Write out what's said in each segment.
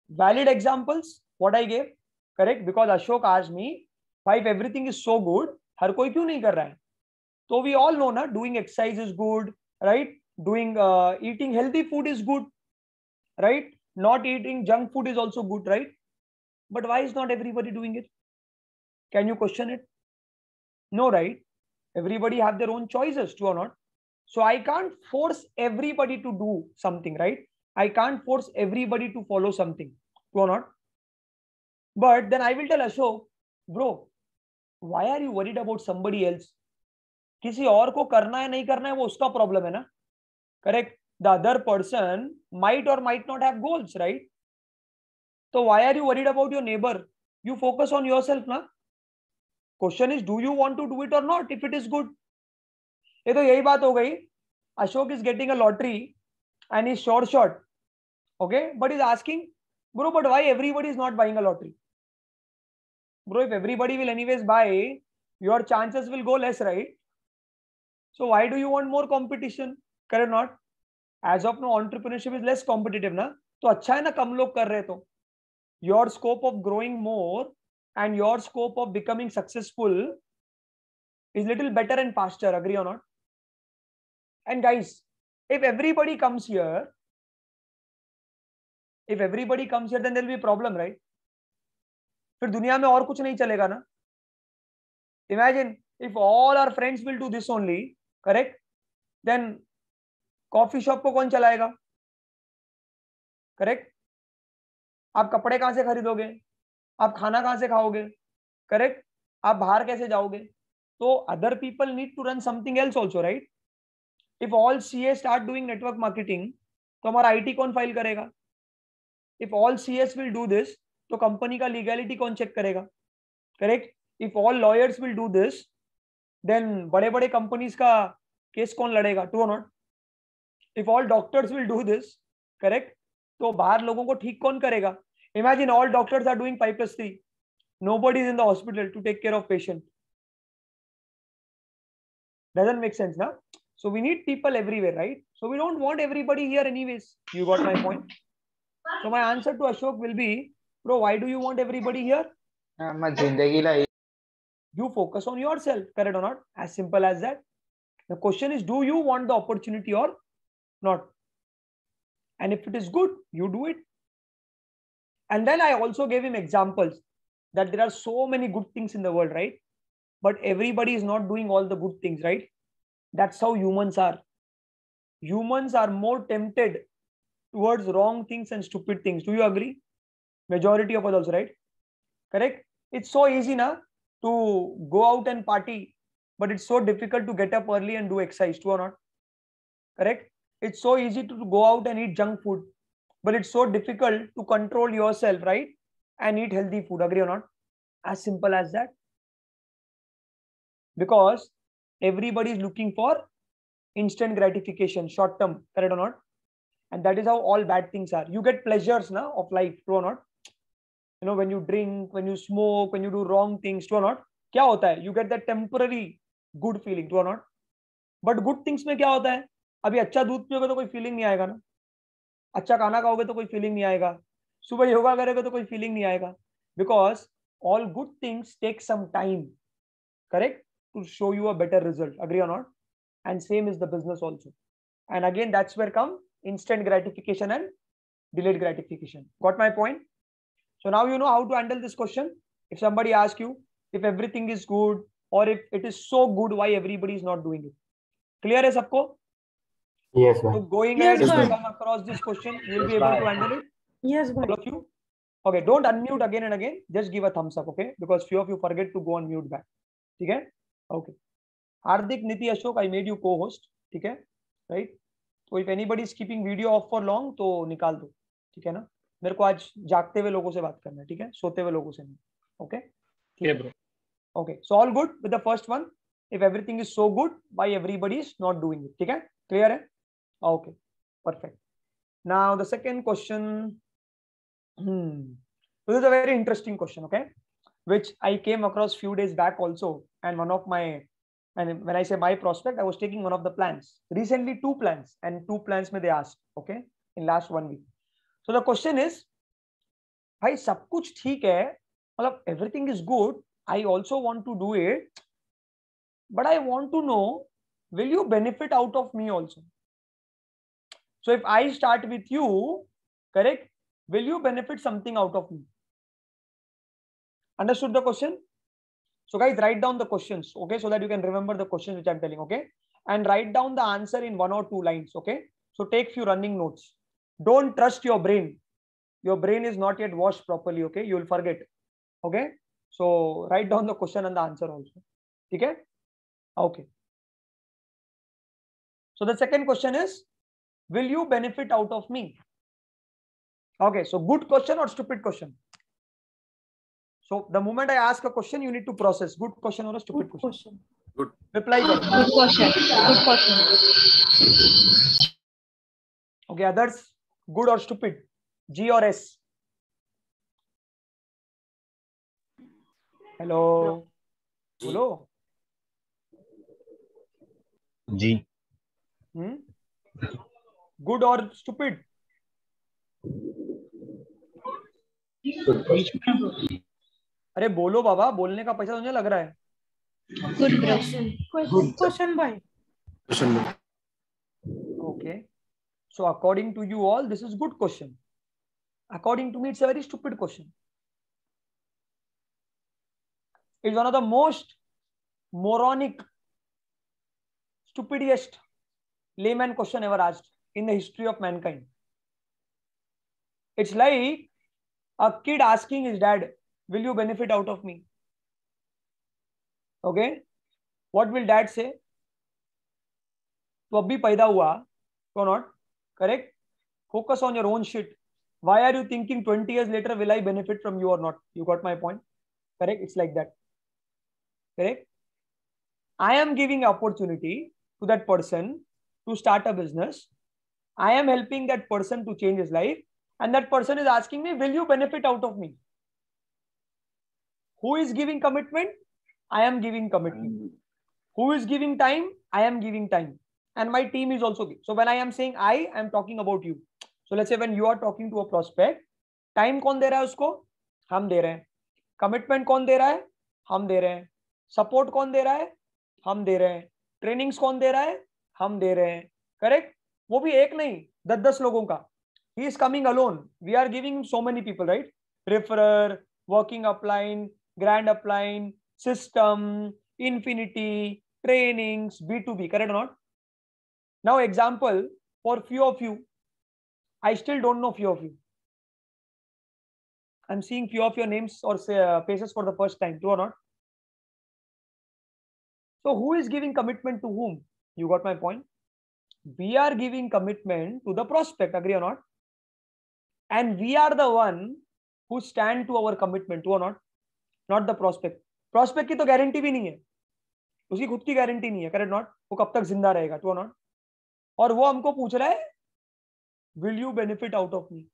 valid examples what I gave, correct? Because Ashok asked me, why if everything is so good, हर कोई क्यों नहीं कर रहा है? So we all know ना, doing exercise is good, right? Doing eating healthy food is good, right? Not eating junk food is also good, right? But why is not everybody doing it? Can you question it? No, right? Everybody have their own choices, true or not? So I can't force everybody to do something, right? I can't force everybody to follow something, true or not? But then I will tell Ashok, bro, why are you worried about somebody else? किसी और को करना है नहीं करना है वो उसका प्रॉब्लम है ना, correct? The other person might or might not have goals, right? So why are you worried about your neighbor? You focus on yourself na. Question is, do you want to do it or not? If it is good, ये तो यही बात हो गई. Ashok is getting a lottery and he's short, okay? But he's asking, bro, but why everybody is not buying a lottery? Bro, if everybody will anyways buy, your chances will go less, right? So why do you want more competition? Correct or not? As of now, entrepreneurship is less competitive ना, तो अच्छा है ना कम लोग कर रहे तो. Your scope of growing more and your scope of becoming successful is little better and faster. Agree or not? And guys, if everybody comes here, then there will be a problem, right? फिर दुनिया में और कुछ नहीं चलेगा ना. Imagine if all our friends will do this only, correct? Then coffee shop को कौन चलाएगा? करेक्ट? आप कपड़े कहां से खरीदोगे? आप खाना कहां से खाओगे? करेक्ट? आप बाहर कैसे जाओगे? तो other people need to run something else also, right? If all CA start doing network marketing, तो हमारा आईटी कौन फाइल करेगा? If all CS will do this, तो कंपनी का लीगैलिटी कौन चेक करेगा? Correct? If all lawyers will do this, then बड़े बड़े कंपनीज का केस कौन लड़ेगा? ट्रू और not? If all doctors will do this, correct, तो बाहर लोगों को ठीक कौन करेगा? Imagine all doctors are doing 5+3, nobody is in the hospital to take care of patient. Doesn't make sense now. So we need people everywhere, right? So we don't want everybody here anyways. You got my point? So my answer to Ashok will be, bro, why do you want everybody here? You focus on yourself, correct or not? As simple as that. The question is, do you want the opportunity or not? And if it is good, you do it. And then I also gave him examples that there are so many good things in the world, right? But everybody is not doing all the good things, right? That's how humans are. Humans are more tempted towards wrong things and stupid things. Do you agree? Majority of us also, right? Correct? It's so easy now to go out and party, but it's so difficult to get up early and do exercise. True or not? Correct? It's so easy to go out and eat junk food, but it's so difficult to control yourself, right? And eat healthy food. Agree or not? As simple as that. Because everybody is looking for instant gratification, short term, correct or not? And that is how all bad things are. You get pleasures now of life, true or not? You know, when you drink, when you smoke, when you do wrong things, true or not? क्या होता है? You get that temporary good feeling, true or not? But good things में क्या होता है? अभी अच्छा दूध पियोगे तो कोई फीलिंग नहीं आएगा ना. अच्छा खाना खाओगे तो कोई फीलिंग नहीं आएगा. सुबह योगा करोगे तो कोई फीलिंग नहीं आएगा. Because all good things take some time, correct, to show you a better result. Agree or not? And same is the business also. And again, that's where come instant gratification and delayed gratification. Got my point? So now you know how to handle this question. If somebody asks you if everything is good or if it is so good, why everybody is not doing it? Clear है सबको? Yes, sir. So going Yes, ahead, if you sir. come across this question, you will be able to handle it. Yes, All bhai. of you. Okay, don't unmute again and again. Just give a thumbs up, okay? Because few of you forget to go on mute back. ठीक है? Okay. Hardik, Niti, Ashok, I made you co-host. ठीक है? Right? So if anybody is keeping video off for long, तो निकाल दो. ठीक है ना? मेरे को आज जागते हुए लोगों से बात करना है, ठीक है? सोते हुए लोगों से नहीं. Okay? Okay, bro. Okay. So all good with the first one. If everything is so good, why everybody is not doing it? ठीक है? Clear है? Okay. Perfect. Now the second question. This is a very interesting question, okay? Which I came across few days back also, and one of my, and when I say my prospect, I was taking one of the plans recently, 2 plans, and 2 plans may they asked, okay, in last 1 week. So the question is, भाई सब कुछ ठीक है, मतलब everything is good, I also want to do it, but I want to know will you benefit out of me also? So if I start with you, correct, will you benefit something out of me? Understood the question? So guys, write down the questions, okay, so that you can remember the questions which I'm telling, okay, and write down the answer in 1 or 2 lines, okay. So take few running notes. Don't trust your brain. Your brain is not yet washed properly, okay, you will forget, okay. So write down the question and the answer also, okay. Okay, so the second question is, will you benefit out of me? Okay, so good question or stupid question? So the moment I ask a question, you need to process good question or a stupid question. Good. Reply karo. Good question. Good question. Okay, others, good or stupid? G or S? Hello. G. Hello. G. Good or stupid? अरे बोलो बाबा, बोलने का पैसा तुझे लग रहा है? Good question. Good question, boy. question. Okay, so according to you all, this is good question. According to me, it's a very stupid question. It's one of the most moronic, stupidest layman question ever asked in the history of mankind. It's like a kid asking his dad, will you benefit out of me? Okay, what will dad say? तो अभी पैदा हुआ, तो not correct. Focus on your own shit. Why are you thinking 20 years later will I benefit from you or not? You got my point, correct? It's like that, correct. I am giving opportunity to that person to start a business. I am helping that person to change his life, and that person is asking me, will you benefit out of me? Who is giving commitment? I am giving commitment. Who is giving time? I am giving time, and my team is also giving. So when I am saying I am talking about you. So let's say when you are talking to a prospect, time कौन दे रहा है उसको? हम दे रहे हैं. Commitment कौन दे रहा है? हम दे रहे हैं. Support कौन दे रहा है? हम दे रहे हैं. Trainings कौन दे रहा है? हम दे रहे हैं. Correct? वो भी एक नहीं, 10-10 लोगों का. He is coming alone. We are giving so many people, right? Referrer, working upline, grand upline, system, infinity, trainings, B2B, correct or not? Now example, for few of you, I still don't know few of you. I'm seeing few of your names or faces for the first time, true or not? So who is giving commitment to whom? You got my point? We are giving commitment to the prospect, agree or not? And we are the one who stand to our commitment, true or not? Not the prospect. Prospect की तो guarantee भी नहीं है, उसकी खुद की guarantee नहीं है, करेक्ट नॉट? वो कब तक जिंदा रहेगा, ट्रू और नॉट? और वो हमको पूछ रहा है, will you benefit out of me?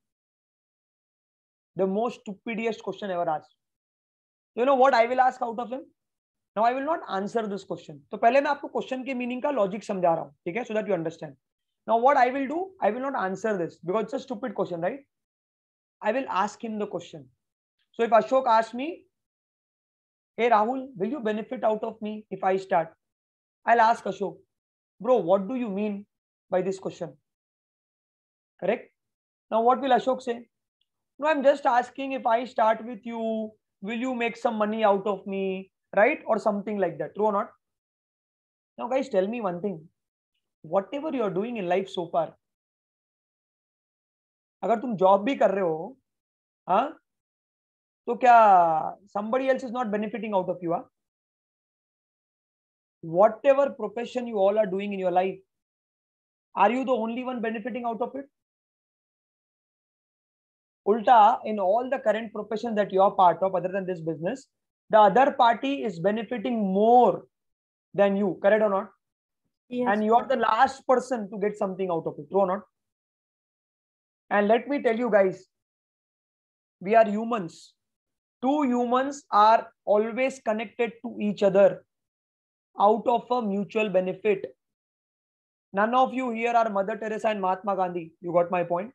The most stupidest question ever asked. You know what I will ask out of him? Now I will not answer this question. तो पहले मैं आपको क्वेश्चन के मीनिंग का लॉजिक समझा रहा हूं, ठीक है, so that you understand. Now what I will do, I will not answer this because it's a stupid question, right? I will ask him the question. So if Ashok asks me, hey Rahul, will you benefit out of me if I start? I'll ask Ashok, bro, what do you mean by this question? Correct? Now what will Ashok say? No, I'm just asking, if I start with you, will you make some money out of me, right? Or something like that, true or not? Now guys, tell me one thing. Whatever you are doing in life so far, अगर तुम job भी कर रहे हो, हाँ, तो क्या somebody else is not benefiting out of you? हाँ? Whatever profession you all are doing in your life, are you the only one benefiting out of it? Ulta, in all the current professions that you are part of, other than this business, the other party is benefiting more than you, correct or not? Yes. And you are the last person to get something out of it, true or not? And let me tell you guys, we are humans. Two humans are always connected to each other out of a mutual benefit. None of you here are Mother Teresa and Mahatma Gandhi. You got my point?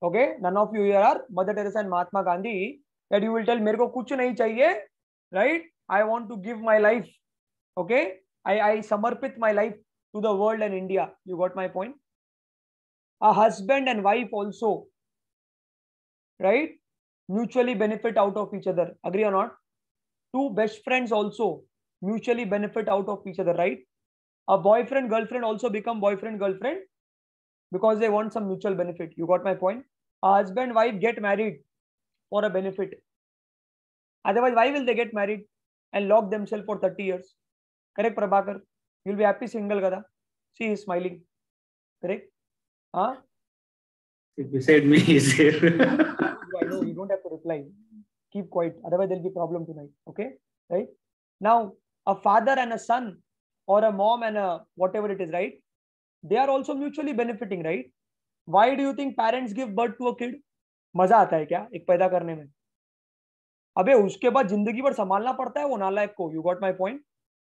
Okay, none of you here are Mother Teresa and Mahatma Gandhi that you will tell मेरे को कुछ नहीं चाहिए, right? I want to give my life. Okay, I samarpit my life to the world and India. You got my point? A husband and wife also, right? Mutually benefit out of each other. Agree or not? Two best friends also mutually benefit out of each other, right? A boyfriend girlfriend also become boyfriend girlfriend because they want some mutual benefit. You got my point? A husband wife get married for a benefit. Otherwise, why will they get married and lock themselves for 30 years? Correct, Prabhakar? You'll be happy single, Gada. See, he's smiling. Correct? Huh? Beside me is here. I know, you don't have to reply. Keep quiet. Otherwise, there'll be problem tonight. Okay? Right? Now, a father and a son or a mom and a whatever it is, right? They are also mutually benefiting, right? Why do you think parents give birth to a kid? मजा आता है क्या एक पैदा करने में? अबे उसके बाद जिंदगी भर संभालना पड़ता है वो नालायक को. You got my point?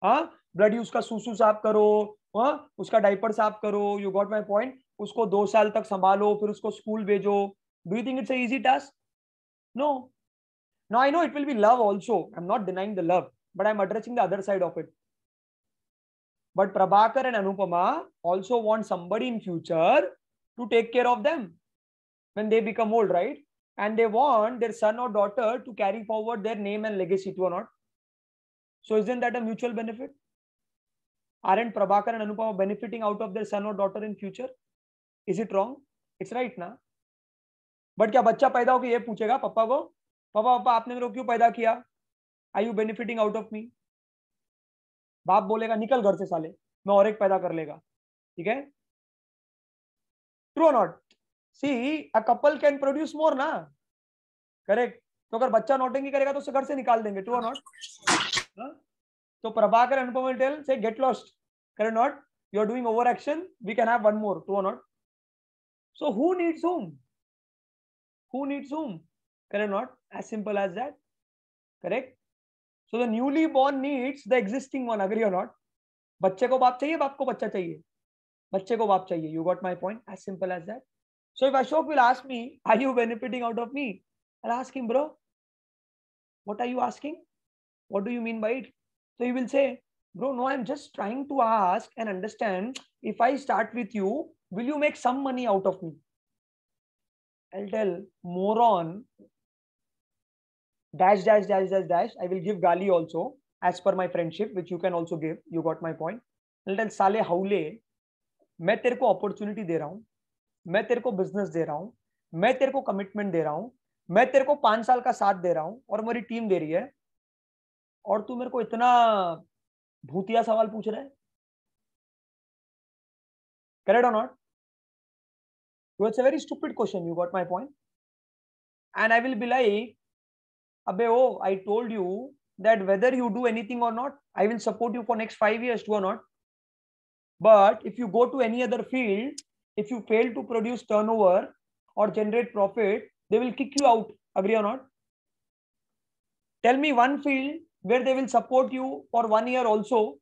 हाँ, ब्लडी उसका सूसू साफ करो, हाँ, उसका डाइपर साफ करो. You got my point? उसको 2 साल तक संभालो, फिर उसको स्कूल भेजो. Do you think it's an easy task? No. Now I know it will be love also. I'm not denying the love, but I'm addressing the other side of it. But Prabhakar and Anupama also want somebody in future to take care of them when they become old, right? And they want their son or daughter to carry forward their name and legacy, too or not? So isn't that a mutual benefit? Aren't Prabhakar and Anupama benefiting out of their son or daughter in future? Is it wrong? It's right ना? But क्या बच्चा पैदा होकर ये पूछेगा पापा को, पापा पापा आपने मेरे को क्यों पैदा किया? Are you benefiting out of me? बाप बोलेगा निकल घर से साले, मैं और एक पैदा कर लेगा. ठीक है? True or not? See, a couple can produce more ना? Correct? तो अगर बच्चा नौटंकी करेगा तो उसे घर से निकाल देंगे. True or not? तो Prabhakar and Anupama will tell, say get lost. Correct or not? You are doing overaction. We can have one more. True or not? So who needs whom? Who needs whom? Correct or not? As simple as that. Correct? So the newly born needs the existing one. Agree or not? बच्चे को बाप चाहिए, बाप को बच्चा चाहिए. बच्चे को बाप चाहिए. You got my point? As simple as that. So if Ashok will ask me, are you benefiting out of me? I'll ask him, bro, what are you asking? What do you mean by it? So he will say, bro, no, I'm just trying to ask and understand, if I start with you, will you make some money out of me? I'll tell, moron, dash, dash, dash, dash, dash. I will give Gali also, as per my friendship, which you can also give. You got my point. I'll tell, साले हाउले, मैं तेरे को opportunity दे रहा हूं, मैं तेरे को business दे रहा हूं, मैं तेरे को कमिटमेंट दे रहा हूं, मैं तेरे को 5 साल का साथ दे रहा हूं और मेरी टीम दे रही है, और तू मेरे को इतना भूतिया सवाल पूछ रहा है. Correct or not? So it's a very stupid question. You got my point? And I will be like, Abbe, oh, I told you that whether you do anything or not, I will support you for next 5 years, true or not? But if you go to any other field, if you fail to produce turnover or generate profit, they will kick you out. Agree or not? Tell me one field where they will support you for 1 year also,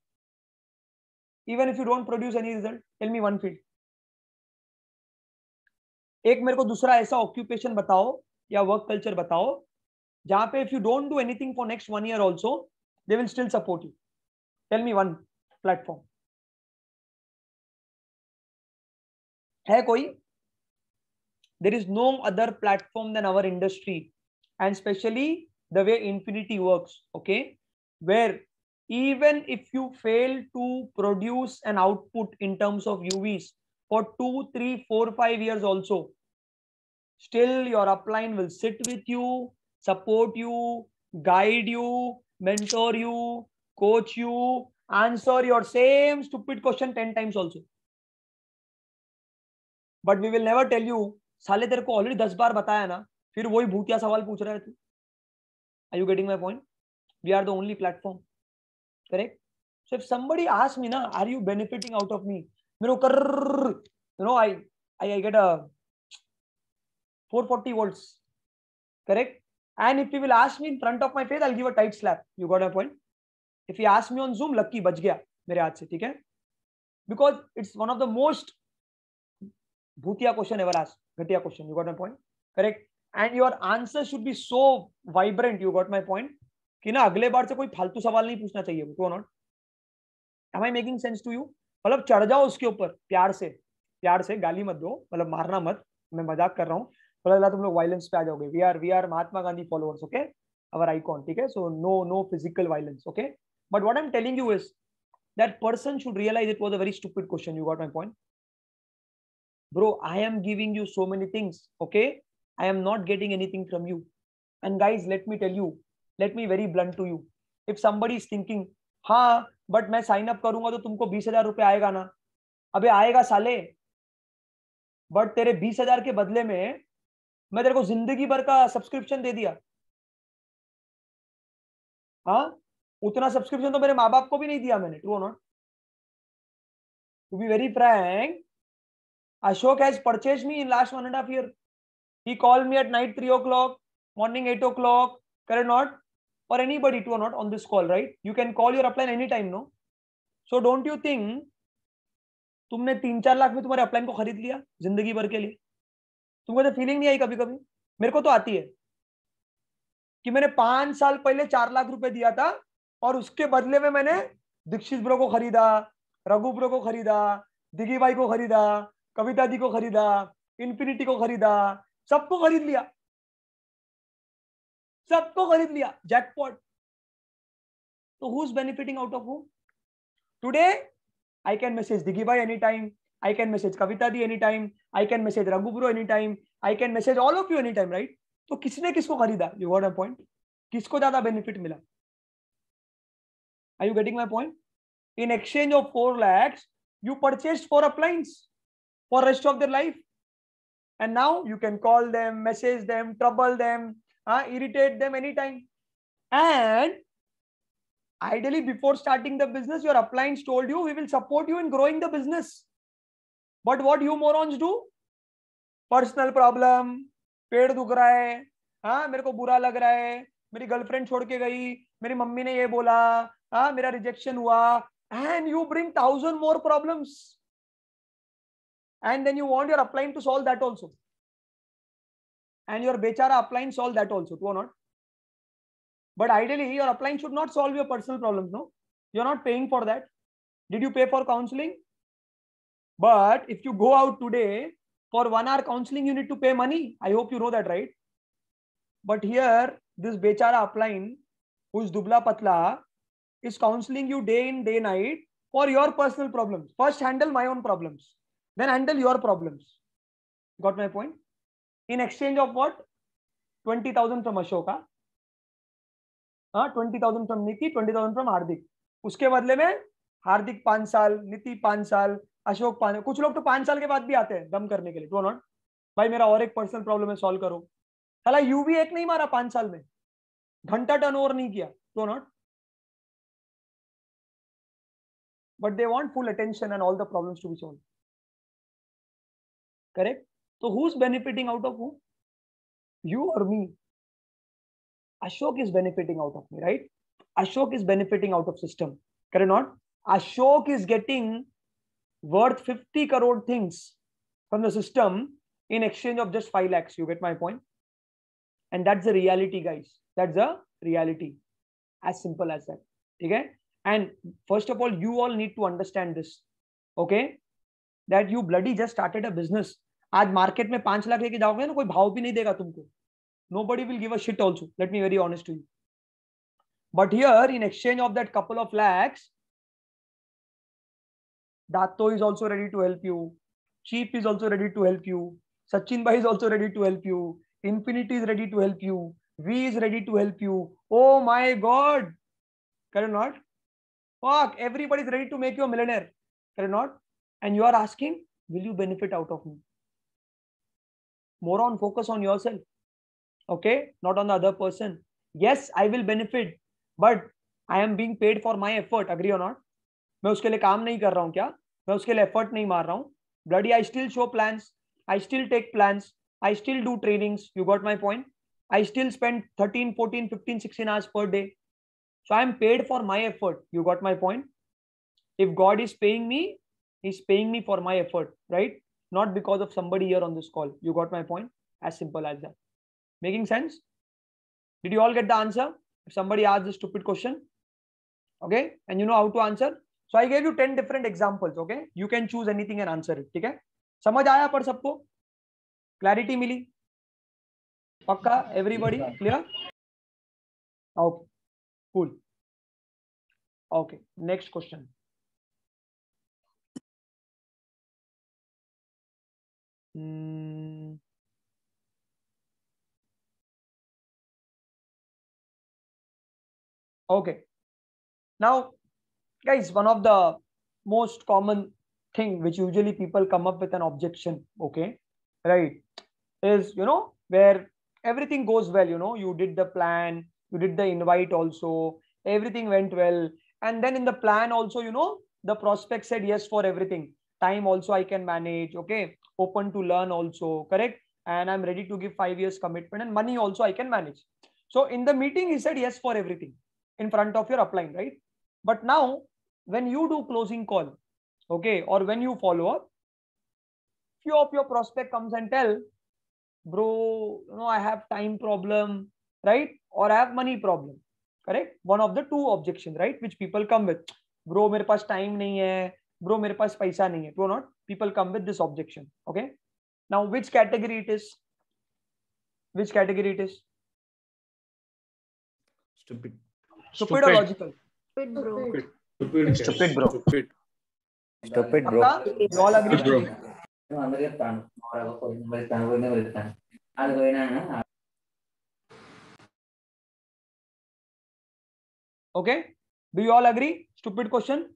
even if you don't produce any result. Tell me one field. एक मेरे को दूसरा ऐसा occupation बताओ या work culture बताओ जहां पे if you don't do anything for next 1 year also, they will still support you. Tell me one platform. है कोई? There is no other platform than our industry, and especially the way Infinity works, okay? Where even if you fail to produce an output in terms of UVs for 2, 3, 4, 5 years also, still your upline will sit with you, support you, guide you, mentor you, coach you, answer your same stupid question 10 times also. But we will never tell you, साले तेरे को already 10 बार बताया ना, फिर वही भूतिया सवाल पूछ रहा है तू. Are you getting my point? We are the only platform. Correct? So if somebody asks me, na, are you benefiting out of me? I get a 440 volts. Correct? And if he will ask me in front of my face, I'll give a tight slap. You got my point? If he asks me on Zoom, lucky बच गया मेरे हाथ से, ठीक है? Because it's one of the most bhutia question ever asked. घटिया question. You got my point? Correct. And your answer should be so vibrant. You got my point? कि ना अगले बार से कोई फालतू सवाल नहीं पूछना चाहिए. True or not? Am I making sense to you? मतलब चढ़ जाओ उसके ऊपर प्यार से गाली मत दो, मतलब मारना मत. मैं मजाक कर रहा हूँ. पता तुम लोग वायलेंस पे आ जाओगे. We are Mahatma Gandhi followers. Okay, our icon. ठीक है? So no physical violence. Okay, but what I'm telling you is that person should realize it was a very stupid question. You got my point? Bro, I am giving you so many things. Okay, I am not getting anything from you. And guys, let me tell you, let me very blunt to you. If somebody is thinking, हाँ but मैं sign up करूंगा तो तुमको 20,000 रुपए आएगा ना. अबे आएगा साले, बट तेरे 20,000 के बदले में मैं तेरे को जिंदगी भर का सब्सक्रिप्शन दे दिया. हाँ, उतना सब्सक्रिप्शन तो मेरे माँ बाप को भी नहीं दिया मैंने. ट्रू और not? To be very frank, Ashok has purchased me in last 1.5 years. He called me at night 3 o'clock, morning 8 o'clock. Correct not? Or anybody to or not on this call, right? You can call your upline anytime, no? So don't you think तुमने 3-4 लाख में तुम्हारे upline को खरीद लिया जिंदगी भर के लिए? तुमको तो फीलिंग नहीं आई कभी कभी? मेरे को तो आती है कि मैंने 5 साल पहले 4 लाख रुपए दिया था और उसके बदले में मैंने दीक्षित ब्रो को खरीदा, रघु ब्रो को खरीदा, दिगी भाई को खरीदा, कविता दी को खरीदा, इन्फिनिटी को खरीदा, सबको खरीद लिया, जैकपॉट. तो who's benefiting out of whom? Today I can message Digi bhai anytime, I can message Kavita di anytime, I can message Raghu bro anytime, I can message all of you anytime, right? तो किसने किसको खरीदा? You got my point? किसको ज्यादा benefit मिला? Are you getting my point? In exchange of 4 lakhs, you purchased 4 uplines for rest of their life, and now you can call them, message them, trouble them, irritate them anytime. And ideally, before starting the business, your uplines told you we will support you in growing the business. But what you morons do? Personal problem, पेड़ दुख रहा है, हाँ मेरे को बुरा लग रहा है, मेरी गर्लफ्रेंड छोड़ के गई, मेरी मम्मी ने ये बोला, हाँ मेरा रिजेक्शन हुआ, and you bring 1,000 more problems, and then you want your upline to solve that also, and your bechara upline solve that also, true or not? But ideally, your upline should not solve your personal problems. No, you're not paying for that. Did you pay for counseling? But if you go out today for 1 hour counseling, you need to pay money. I hope you know that, right? But here, this bechara upline, who's dubla patla, is counseling you day in, day night for your personal problems. First, handle my own problems, then handle your problems. Got my point? In exchange of what? 20,000 from Ashoka, 20,000 from Niti, 20,000 from Hardik. उसके बदले में हार्दिक 5 साल, नीति 5 साल, अशोक 5, कुछ लोग तो 5 साल के बाद भी आते हैं दम करने के लिए. True not? भाई मेरा और एक पर्सनल प्रॉब्लम है, सॉल्व करो. साला यू भी एक नहीं मारा 5 साल में, घंटा टर्नओवर नहीं किया. True not? But they want full attention and all the problems to be solved. Correct? So who's benefiting out of whom? You or me? Ashok is benefiting out of me, right? Ashok is benefiting out of system. Correct or not? Ashok is getting worth 50 crore things from the system in exchange of just 5 lakhs. You get my point? And that's the reality, guys. That's the reality. As simple as that. Okay? And first of all, you all need to understand this. Okay? That you bloody just started a business. आज market में 5 लाख लेके जाओगे ना, कोई भाव भी नहीं देगा तुमको. Nobody will give a shit also. Let me be very honest to you. But here, in exchange of that couple of lakhs, Dato is also ready to help you. Cheap is also ready to help you. Sachin Bhai is also ready to help you. Infinity is ready to help you. V is ready to help you. Oh my God. Correct or not? Fuck, everybody is ready to make you a millionaire. Correct or not? And you are asking, will you benefit out of me? More on focus on yourself. Okay? Not on the other person. Yes, I will benefit, but I am being paid for my effort. Agree or not? मैं उसके लिए काम नहीं कर रहा हूँ क्या? मैं उसके लिए effort नहीं मार रहा हूँ. Bloody, I still show plans. I still take plans. I still do trainings. You got my point? I still spend 13, 14, 15, 16 hours per day. So I am paid for my effort. You got my point? If God is paying me, He's paying me for my effort, right? not because of somebody here on this call. You got my point? As simple as that. Making sense? Did you all get the answer? If somebody asks a stupid question, okay, and you know how to answer. So I gave you 10 different examples. Okay, you can choose anything and answer it. ठीक है? समझ आया पर सबको? Clarity मिली? पक्का? Everybody clear? Okay, cool. Okay, next question. Okay. Now, guys, one of the most common thing which usually people come up with an objection, okay, right, is, you know, where everything goes well, you know, you did the plan, you did the invite also, everything went well. And then in the plan also, you know, the prospect said yes for everything. Time also I can manage, okay, open to learn also, correct? And I'm ready to give 5 years commitment, and money also I can manage. So in the meeting, he said yes for everything in front of your upline, right? But now when you do closing call, okay, or when you follow up, few of your prospect comes and tell, bro, you know, I have time problem, right? Or I have money problem, correct? One of the two objections, right, which people come with. Bro, मेरे पास time नहीं है. Bro, मेरे पास पैसा नहीं है. True or not? People come with this objection. Okay. Now, which category it is? Which category it is? Stupid. Stupid or logical? Stupid, bro. Stupid. Stupid, bro. Stupid. Stupid, bro. Akka, you all agree? Bro. Okay. Do you all agree? Stupid question?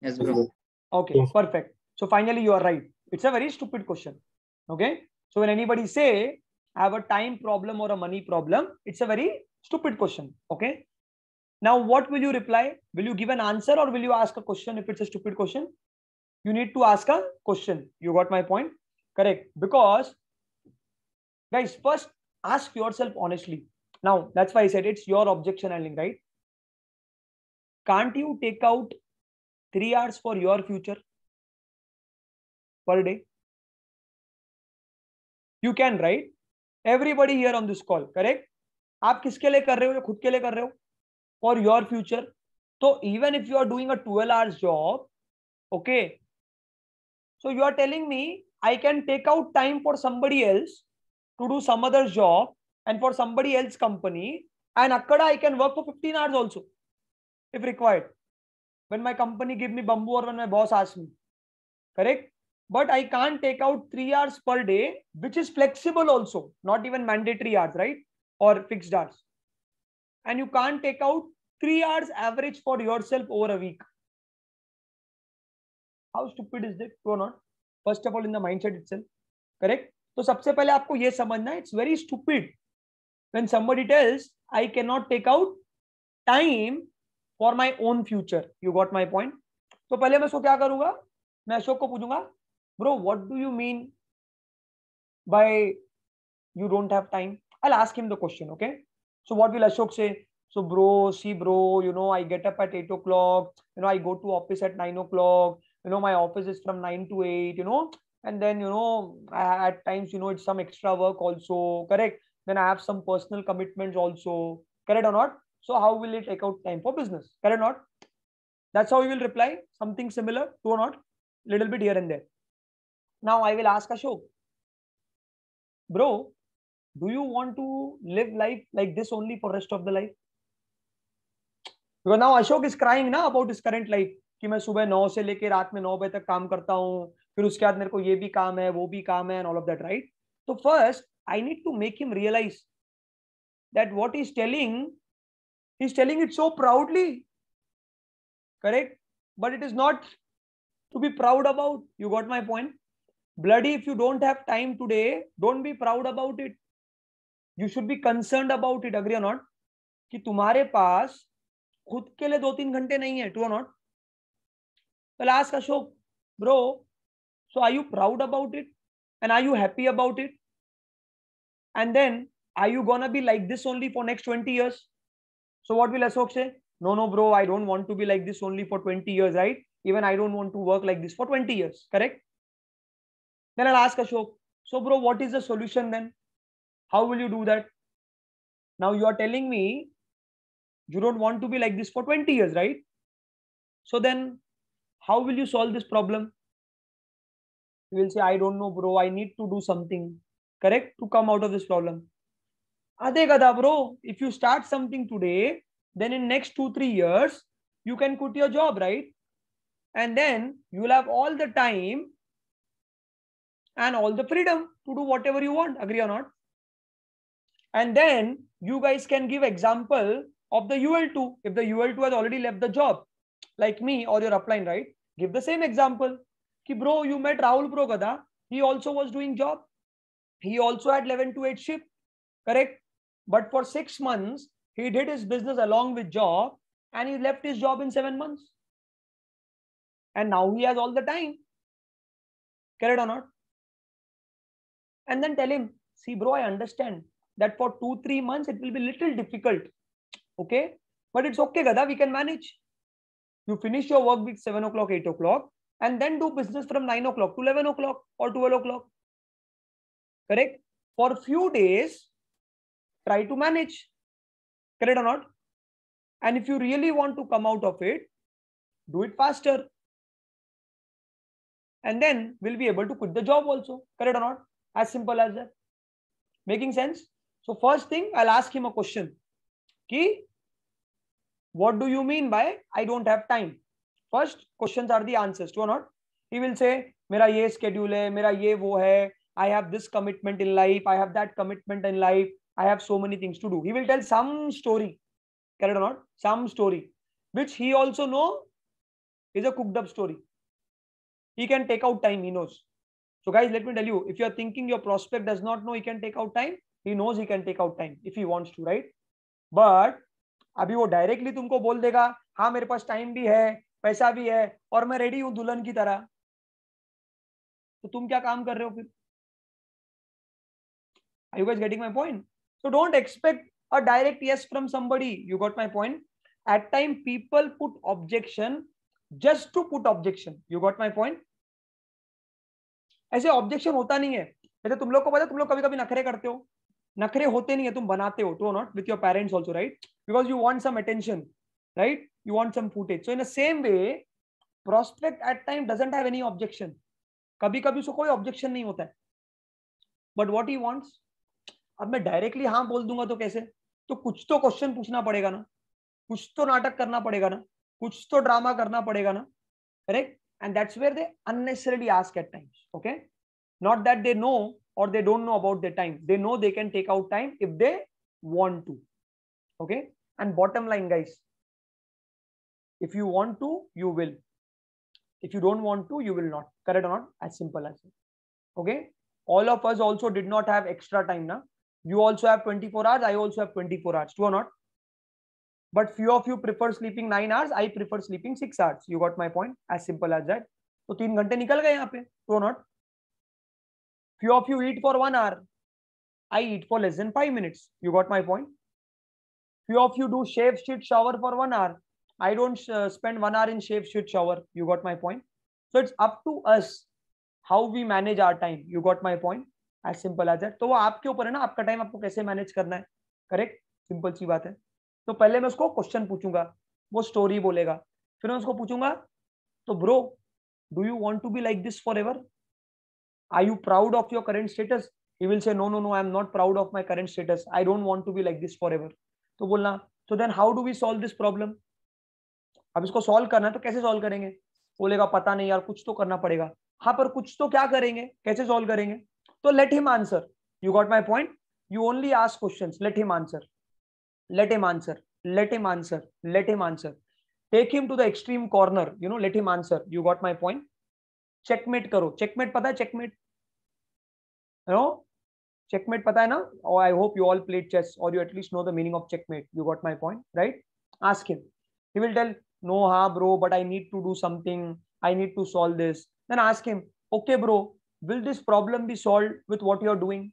Yes, bro. Okay, Yes. perfect. So finally you are right. It's a very stupid question. Okay. So when anybody say I have a time problem or a money problem, it's a very stupid question. Okay. Now what will you reply? Will you give an answer or will you ask a question if it's a stupid question? You need to ask a question. You got my point? Correct. Because guys, first ask yourself honestly. Now that's why I said it's your objection handling, right? Can't you take out 3 hours for your future per day? You can, right? Everybody here on this call, correct? आप किसके लिए कर रहे हो? या खुद के लिए कर रहे हो? For your future. So even if you are doing a 12 hours job, okay, so you are telling me I can take out time for somebody else to do some other job and for somebody else company, and akkada I can work for 15 hours also if required, when my company give me bamboo or when my boss asks me, correct? But I can't take out 3 hours per day, which is flexible also, not even mandatory hours, right? Or fixed hours. And you can't take out 3 hours average for yourself over a week. How stupid is that? True or not? First of all, in the mindset itself, correct? So सबसे पहले आपको ये समझना है, it's very stupid when somebody tells I cannot take out time for my own future. You got my point? तो पहले मैं इसको क्या करूंगा? मैं अशोक को पूछूंगा, bro, what do you mean by you don't have time? I'll ask him the question, okay? So what will Ashok say? So bro, see bro, you know, I get up at 8 o'clock, you know, I go to office at 9 o'clock, you know, my office is from 9 to 8, you know, and then, you know, at times, you know, it's some extra work also, correct? Then I have some personal commitments also, correct or not? So how will it take out time for business, correct or not? That's how he will reply, something similar, true or not? Little bit here and there. Now I will ask Ashok, bro, do you want to live life like this only for rest of the life? Because now Ashok is crying ना about his current life कि मैं सुबह 9 से लेके रात में 9 बजे तक काम करता हूँ, फिर उसके बाद मेरे को ये भी काम है, वो भी काम है, and all of that, right? So first I need to make him realize that what he's telling it so proudly, correct? But it is not to be proud about. You got my point? Bloody, if you don't have time today, don't be proud about it. You should be concerned about it. Agree or not? कि तुम्हारे पास खुद के लिए 2-3 घंटे नहीं है. True or not? Well, ask Ashok, bro, so are you proud about it? And are you happy about it? And then are you gonna be like this only for next 20 years? So what will Ashok say? No, bro, I don't want to be like this only for 20 years, right? Even I don't want to work like this for 20 years, correct? Then I'll ask Ashok, so bro, what is the solution then? How will you do that? Now you are telling me you don't want to be like this for 20 years, right? So then how will you solve this problem? You will say, I don't know, bro. I need to do something, correct, to come out of this problem. Ade gada, bro. If you start something today, then in next 2-3 years, you can quit your job, right? And then you will have all the time and all the freedom to do whatever you want. Agree or not? And then you guys can give example of the UL2. If the UL2 has already left the job, like me or your upline, right? Give the same example. Ki bro, you met Rahul Bro Gada. He also was doing job. He also had 11 to 8 shift, correct? But for 6 months, he did his business along with job and he left his job in 7 months. And now he has all the time. Correct or not? And then tell him, see bro, I understand that for 2-3 months, it will be little difficult. Okay. But it's okay, Gada, we can manage. You finish your work week 7 o'clock, 8 o'clock, and then do business from 9 o'clock to 11 o'clock or 12 o'clock. Correct? For a few days, try to manage. Correct or not? And if you really want to come out of it, do it faster. And then we'll be able to quit the job also. Correct or not? As simple as that. Making sense? So first thing, I'll ask him a question. Ki, what do you mean by I don't have time? First, questions are the answers. True or not? He will say, Mera ye schedule hai, mera ye wo hai, I have this commitment in life, I have that commitment in life, I have so many things to do. He will tell some story. Correct or not? Some story, which he also know is a cooked up story. He can take out time, he knows. So guys, let me tell you, if you are thinking your prospect does not know he can take out time, he knows he can take out time if he wants to, right? But अभी वो directly तुमको बोल देगा, हाँ मेरे पास time भी है, पैसा भी है और मैं रेडी हूं दुल्हन की तरह, तो तुम क्या काम कर रहे हो फिर? Are you guys getting my point? So don't expect a direct yes from somebody. You got my point? At time people put objection just to put objection. You got my point? ऐसे objection होता नहीं है. जैसे तुम लोग को पता है, तुम लोग कभी कभी नखरे करते हो. नखरे होते नहीं है, तुम बनाते हो. True or not? With your parents also, right? Because you want some attention, right? You want some footage. So in the same way, prospect at time doesn't have any objection. कभी कभी उसको कोई ऑब्जेक्शन नहीं होता है. But what he wants, अब मैं directly हाँ बोल दूंगा तो कैसे? तो कुछ तो क्वेश्चन पूछना पड़ेगा ना, कुछ तो नाटक करना पड़ेगा ना, कुछ तो ड्रामा करना पड़ेगा ना, correct? And that's where they unnecessarily ask at times. Okay, not that they know or they don't know about their time. They know they can take out time if they want to. Okay, and bottom line, guys, if you want to, you will. If you don't want to, you will not. Correct or not? As simple as it. Okay, all of us also did not have extra time now. You also have 24 hours, I also have 24 hours. True or not? But few of you prefer sleeping 9 hours, I prefer sleeping 6 hours. You got my point? As simple as that. So 3 घंटे निकल गए यहाँ पे. True or not? Few of you eat for 1 hour, I eat for less than 5 minutes. You got my point? Few of you do shave, shit, shower for 1 hour. I don't spend 1 hour in shave, shit, shower. You got my point? So it's up to us how we manage our time. You got my point? As simple as that. तो वो आपके ऊपर है ना, आपका time आपको कैसे manage करना है. करेक्ट? सिंपल सी बात है. तो पहले मैं उसको क्वेश्चन पूछूंगा, वो स्टोरी बोलेगा, फिर मैं उसको पूछूंगा, तो bro, do you want to be like this forever? Are you proud of your current status? He will say no no no, I am not proud of my current status, I don't want to be like this forever. तो बोलना, तो then how do we solve this problem? अब इसको solve करना है तो कैसे solve करेंगे? बोलेगा पता नहीं यार, कुछ तो करना पड़ेगा. हाँ, पर कुछ तो क्या करेंगे, कैसे सॉल्व करेंगे? तो let him answer. You got my point? You only ask questions, let him answer. Let him answer, let him answer, let him answer. Take him to the extreme corner, you know, let him answer. You got my point? Checkmate करो. Checkmate पता है? Checkmate, you know, checkmate पता है ना? Oh, I hope you all played chess or you at least know the meaning of checkmate. You got my point, right? Ask him. He will tell, no, हाँ bro, but I need to do something. I need to solve this. Then ask him, okay bro, will this problem be solved with what you're doing?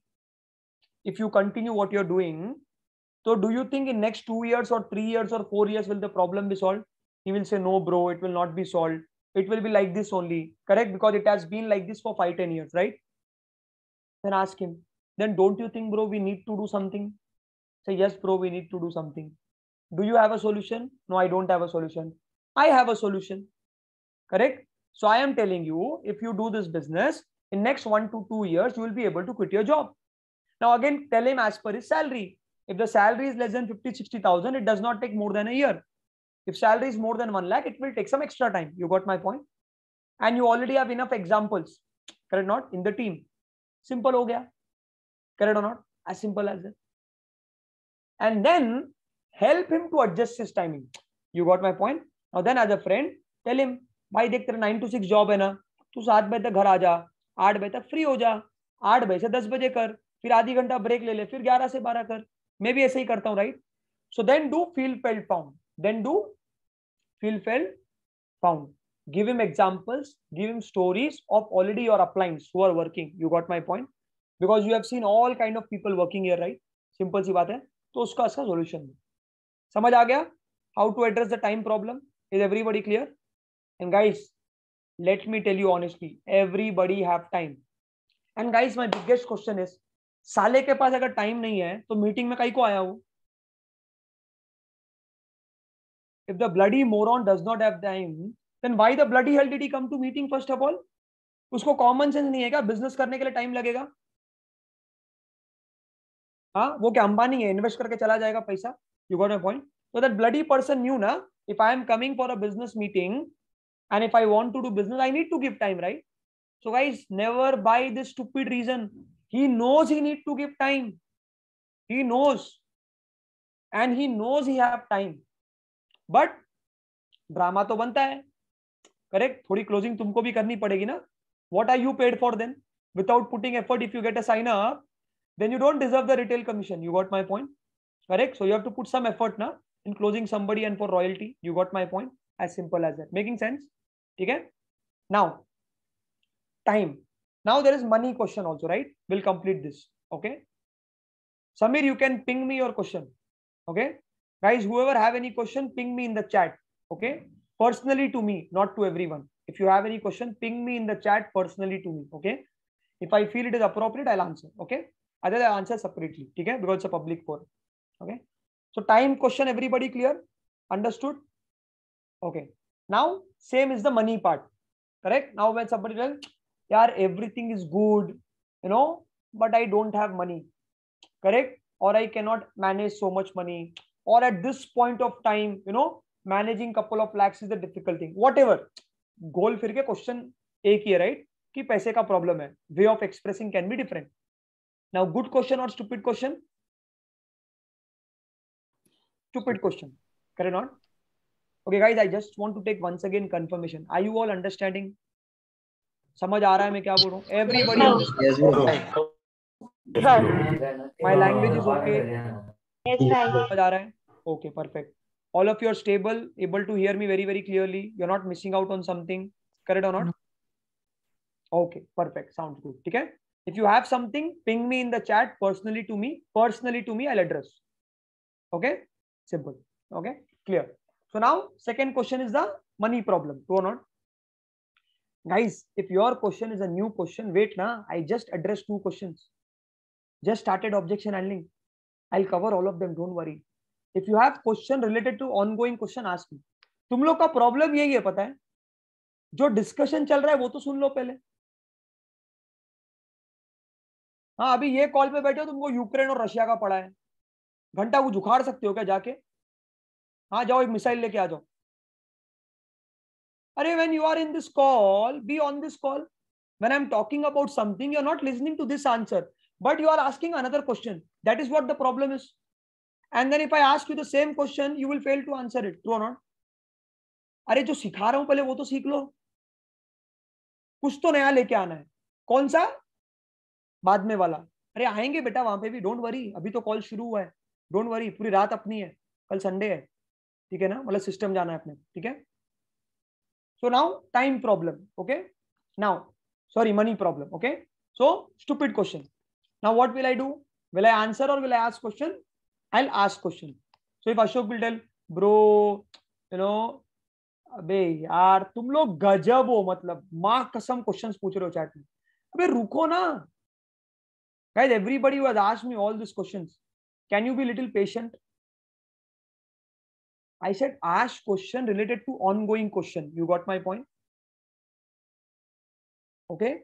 If you continue what you're doing, so do you think in next 2 years or 3 years or 4 years will the problem be solved? He will say, no, bro, it will not be solved. It will be like this only. Correct? Because it has been like this for 5-10 years, right? then ask him, then don't you think, bro, we need to do something? Say, yes, bro, we need to do something. Do you have a solution? No, I don't have a solution. I have a solution. Correct? So I am telling you, if you do this business, in next 1 to 2 years, you will be able to quit your job. Now again, tell him as per his salary. If the salary is less than 50-60,000, it does not take more than a year. If salary is more than 1 lakh, it will take some extra time. You got my point? And you already have enough examples, correct? Not in the team. Simple ho gaya. Correct or not? As simple as that. And then help him to adjust his timing. You got my point? Now then, as a friend, tell him, भाई देख तेरा 9 to 6 job है ना, तू 7 बजे तक घर आ जा, 8 बजे तक फ्री हो जा, 8 बजे से 10 बजे कर, फिर आधी घंटा ब्रेक ले ले, फिर 11 से 12 कर. मैं भी ऐसे ही करता हूँ, right? So then do feel felt found. Then do feel felt found. Give him examples, give him stories of already your uplines who are working. You got my point? Because you have seen all kind of people working here, right? Simple सी बात है. तो उसका solution समझ आ गया? How to address the time problem? Is everybody clear? And guys, let me tell you honestly, everybody have time. And guys, my biggest question is, साले के पास अगर time नहीं है तो मीटिंग में काहे को आया वो? If the bloody moron does not have time, then why the bloody hell did he come to meeting first of all? उसको कॉमन सेंस नहीं है क्या? बिजनेस करने के लिए टाइम लगेगा? हाँ, वो क्या अंबानी है, इन्वेस्ट करके चला जाएगा पैसा? You got my point? So that bloody person knew ना, if I am coming for a business meeting and if I want to do business, I need to give time, right? So guys, never buy this stupid reason. He knows he need to give time. He knows, and he knows he have time. But drama तो बनता है, correct? थोड़ी closing तुमको भी करनी पड़ेगी ना. What are you paid for then? Without putting effort, if you get a sign up, then you don't deserve the retail commission. You got my point? Correct? So you have to put some effort na in closing somebody and for royalty. You got my point? As simple as that. Making sense? Okay? Now, time. Now there is money question also, right? We'll complete this. Okay? Samir, you can ping me your question. Okay? Guys, whoever have any question, ping me in the chat. Okay? Personally to me, not to everyone. If you have any question, ping me in the chat personally to me. Okay? If I feel it is appropriate, I'll answer. Okay? Otherwise, I'll answer separately. Okay? Because it's a public forum. Okay? So time question, everybody clear? Understood? Okay. Now, same is the money part. Correct? Now, when somebody tells, yeah, everything is good, you know, but I don't have money. Correct? Or I cannot manage so much money. Or at this point of time, you know, managing couple of lakhs is the difficult thing. Whatever. Goal फिर के question एक ही है, right? कि पैसे का problem है. Way of expressing can be different. Now, good question or stupid question? Stupid question. Correct or not? Okay, guys, I just want to take once again confirmation. Are you all understanding? समझ आ रहा है मैं क्या बोल रहा हूँ? Everybody understand? My language is okay. समझ आ रहा है? Okay, perfect. All of you are stable, able to hear me very, very clearly. You're not missing out on something. Correct or not? Okay, perfect. Sounds good. Okay? If you have something, ping me in the chat personally to me. Personally to me, I'll address. Okay? Simple. Okay? Clear. So now, second question is the money problem. True or not? Guys, if your question is a new question, wait na. I just addressed 2 questions. Just started objection handling. I'll cover all of them. Don't worry. If you have question related to ongoing question, ask me. तुम लोग का problem यही है, पता है? जो discussion चल रहा है वो तो सुन लो पहले. हाँ, अभी ये कॉल पे बैठे हो, तुमको यूक्रेन और रशिया का पड़ा है. घंटा को जुखाड़ सकते हो क्या जाके? हाँ, जाओ एक मिसाइल लेके आ जाओ. अरे when you are in this call, be on this call. When I'm talking about something, you're not listening to this answer, but you are asking another question. That is what the problem is. And then if I ask you the same question, you will fail to answer it. True or not? अरे जो सिखा रहा हूं पहले वो तो सीख लो. कुछ तो नया लेके आना है. कौन सा? बाद में वाला. अरे आएंगे बेटा वहां पे भी. Don't worry. अभी तो कॉल शुरू हुआ है. Don't worry. पूरी रात अपनी है. कल संडे है. ठीक है ना? मतलब सिस्टम जाना है अपने. ठीक है? So now time problem. Okay? Now, sorry, money problem. Okay? So stupid question. Now what will I do? Will I answer or will I ask question? I'll ask question. So if Ashok will tell, bro, you know, अबे यार तुम लोग गजब हो, मतलब माँ कसम questions पूछ रहे हो चैट में. अबे रुको ना. Guys, everybody who has asked me all these questions, can you be little patient? I said ask question related to ongoing question. You got my point? Okay.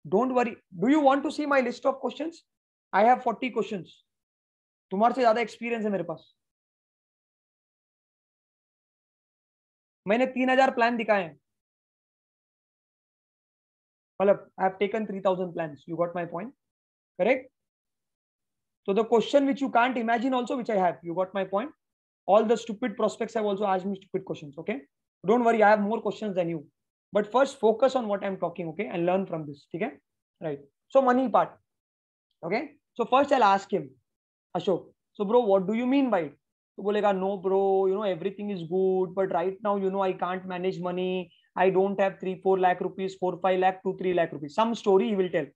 Don't worry. Do you want to see my list of questions? I have 40 questions. तुम्हारे से ज्यादा experience है मेरे पास. मैंने 3000 plan दिखाए हैं. मतलब I have taken 3000 plans. You got my point? Correct? So the question which you can't imagine also, which I have, you got my point? All the stupid prospects have also asked me stupid questions. Okay. Don't worry. I have more questions than you. But first focus on what I'm talking. Okay. And learn from this. Okay. Right. So money part. Okay. So first I'll ask him, Ashok. So bro, what do you mean by it? So bolega, no bro, you know, everything is good. But right now, you know, I can't manage money. I don't have 3-4 lakh rupees, 4-5 lakh, 2-3 lakh rupees. Some story he will tell.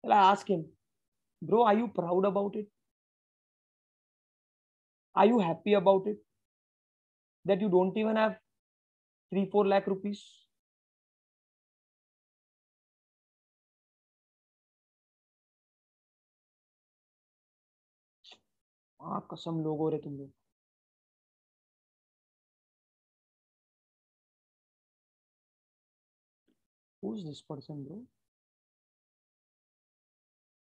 Well, I ask him, bro, are you proud about it? Are you happy about it? That you don't even have 3-4 lakh rupees? कसम लोग हो रहे तुम लोग. Who's this person, bro?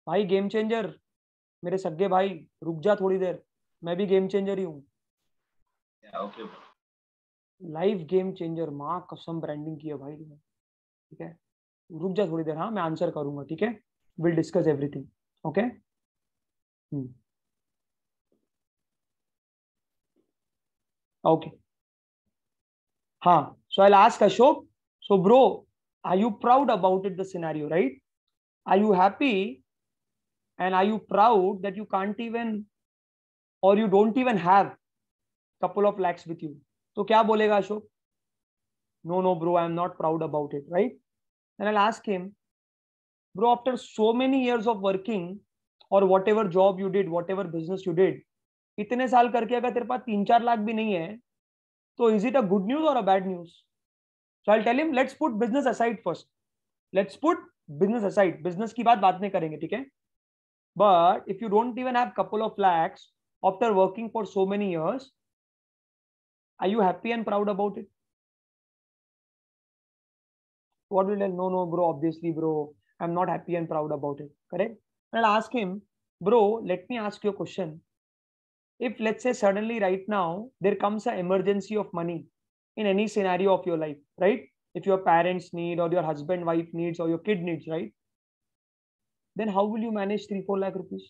भाई game changer, मेरे सगे भाई, रुक जा थोड़ी देर. मैं भी गेम चेंजर ही हूँ. लाइव गेम चेंजर, माँ कसम ब्रांडिंग की है भाई. ठीक है, रुक जा थोड़ी देर. हाँ, मैं आंसर करूंगा. ठीक है, will discuss everything. Okay. Okay. हाँ, so I'll ask Ashok. So bro, are you proud about it, the scenario, right? Are you happy? And are you proud that you can't even, or you don't even have couple of lakhs with you? तो क्या बोलेगा Ashok? No bro, I am not proud about it, right? Then I'll ask him, bro, after so many years of working or whatever job you did, whatever business you did, इतने साल करके अगर तेरे पास 3-4 लाख भी नहीं है, तो is it a good news or a bad news? So I'll tell him, let's put business aside first. Let's put business aside. Business की बात बाद में करेंगे, ठीक है? But if you don't even have couple of lakhs after working for so many years, are you happy and proud about it? What will I? No bro, obviously bro, I'm not happy and proud about it. Correct? And I'll ask him, bro, let me ask you a question. If let's say suddenly right now there comes an emergency of money in any scenario of your life, right? If your parents need, or your husband wife needs, or your kid needs, right? Then how will you manage 3-4 lakh rupees?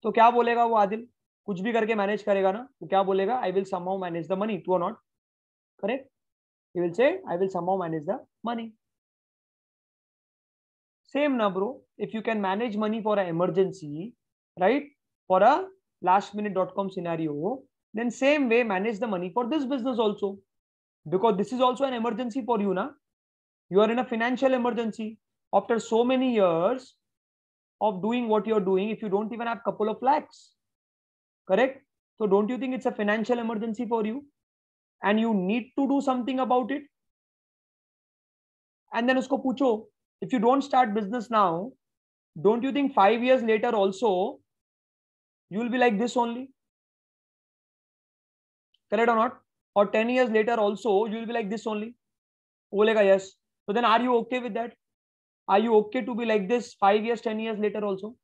तो क्या बोलेगा वो आदिल? कुछ भी करके manage करेगा ना? तो क्या बोलेगा? I will somehow manage the money. True or not? Correct? He will say, I will somehow manage the money. Same na bro. If you can manage money for an emergency, right? For a lastminute.com scenario, then same way manage the money for this business also. Because this is also an emergency for you, na? You are in a financial emergency. After so many years of doing what you're doing, if you don't even have couple of lakhs, correct? So don't you think it's a financial emergency for you? And you need to do something about it? And then usko pucho, if you don't start business now, don't you think 5 years later also, you will be like this only? Correct or not? Or 10 years later also, you will be like this only? Bolega yes. So then are you okay with that? Are you okay to be like this 5 years, 10 years later also?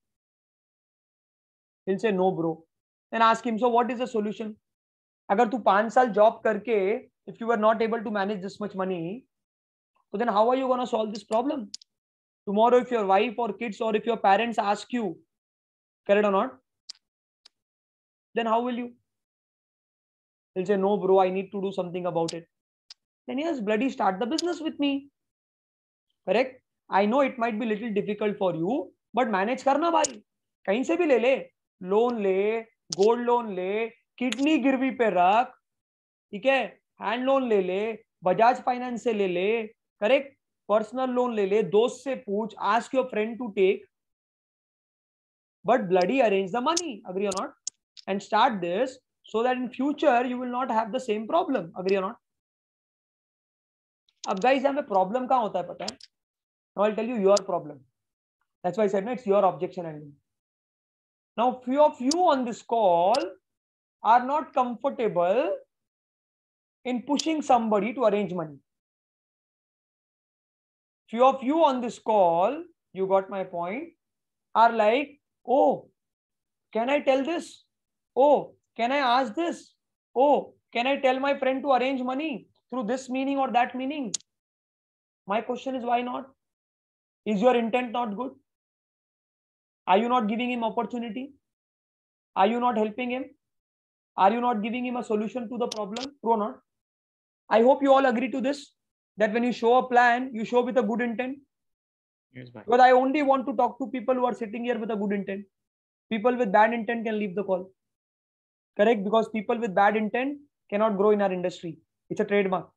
He'll say no bro. Then ask him, so what is the solution? अगर तू 5 साल job करके, if you were not able to manage this much money, so then how are you going to solve this problem? Tomorrow if your wife or kids or if your parents ask you, correct or not, then how will you? He'll say, no bro, I need to do something about it. Then yes, bloody start the business with me. Correct? I know it might be little difficult for you, but manage करना भाई. कहीं से भी ले ले, loan ले, gold loan ले, kidney गिरवी पे रख, ठीक है, हैंड लोन ले ले, बजाज फाइनेंस से ले ले, करेक्ट, पर्सनल लोन ले ले, दोस्त से पूछ, ask your friend to take, but bloody arrange the money. Agree or not? And start this so that in future you will not have the same problem. Agree or not? अब guys यहाँ पे problem कहाँ होता है पता है? Now I'll tell you your problem. That's why I said, no, it's your objection angle. Now, few of you on this call are not comfortable in pushing somebody to arrange money. Few of you on this call, you got my point, are like, oh, can I tell this? Oh, can I ask this? Oh, can I tell my friend to arrange money through this meaning or that meaning? My question is, why not? Is your intent not good? Are you not giving him opportunity? Are you not helping him? Are you not giving him a solution to the problem? True or not? I hope you all agree to this, that when you show a plan, you show with a good intent. Yes, bhai. Because I only want to talk to people who are sitting here with a good intent. People with bad intent can leave the call. Correct? Because people with bad intent cannot grow in our industry. It's a trademark.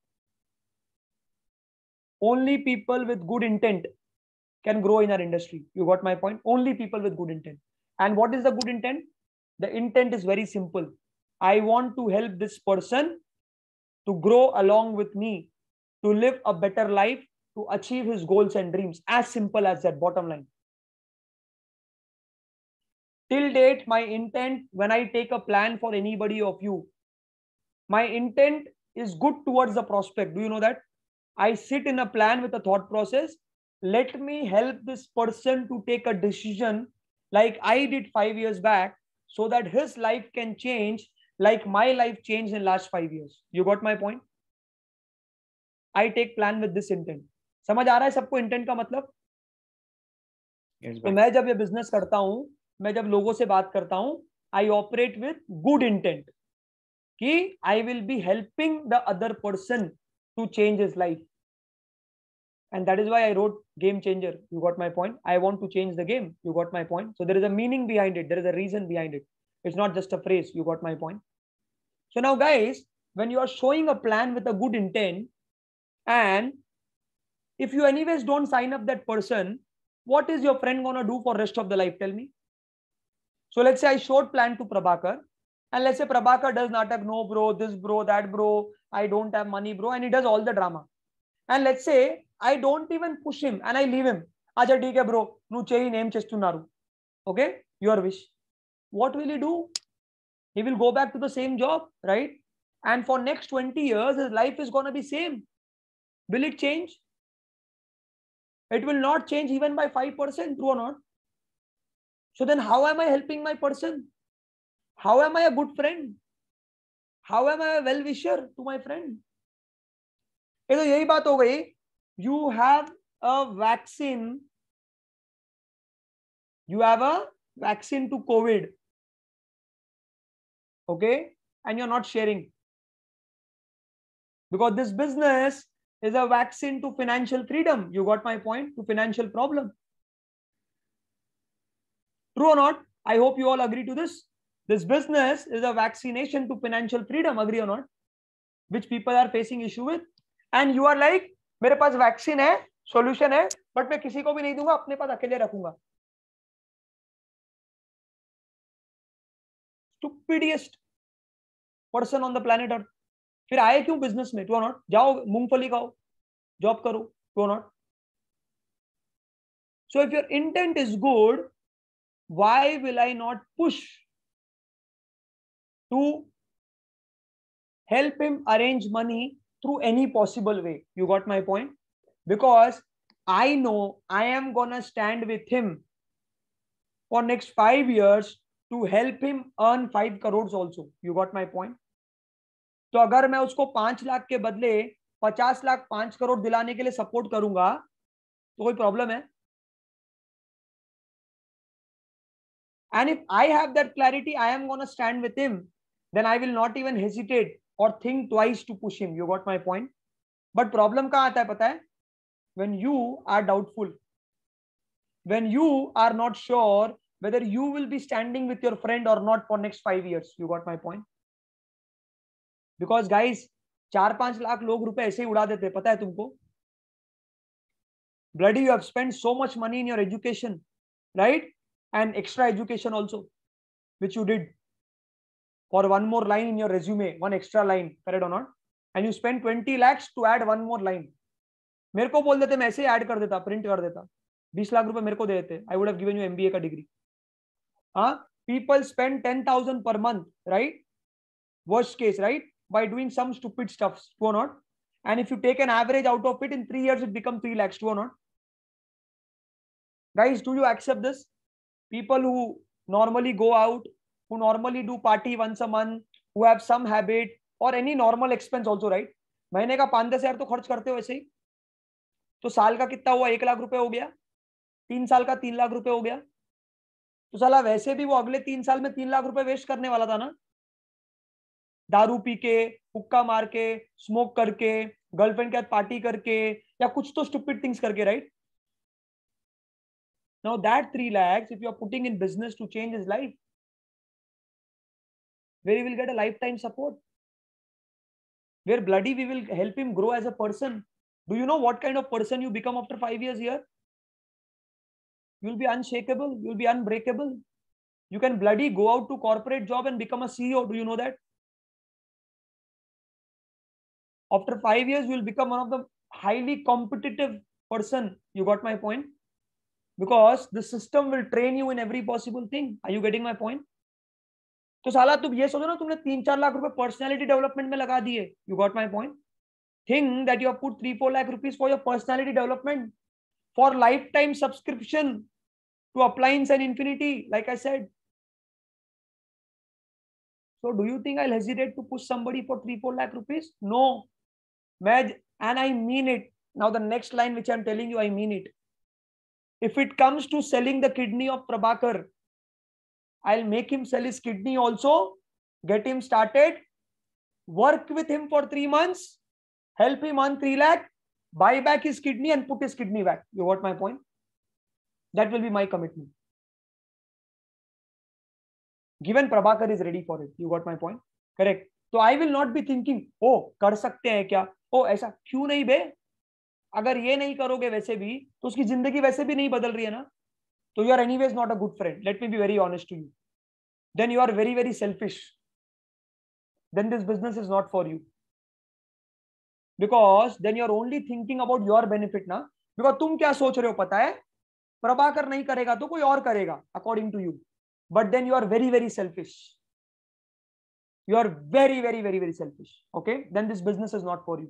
Only people with good intent can grow in our industry. You got my point? Only people with good intent. And what is the good intent? The intent is very simple. I want to help this person to grow along with me, to live a better life, to achieve his goals and dreams. As simple as that, bottom line. Till date, my intent when I take a plan for anybody of you, my intent is good towards the prospect. Do you know that? I sit in a plan with a thought process. Let me help this person to take a decision like I did 5 years back, so that his life can change like my life changed in last 5 years. You got my point? I take plan with this intent. समझ आ रहा है सबको intent का मतलब? Yes, तो bhai. मैं जब ये बिजनेस करता हूं, मैं जब लोगों से बात करता हूं, I operate with good intent कि I will be helping the other person to change his life. And that is why I wrote Game Changer. You got my point? I want to change the game. You got my point? So there is a meaning behind it. There is a reason behind it. It's not just a phrase. You got my point? So now, guys, when you are showing a plan with a good intent, and if you anyways don't sign up that person, what is your friend going to do for rest of the life? Tell me. So let's say I showed plan to Prabhakar, and let's say Prabhakar does not have, no bro, this bro, that bro, I don't have money bro, and he does all the drama. And let's say I don't even push him and I leave him. Acha theek hai bro, nu cheyi name chestunaru. Okay, your wish. What will he do? He will go back to the same job, right? And for next 20 years, his life is going to be same. Will it change? It will not change even by 5%, true or not? So then how am I helping my person? How am I a good friend? How am I a well-wisher to my friend? ये तो यही बात हो गई. You have a vaccine. You have a vaccine to COVID. Okay? And you're not sharing. Because this business is a vaccine to financial freedom. You got my point? To financial problem. True or not? I hope you all agree to this. This business is a vaccination to financial freedom. Agree or not? Which people are facing issue with. And you are like, मेरे पास vaccine है, solution है, but मैं किसी को भी नहीं दूंगा, अपने पास अकेले रखूंगा. Stupidest person on the planet Earth. फिर आए क्यों बिजनेस में? True not? जाओ मूंगफली खाओ, जॉब करो. True not? So if your intent is good, why will I not push to help him arrange money through any possible way? You got my point? Because I know I am gonna stand with him for next 5 years to help him earn 5 crores also. You got my point? तो अगर मैं उसको 5 लाख के बदले 50 लाख 5 करोड़ दिलाने के लिए support करूंगा, तो कोई प्रॉब्लम है? And if I have that clarity, I am gonna stand with him, then I will not even hesitate or think twice to push him. You got my point? But problem कहाँ आता है पता है? When you are doubtful, when you are not sure whether you will be standing with your friend or not for next 5 years. You got my point? Because guys, 4-5 lakh लोग रुपए ऐसे ही उड़ा देते हैं, पता है तुमको? Bloody, you have spent so much money in your education, right? And extra education also, which you did for one more line in your resume, one extra line, correct or not? And you spent 20 lakhs to add one more line. मेरे को बोल देते, मैं ऐसे add कर देता, print कर देता. 20 लाख रुपए मेरे को दे देते, आई would have given you MBA का डिग्री. हाँ, people spend 10,000 per month, right? Worst case, right? By doing some stupid stuff, true or not? And if you take an average out of it, in 3 years it becomes 3 lakhs, true or not? Guys, do you accept this? People who normally go out, who normally do party once a month, who have some habit or any normal expense also, right? महीने का 5-10 हजार तो खर्च करते हो वैसे ही, तो साल का कितना हुआ? 1 लाख रुपए हो गया. 3 साल का 3 लाख रुपए हो गया. तो साला वैसे भी वो अगले 3 साल में 3 लाख रुपए वेस्ट करने वाला था ना, दारू पी के, हुक्का मार के, स्मोक करके, गर्लफ्रेंड के साथ पार्टी करके, या कुछ तो स्टूपिड थिंग्स करके, right? Now that 3 lakhs, if you are putting in business to change his life, where he will get a lifetime support, where bloody we will help him grow as a person. Do you know what kind of person you become after 5 years here? You will be unshakable, you will be unbreakable. You can bloody go out to corporate job and become a CEO. Do you know that? After 5 years, you will become one of the highly competitive person. You got my point? Because the system will train you in every possible thing. Are you getting my point? तो साला तुम ये सोचो ना, तुमने 3-4 लाख रुपए personality development में लगा दिए. You got my point? Think that you have put 3-4 lakh rupees for your personality development, for lifetime subscription to Appliance and Infinity, like I said. So do you think I'll hesitate to push somebody for 3-4 lakh rupees? No. And I mean it. Now the next line which I'm telling you, I mean it. If it comes to selling the kidney of Prabhakar, I'll make him sell his kidney also, get him started, work with him for 3 months, help him earn 3 lakh, buy back his kidney and put his kidney back. You got my point? That will be my commitment. Given Prabhakar is ready for it. You got my point? Correct. So I will not be thinking, oh, कर सकते हैं क्या? Oh, ऐसा क्यों नहीं बे? अगर ये नहीं करोगे वैसे भी, तो उसकी जिंदगी वैसे भी नहीं बदल रही है ना? So you are anyways not a good friend. Let me be very honest to you. Then you are very, very selfish. Then this business is not for you. Because then you are only thinking about your benefit ना. Because तुम क्या सोच रहे हो पता है? प्रभाकर नहीं करेगा तो कोई और करेगा, according to you. But then you are very, very selfish. You are very, very, very, very selfish. Okay? Then this business is not for you.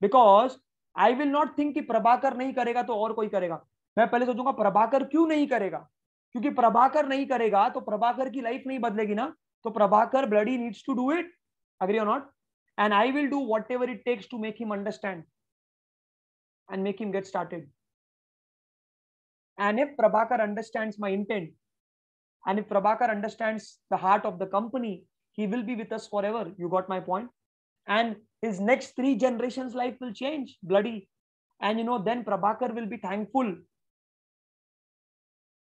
Because I will not think कि प्रभाकर नहीं करेगा तो और कोई करेगा. मैं पहले सोचूंगा प्रभाकर क्यों नहीं करेगा, क्योंकि प्रभाकर नहीं करेगा तो प्रभाकर की लाइफ नहीं बदलेगी ना. तो Prabhakar bloody needs to do it. Agree or not? And I will do whatever it takes to make him understand and make him get started. And if Prabhakar understands my intent, and if Prabhakar understands the heart of the company, he will be with us forever. You got my point? And his next 3 generations' life will change, bloody. And you know, then Prabhakar will be thankful.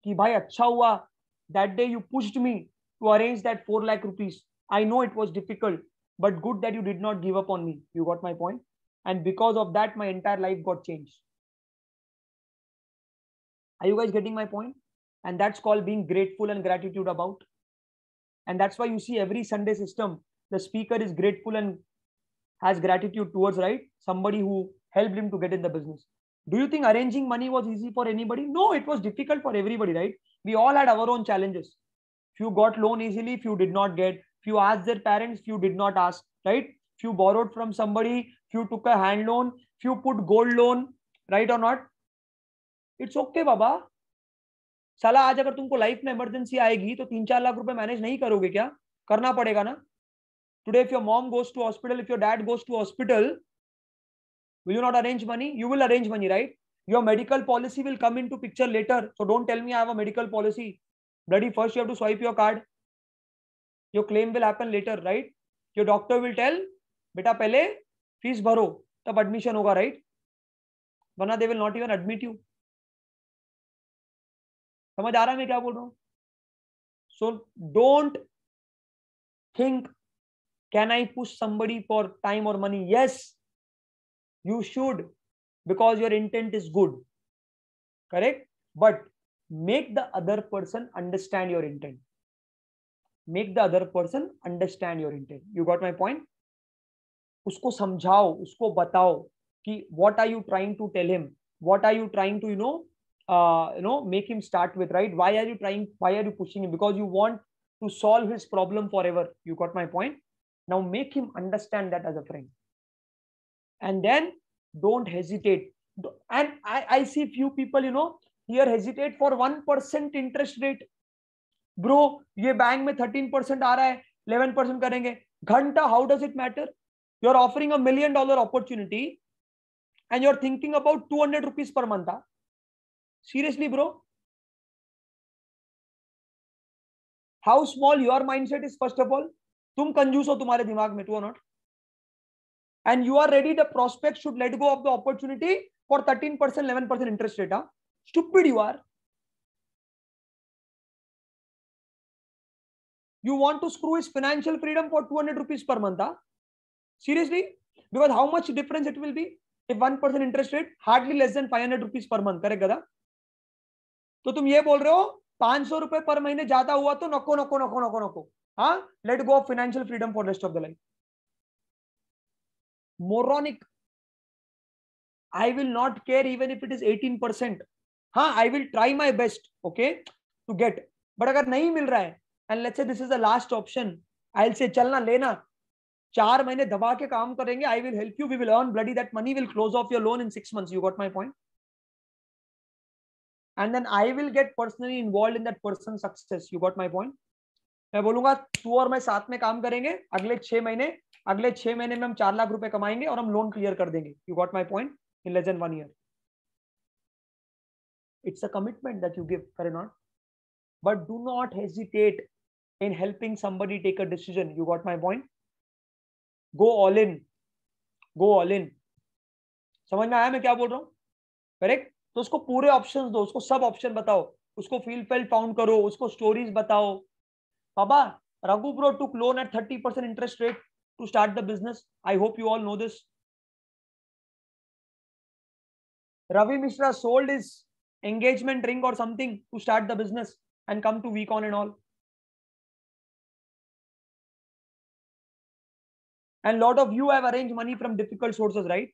Ki bhai, achha hua. That day you pushed me to arrange that 4 lakh rupees. I know it was difficult, but good that you did not give up on me. You got my point? And because of that, my entire life got changed. Are you guys getting my point? And that's called being grateful and gratitude about. And that's why you see every Sunday system, the speaker is grateful and has gratitude towards, right, somebody who helped him to get in the business. Do you think arranging money was easy for anybody? No, it was difficult for everybody, right? We all had our own challenges. Few got loan easily, few did not get. Few asked their parents, few did not ask, right? Few borrowed from somebody, few took a hand loan, few put gold loan, right or not? It's okay, बाबा. साला आज अगर तुमको life में emergency आएगी तो 3-4 लाख रुपए manage नहीं करोगे क्या? करना पड़ेगा ना. Today, if your mom goes to hospital, if your dad goes to hospital, will you not arrange money? You will arrange money, right? Your medical policy will come into picture later. So don't tell me I have a medical policy. Bloody first you have to swipe your card. Your claim will happen later, right? Your doctor will tell, beta pehle fees bharo, tab admission hoga, right? Varna they will not even admit you. समझ आ रहा है मैं क्या बोल रहा हूँ? So don't think, can I push somebody for time or money? Yes, you should, because your intent is good. Correct? But make the other person understand your intent. Make the other person understand your intent. You got my point? उसको समझाओ, उसको बताओ कि what are you trying to tell him? What are you trying to, make him start with, right? Why are you pushing him? Because you want to solve his problem forever. You got my point? Now make him understand that as a friend, and then don't hesitate. And I see few people, here hesitate for 1% interest rate. Bro ये bank में 13% आ रहा है, 11% करेंगे घंटा. How does it matter? You are offering $1 million opportunity and you are thinking about 200 rupees per month. Seriously bro, how small your mindset is. First of all, तुम कंजूस हो तुम्हारे दिमाग में, true or not, and you are ready. The prospect should let go of the opportunity for 13%, 11% interest rate. Stupid you are. You want to screw his financial freedom for 200 rupees per month? Seriously? Because how much difference it will be if 1% interest rate, hardly less than 500 rupees per month. Correct गधा? तो तुम ये बोल रहे हो 500 रुपए पर महीने ज्यादा हुआ तो नको नको नको नको नको. हाँ, let go of financial freedom for rest of the life. Moronic. I will not care even if it is 18%. हाँ, I will try my best, okay, to get. But अगर नहीं मिल रहा है, and let's say this is the last option, I'll say चलना लेना, 4 महीने दबा के काम करेंगे. I will help you. We will earn bloody that money. Will close off your loan in 6 months. You got my point? And then I will get personally involved in that person's success. You got my point? मैं बोलूंगा तू और मैं साथ में काम करेंगे, अगले 6 महीने में हम 4 लाख रुपए कमाएंगे और हम लोन क्लियर कर देंगे. You got my point? In less than 1 year. It's a commitment that you give, correct or not? But do not hesitate in helping somebody take a decision. You got my point? Go all in. Go all in. समझ में आया मैं क्या बोल रहा हूँ? Correct? तो उसको पूरे ऑप्शंस दो, उसको सब ऑप्शन बताओ, उसको फील्ड फेल्ड फाउंड करो, उसको स्टोरीज बताओ. बाबा, Raghu bro took loan at 30% interest rate to start the business. I hope you all know this. Ravi Mishra sold his engagement ring or something to start the business and come to VCon and all. And lot of you have arranged money from difficult sources, right?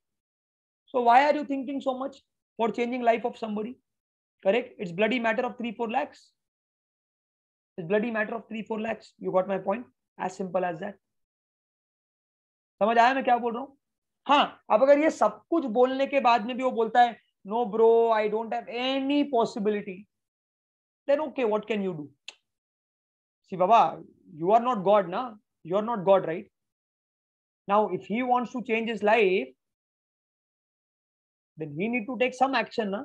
So why are you thinking so much for changing life of somebody? Correct? It's bloody matter of 3-4 lakhs. It's bloody matter of 3-4 lakhs. You got my point? As simple as that. समझ आया मैं क्या बोल रहा हूँ? हाँ, अब अगर ये सब कुछ बोलने के बाद में भी वो बोलता है no bro, I don't have any possibility, then okay, what can you do? See Baba, you are not God, na? You are not God, right? Now if he wants to change his life, then he need to take some action, na?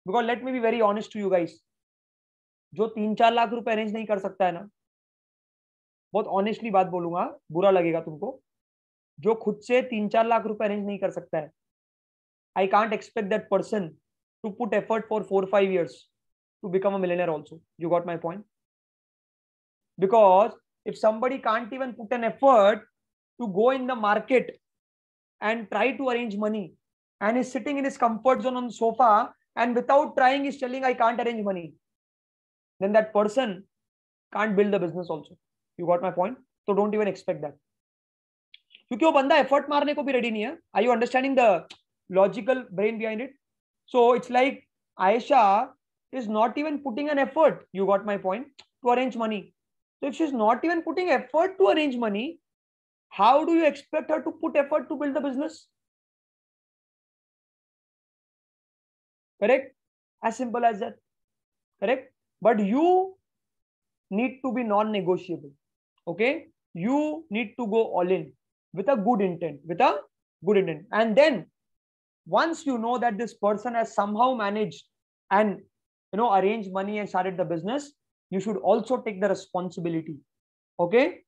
Because let me be very honest to you guys, जो 3-4 लाख रुपए arrange नहीं कर सकता है ना, बहुत honestly बात बोलूंगा, बुरा लगेगा तुमको, जो खुद से 3-4 लाख रुपए अरेंज नहीं कर सकता है, I can't expect that person to put effort for 4-5 years to become a millionaire also. You got my point? Because if somebody can't even put an effort to go in the market and try to arrange money, and is sitting in his comfort zone on the sofa and without trying is telling I can't arrange money, then that person can't build the business also. You got my point? So don't even expect that. क्योंकि वो बंदा effort मारने को भी ready नहीं है. Are you understanding the logical brain behind it? So it's like Aisha is not even putting an effort. You got my point? To arrange money. So if she's not even putting effort to arrange money, how do you expect her to put effort to build the business? Correct? As simple as that. Correct? But you need to be non-negotiable. Okay? You need to go all in with a good intent. And then once you know that this person has somehow managed and arranged money and started the business, you should also take the responsibility, okay,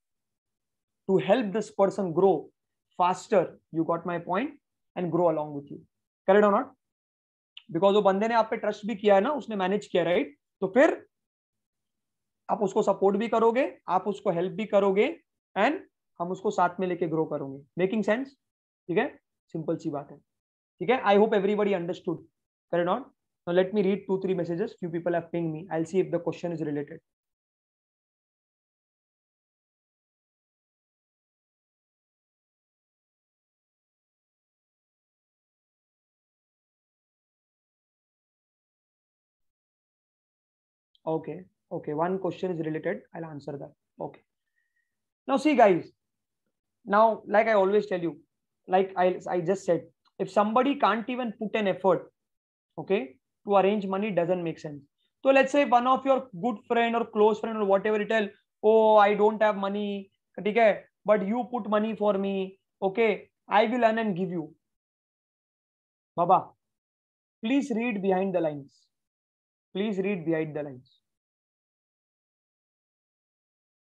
to help this person grow faster. You got my point? And grow along with you. Correct or not? Because वो बंदे ने आप पे trust भी किया है ना, उसने मैनेज किया, राइट? तो फिर आप उसको सपोर्ट भी करोगे, आप उसको हेल्प भी करोगे, एंड हम उसको साथ में लेके ग्रो करोगे. Making sense? ठीक है, सिंपल सी बात है. ठीक है, I hope everybody understood. Correct not? Now let me read 2-3 messages. Few people have pinged me. I'll see if the question is related. Okay. Okay. One question is related. I'll answer that. Okay. Now see, guys. Now, like I always tell you, like I just said, if somebody can't even put an effort, okay, to arrange money, doesn't make sense. So let's say one of your good friend or close friend or whatever you tell, oh, I don't have money, okay, but you put money for me, okay, I will earn and give you. Baba, please read behind the lines. Please read behind the lines.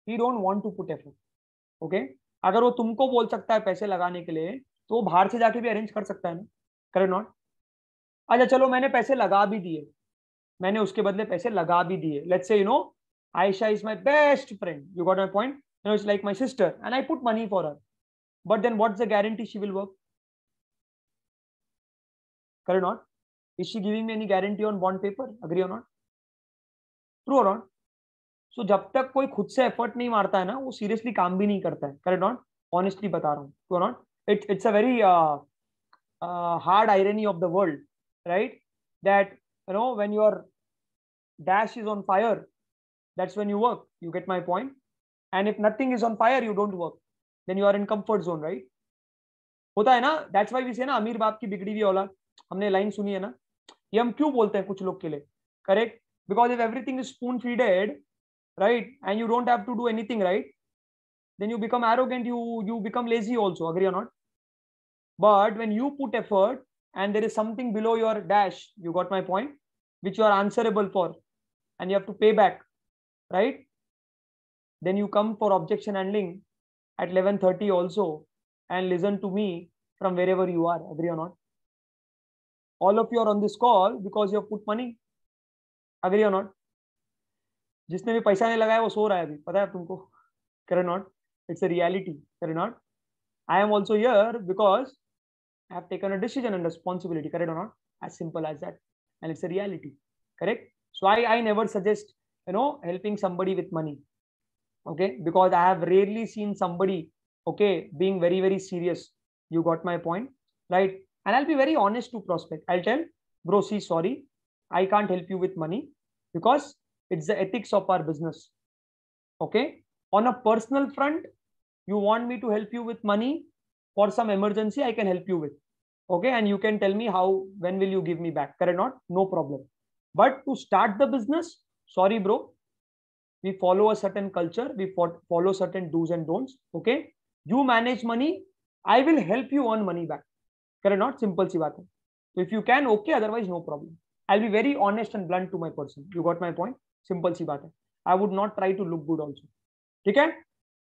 He don't want to put effort. Okay? अगर वो तुमको बोल सकता है पैसे लगाने के लिए, तो वो बाहर से जाके भी अरेंज कर सकता है ना, करे नॉट? अच्छा चलो मैंने पैसे लगा भी दिए, मैंने उसके बदले पैसे लगा भी दिए. Let's say Aisha is my best friend. You got my point? It's like my sister, and I put money for her. But then, what's the guarantee she will work? Correct or not? Is she giving me any guarantee on bond paper? Agree or not? True or not? So जब तक कोई खुद से effort नहीं मारता है ना, वो सीरियसली काम भी नहीं करता है. Correct not? ऑनेस्टली बता रहा हूँ. True or not? It's a very hard irony of the world, right? That when your dash is on fire, that's when you work. You get my point? And if nothing is on fire, you don't work. Then you are in comfort zone, right? होता है ना. That's why we say ना, अमीर बाप की बिगड़ी हुई औलाद. हमने लाइन सुनी है ना. ये हम क्यों बोलते हैं कुछ लोग के लिए? Correct? Because if everything is spoon feeded, right, and you don't have to do anything, right, then you become arrogant. You become lazy also. Agree or not? But when you put effort and there is something below your dash, you got my point, which you are answerable for, and you have to pay back, right? Then you come for objection handling at 11:30 also and listen to me from wherever you are. Agree or not? All of you are on this call because you have put money. Agree or not? जिसने भी पैसा नहीं लगाया वो सो रहा है अभी, पता है तुमको? Correct or not? It's a reality. Correct or not? I am also here because I have taken a decision and responsibility. Correct or not? As simple as that. And it's a reality. Correct? So I never suggest helping somebody with money. Okay? Because I have rarely seen somebody, okay, being very, very serious. You got my point? Right? And I'll be very honest to prospect. I'll tell, bro, see, sorry, I can't help you with money because it's the ethics of our business. Okay? On a personal front, you want me to help you with money for some emergency, I can help you with. Okay? And you can tell me when will you give me back? Correct or not? No problem. But to start the business, sorry, bro, we follow a certain culture, we follow certain do's and don'ts. Okay? You manage money, I will help you earn money back. Correct or not? Simple si baat hai. So if you can, okay, otherwise no problem. I'll be very honest and blunt to my person. You got my point? Simple si baat hai. I would not try to look good also. ठीक है?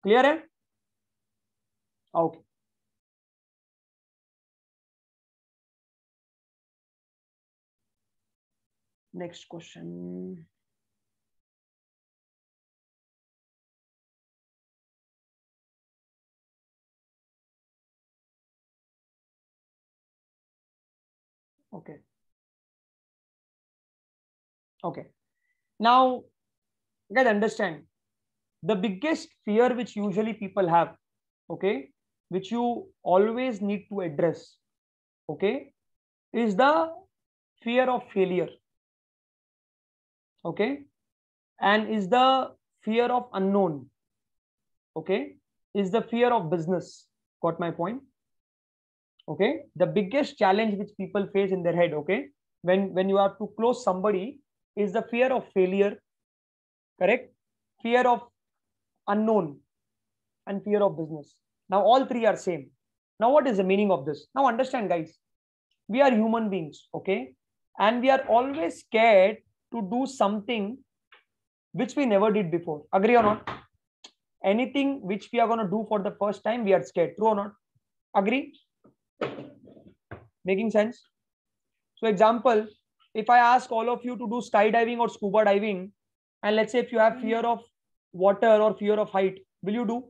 Clear है? Okay. Next question. Okay. Okay. Now, guys, understand the biggest fear which usually people have, okay, which you always need to address, okay, is the fear of failure, okay, and is the fear of unknown, okay, is the fear of business. Got my point? Okay, the biggest challenge which people face in their head, okay, when you have to close somebody, is the fear of failure, correct, fear of unknown, and fear of business. Now all three are same. Now what is the meaning of this? Now understand, guys, we are human beings, okay, and we are always scared to do something which we never did before. Agree or not? Anything which we are going to do for the first time, we are scared. True or not? Agree? Making sense? So example, if I ask all of you to do skydiving or scuba diving, and let's say if you have fear of water or fear of height, will you do?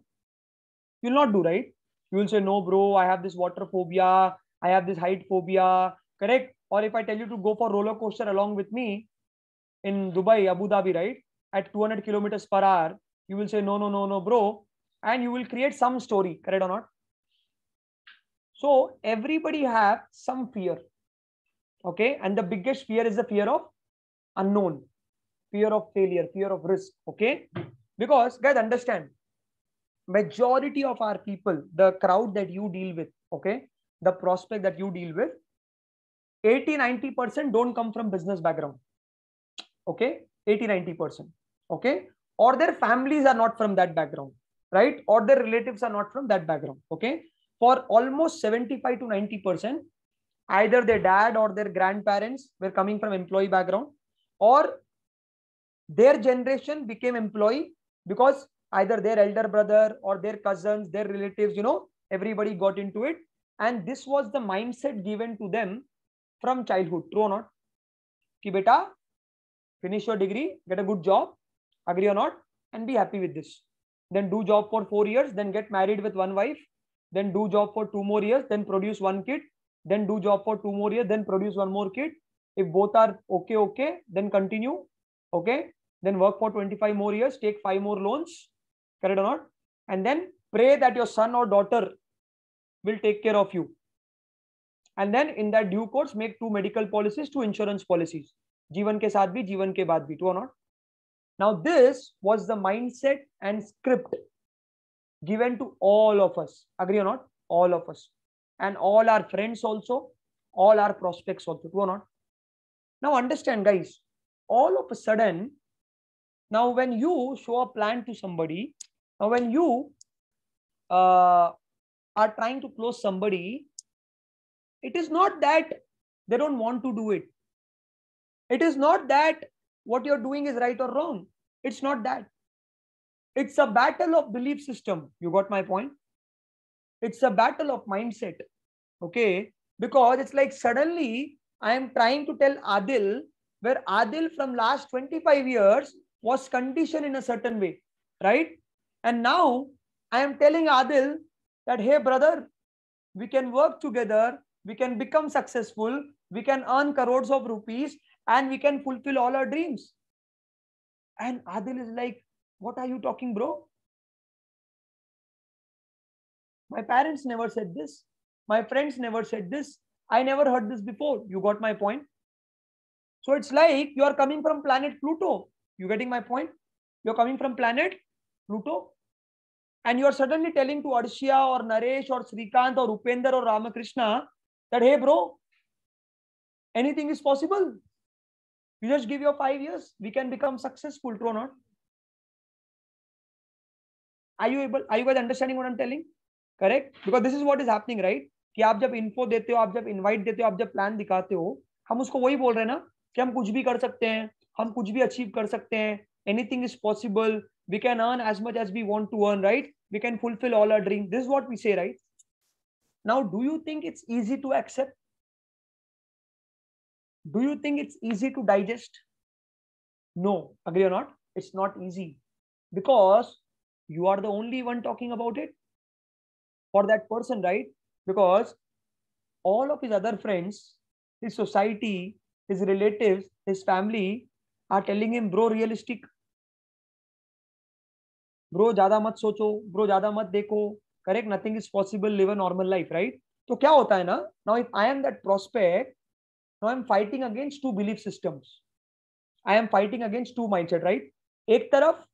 You will not do, right? You will say, no, bro, I have this water phobia, I have this height phobia, correct? Or if I tell you to go for roller coaster along with me in Dubai, Abu Dhabi, right, at 200 kilometers per hour, you will say, no, no, no, no, bro, and you will create some story, correct or not? So everybody have some fear, okay, and the biggest fear is the fear of unknown. fear of failure, fear of risk. Okay, because guys, understand, majority of our people, the crowd that you deal with, okay, the prospect that you deal with, 80-90% don't come from business background. Okay, 80-90%. Okay, or their families are not from that background, right? Or their relatives are not from that background. Okay, for almost 75 to 90%, either their dad or their grandparents were coming from employee background, or their generation became employee because either their elder brother or their cousins, their relatives, everybody got into it, and this was the mindset given to them from childhood. True or not? Ki beta, finish your degree, get a good job, agree or not, and be happy with this. Then do job for 4 years, then get married with one wife, then do job for 2 more years, then produce one kid, then do job for 2 more years, then produce one more kid. If both are okay, then continue. Okay, then work for 25 more years, take 5 more loans, correct or not, and then pray that your son or daughter will take care of you. And then in that due course, make 2 medical policies, 2 insurance policies. Jeevan ke saath bhi, jeevan ke baad bhi. True or not? Now this was the mindset and script given to all of us. Agree or not? All of us. And all our friends also, all our prospects also. True or not? Now understand, guys, all of a sudden, now when you show a plan to somebody, now when you are trying to close somebody, it is not that they don't want to do it. It is not that what you're doing is right or wrong. It's not that. It's a battle of belief system. You got my point? It's a battle of mindset. Okay? Because it's like suddenly I am trying to tell Adil, where Adil from last 25 years was conditioned in a certain way, right? And now I am telling Adil that, hey brother, we can work together, we can become successful, we can earn crores of rupees, and we can fulfill all our dreams. And Adil is like, what are you talking, bro? My parents never said this. My friends never said this. I never heard this before. You got my point? So it's like you are coming from planet Pluto. You getting my point? You're coming from planet Pluto. And you are suddenly telling to Arshia or Naresh or Srikant or Upender or Ramakrishna that, hey bro, anything is possible. You just give your 5 years. We can become successful. True or not? Are you guys understanding what I'm telling? Correct? Because this is what is happening, right? कि आप जब info देते हो, आप जब invite देते हो, आप जब plan दिखाते हो, हम उसको वही बोल रहे हैं ना कि हम कुछ भी कर सकते हैं, हम कुछ भी achieve कर सकते हैं, anything is possible, we can earn as much as we want to earn, right? We can fulfill all our dreams. This is what we say, right? Now, do you think it's easy to accept? Do you think it's easy to digest? No. Agree or not? It's not easy because you are the only one talking about it for that person, right? Because all of his other friends, his society, his relatives, his family are telling him, bro, realistic. Bro, ज़्यादा मत सोचो, bro, ज़्यादा मत देखो, correct? Nothing is possible, live a normal life, right? तो क्या होता है ना? Now, if I am that prospect, now I'm fighting against 2 belief systems. I am fighting against 2 mindset, right? एक तरफ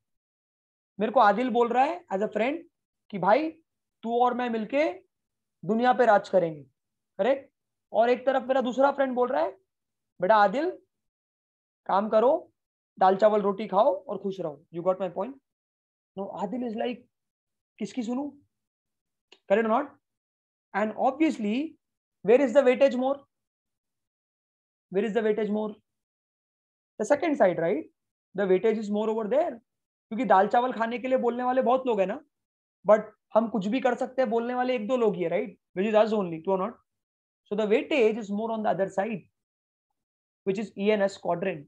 मेरे को आदिल बोल रहा है एज अ फ्रेंड कि भाई तू और मैं मिलके दुनिया पे राज करेंगे, करेक्ट? और एक तरफ मेरा दूसरा फ्रेंड बोल रहा है, बेटा आदिल, काम करो, दाल चावल रोटी खाओ और खुश रहो. You got my point? No, Adil is like, किसकी सुनूं? Correct not? And obviously where is the weightage more? Where is the weightage more? The second side, right? The weightage is more over there. क्योंकि दाल चावल खाने के लिए बोलने वाले बहुत लोग हैं ना, बट हम कुछ भी कर सकते हैं बोलने वाले 1-2 लोग ही है, right? Which is us only, true or not? So the weightage is more on the other side, which is ENS quadrant,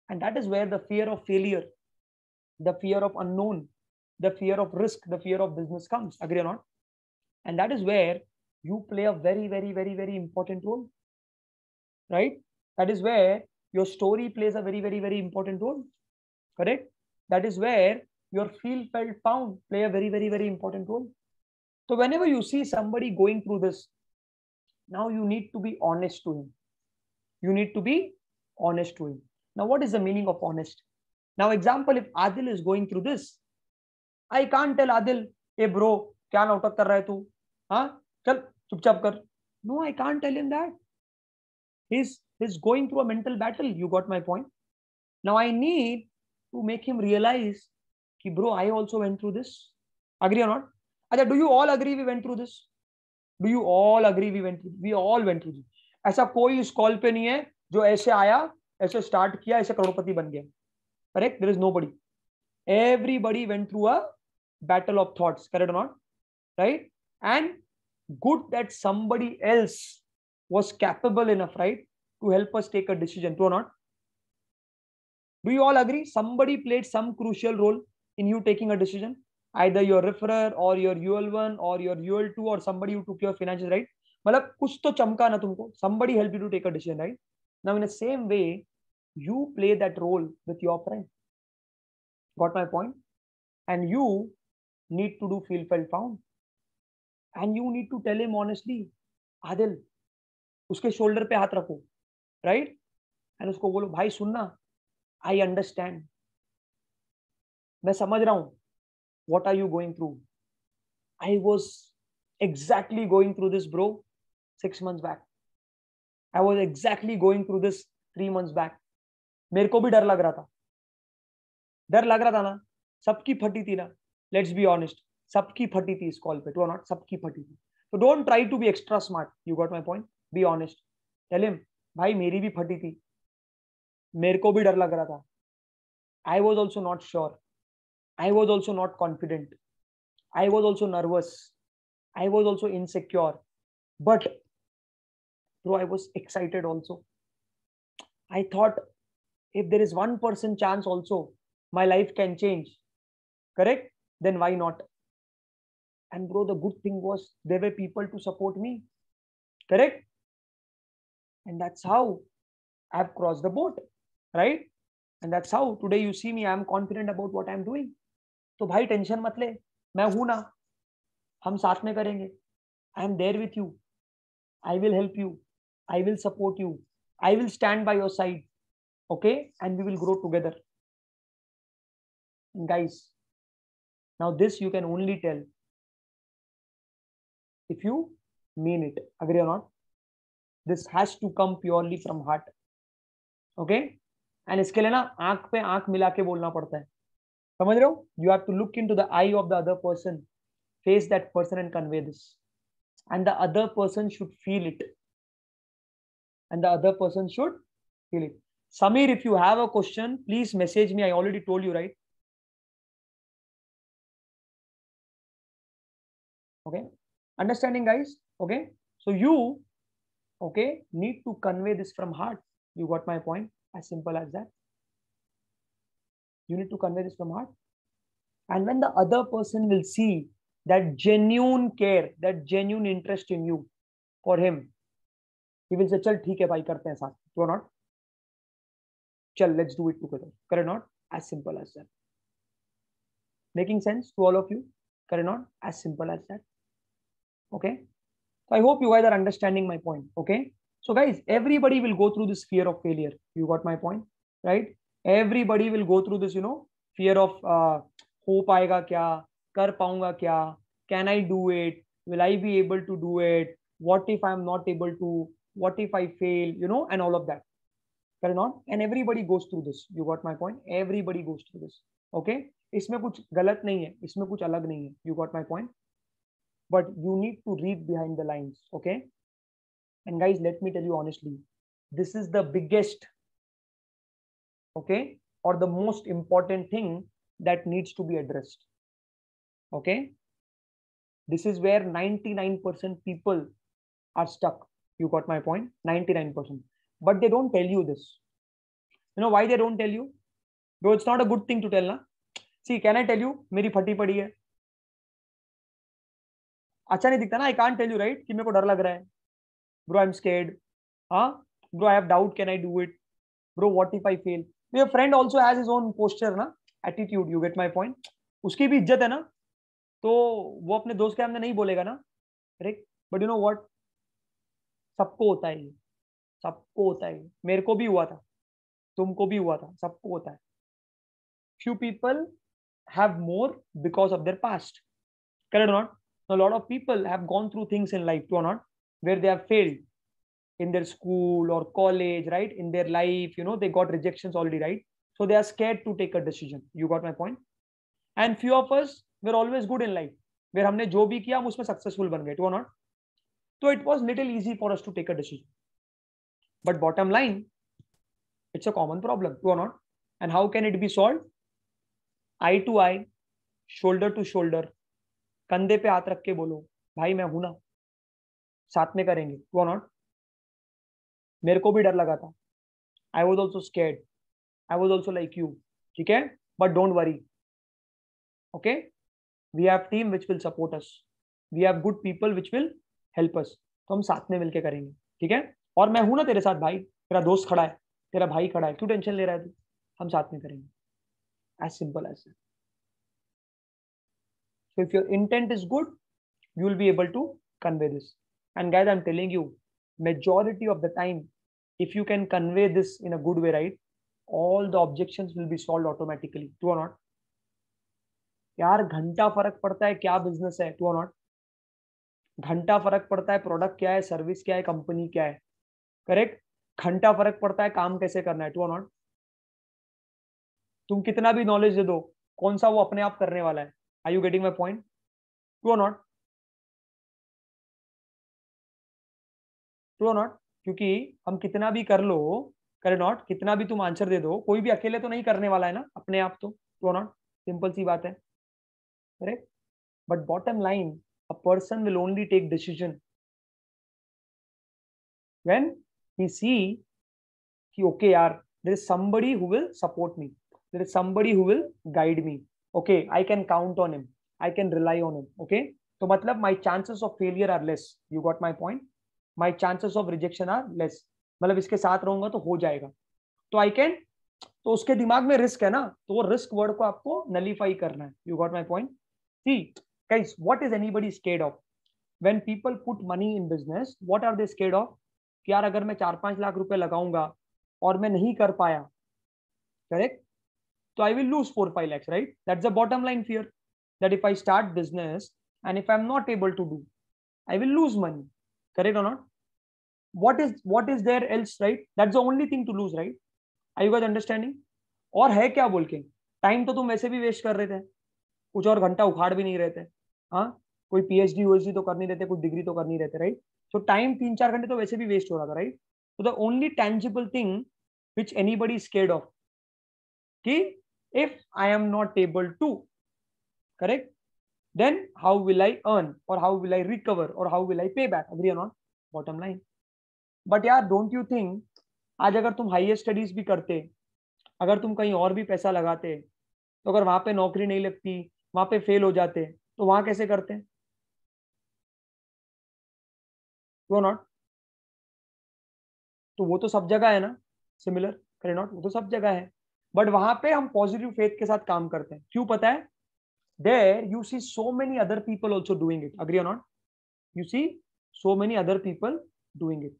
and that is where the fear of failure, the fear of unknown, the fear of risk, the fear of business comes. Agree or not? And that is where you play a very, very, very, very important role, right? That is where your story plays a very, very, very important role. Correct? That is where your feel, felt, found play a very, very, very important role. So whenever you see somebody going through this, now you need to be honest to him. You need to be honest to him. Now, what is the meaning of honest? Now example, if Adil is going through this, I can't tell Adil, hey bro, क्या नाटक कर रहा है तू, हाँ चल चुपचाप कर. No, I can't tell him that. He's going through a mental battle. You got my point. Now I need to make him realize कि bro, I also went through this. Agree or not? अच्छा, do you all agree we went through this? Do you all agree we went through? We all went through this. ऐसा कोई इस call पे नहीं है जो ऐसे आया, ऐसे स्टार्ट किया, ऐसे करोड़पति बन गया. Correct? There is nobody. Everybody went through a battle of thoughts. Correct or not? Right? And good that somebody else was capable enough, right, to help us take a decision. True or not? Do you all agree? Somebody played some crucial role in you taking a decision. Either your referrer or your UL1 or your UL2 or somebody who took your finances, right? मतलब कुछ तो चमका ना तुमको. Somebody helped you to take a decision, right? Now in the same way, you play that role with your friend. Got my point? And you need to do feel felt found. And you need to tell him honestly, Adil, उसके shoulder पे हाथ रखो, right? And उसको बोलो, भाई सुनना, I understand. मैं समझ रहा हूँ. What are you going through? I was exactly going through this, bro, 6 months back. I was exactly going through this 3 months back. मेरे को भी डर लग रहा था. डर लग रहा था ना. सबकी फटी थी ना. Let's be honest. सबकी फटी थी इस कॉल पे. True or not? सबकी फटी थी. So don't try to be extra smart. You got my point? Be honest. Tell him, भाई मेरी भी फटी थी. मेरे को भी डर लग रहा था. I was also not sure. I was also not confident. I was also nervous. I was also insecure. But bro, I was excited also. I thought if there is 1% chance also my life can change, correct? Then why not? And bro, the good thing was there were people to support me, correct? And that's how I've crossed the boat, right? And that's how today you see me, I'm confident about what I'm doing. तो भाई tension मत ले, मैं हूं ना, हम साथ में करेंगे. I am there with you. I will help you. I will support you. I will stand by your side. Okay? And we will grow together. And guys, now this you can only tell if you mean it. Agree or not? This has to come purely from heart. Okay? And इसके लिए ना आंख पे आंख मिला के बोलना पड़ता है. समझ रहे हो? You have to look into the eye of the other person, face that person and convey this. And the other person should feel it. And the other person should feel it. Samir, if you have a question, please message me. I already told you, right? Okay. Understanding, guys? Okay. So you, okay, need to convey this from heart. You got my point? As simple as that. You need to convey this from heart. And when the other person will see that genuine care, that genuine interest in you for him, he will say, chal, theek hai bhai, karte hain saath. True or not? Chal, let's do it together. Correct or not? As simple as that. Making sense to all of you? Correct or not? As simple as that. Okay. So I hope you guys are understanding my point. Okay. So guys, everybody will go through this fear of failure. You got my point, right? Everybody will go through this, fear of ho paega kya, kar paunga kya, can I do it? Will I be able to do it? What if I'm not able to? What if I fail? And all of that. Correct or not? And everybody goes through this. You got my point? Everybody goes through this. Okay. इसमें कुछ गलत नहीं है, इसमें कुछ अलग नहीं है. You got my point? But you need to read behind the lines. Okay. And guys, let me tell you honestly, this is the biggest, okay, or the most important thing that needs to be addressed. Okay. This is where 99% people are stuck. You got my point? 99%. But they don't tell you this. You know why they don't tell you? Though it's not a good thing to tell, na? See, can I tell you, मेरी फटी पड़ी है. अच्छा नहीं दिखता ना? I can't tell you, right? कि मेरे को डर लग रहा है. Bro, I'm scared. Huh? Bro, I have doubt. Can I do it? Bro, what if I fail? Your friend also has his own posture, na? Attitude. You get my point? उसकी भी इज्जत है ना? तो वो अपने दोस्त के सामने नहीं बोलेगा ना? Correct? But you know what? सबको होता है ये. सबको होता है. मेरे को भी हुआ था. तुमको भी हुआ था. सबको होता है. few people have more because of their past, correct or not? A lot of people have gone through things in life, true or not, where they have failed in their school or college, right? In their life, you know, they got rejections already, right? So they are scared to take a decision. You got my point? And few of us were always good in life, where हमने जो भी किया हम उसमें successful बन गए, true or not? So it was little easy for us to take a decision. But bottom line, it's a common problem, true or not? And how can it be solved? Eye to eye, shoulder to shoulder, कंधे पे हाथ रख के बोलो भाई मैं हूं ना, साथ में करेंगे, true or not? मेरे को भी डर लगा था, I was also scared, I was also like you, ठीक है? But don't worry, okay? We have team which will support us, we have good people which will help us. तो हम साथ में मिलके करेंगे, ठीक है? और मैं हूं ना तेरे साथ भाई, तेरा दोस्त खड़ा है, तेरा भाई खड़ा है, क्यों टेंशन ले रहा है तू? हम साथ में करेंगे. As simple as that. So if your intent is good, you will be able to convey this. And guys, I'm telling you, majority of the time, if you can convey this in a good way, right, all the objections will be solved automatically, true or not? यार घंटा फर्क पड़ता है क्या business है, true or not? घंटा फर्क पड़ता है प्रोडक्ट क्या है, सर्विस क्या है, कंपनी क्या है, करेक्ट? घंटा फर्क पड़ता है काम कैसे करना है, ट्रू और नॉट? तुम कितना भी नॉलेज दे दो, कौन सा वो अपने आप करने वाला है? Are you getting my point? True और नॉट? ट्रू और नॉट? क्योंकि हम कितना भी कर लो, करे नॉट, कितना भी तुम आंसर दे दो, कोई भी अकेले तो नहीं करने वाला है ना अपने आप, तो ट्रू और नॉट? सिंपल सी बात है, correct? But bottom line, a person will only take decision when he see कि okay यार, there is somebody who will support me, there is somebody who will guide me, okay, I can count on him, I can rely on him, okay? तो मतलब my chances of failure are less. You got my point? My chances of rejection are less. मतलब इसके साथ रहूंगा तो हो जाएगा, तो I can, तो उसके दिमाग में रिस्क है ना, तो वो रिस्क वर्ड को आपको नलीफाई करना है. You got my point? See guys, what is anybody scared of? When people put money in business, what are they scared of? कि यार अगर मैं 4-5 लाख रुपए लगाऊंगा और मैं नहीं कर पाया, करेक्ट, तो I will lose 4-5 lakhs, right? That's the bottom line fear, that if I start business and if I'm not able to do, I will lose money, correct or not? What is there else, right? That's the only thing to lose, right? Are you guys understanding? और है क्या बोल के, time तो तुम वैसे भी waste कर रहे थे, कुछ और घंटा उखाड़ भी नहीं रहे थे, हाँ, कोई पीएचडी यूएचडी तो कर नहीं रहते, कुछ डिग्री तो कर नहीं रहते, राइट? सो टाइम 3-4 घंटे तो वैसे भी वेस्ट हो रहा था, राइट? तो the only tangible thing which anybody scared of कि if I am not able to, correct, then how will I earn और हाउ विल आई रिकवर और how will I pay back, agree और not? Bottom line. But यार don't you think आज अगर तुम higher studies भी करते, अगर तुम कहीं और भी पैसा लगाते, तो अगर वहां पे नौकरी नहीं लगती, वहां पे फेल हो जाते, तो वहां कैसे करते? वो नॉट, तो वो तो सब जगह है ना, सिमिलर, करे नॉट? वो तो सब जगह है, बट वहां पे हम पॉजिटिव फेथ के साथ काम करते हैं. क्यों पता है? There you see so many other people also doing it, agree और not? You see so many other people doing it.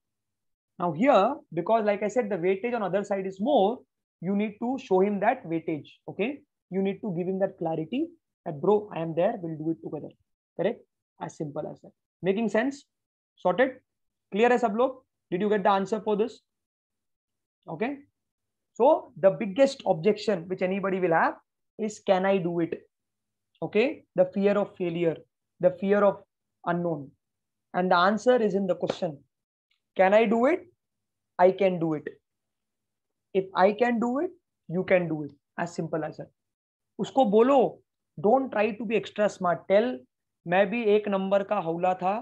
Now here, because like I said, the weightage on other side is more, you need to show him that weightage, okay? You need to give him that clarity that bro, I am there, we'll do it together, correct? As simple as that. Making sense? Sorted? Clear hai sab log? Did you get the answer for this? Okay, so the biggest objection which anybody will have is, can I do it? Okay, the fear of failure, the fear of unknown, and the answer is in the question. Can I do it? I can do it. If I can do it, you can do it. As simple as that. उसको बोलो, don't try to be extra smart. Tell, मैं भी एक number का हौला था,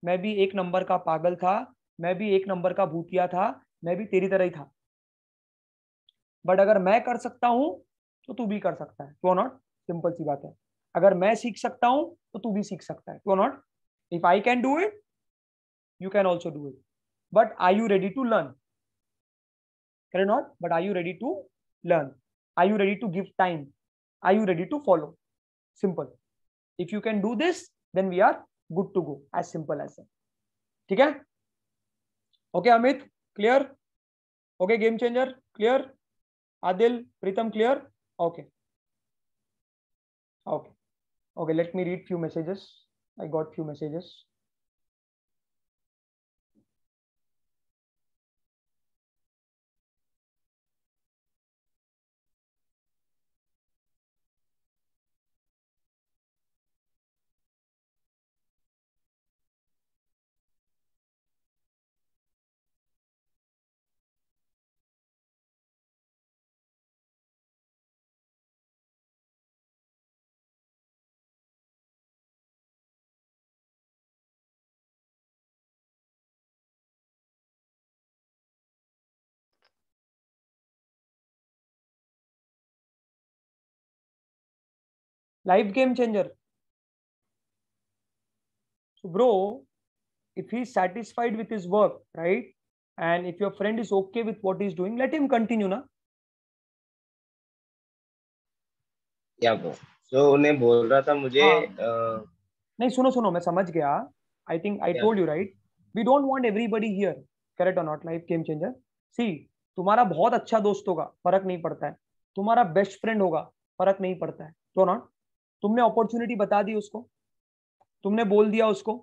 मैं भी एक नंबर का पागल था, मैं भी एक नंबर का भूतिया था, मैं भी तेरी तरह ही था, बट अगर मैं कर सकता हूं तो तू भी कर सकता है, क्यों नॉट? सिंपल सी बात है. अगर मैं सीख सकता हूं तो तू भी सीख सकता है, क्यों not? If I can do it, you can also do it. But are you ready to learn? Correct not? But are you ready to learn? Are you ready to give time? Are you ready to follow? Simple. If you can do this, then we are good to go. As simple as that. ठीक है? Okay, Amit, clear? Okay, game changer, clear? Adil, Pritam, clear? Okay. Okay. Okay, let me read few messages. I got few messages. Life game changer. So, bro, if he's satisfied with his work, right? And if your friend is okay with what he's doing, let him continue, na? या bro so उन्हें बोल रहा था मुझे हाँ नहीं सुनो सुनो मैं समझ गया. I think I Yeah. Told you right. We don't want everybody here. Correct और not. Life game changer. See, तुम्हारा बहुत अच्छा दोस्त होगा, फर्क नहीं पड़ता है. तुम्हारा बेस्ट फ्रेंड होगा, फर्क नहीं पड़ता है. तो नॉट. तुमने अपॉर्चुनिटी बता दी उसको, तुमने बोल दिया उसको.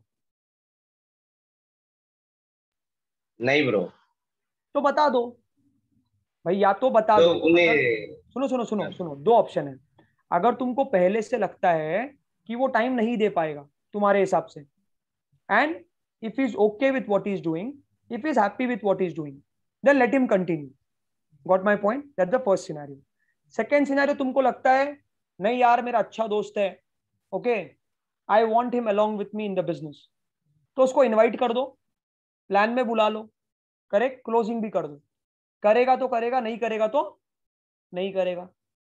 नहीं ब्रो तो बता दो भाई, या तो बता तो दो. अगर उन्हें सुनो सुनो सुनो सुनो, दो ऑप्शन है. अगर तुमको पहले से लगता है कि वो टाइम नहीं दे पाएगा तुम्हारे हिसाब से, and if he's okay with what he's doing, if he's happy with what he's doing, then let him continue. Got my point? That's the first scenario. Second scenario, तुमको लगता है नहीं यार मेरा अच्छा दोस्त है, okay, I want him along with me in the business, तो उसको इनवाइट कर दो, प्लान में बुला लो, करेक्ट, क्लोजिंग भी कर दो. करेगा तो करेगा, नहीं करेगा तो नहीं करेगा.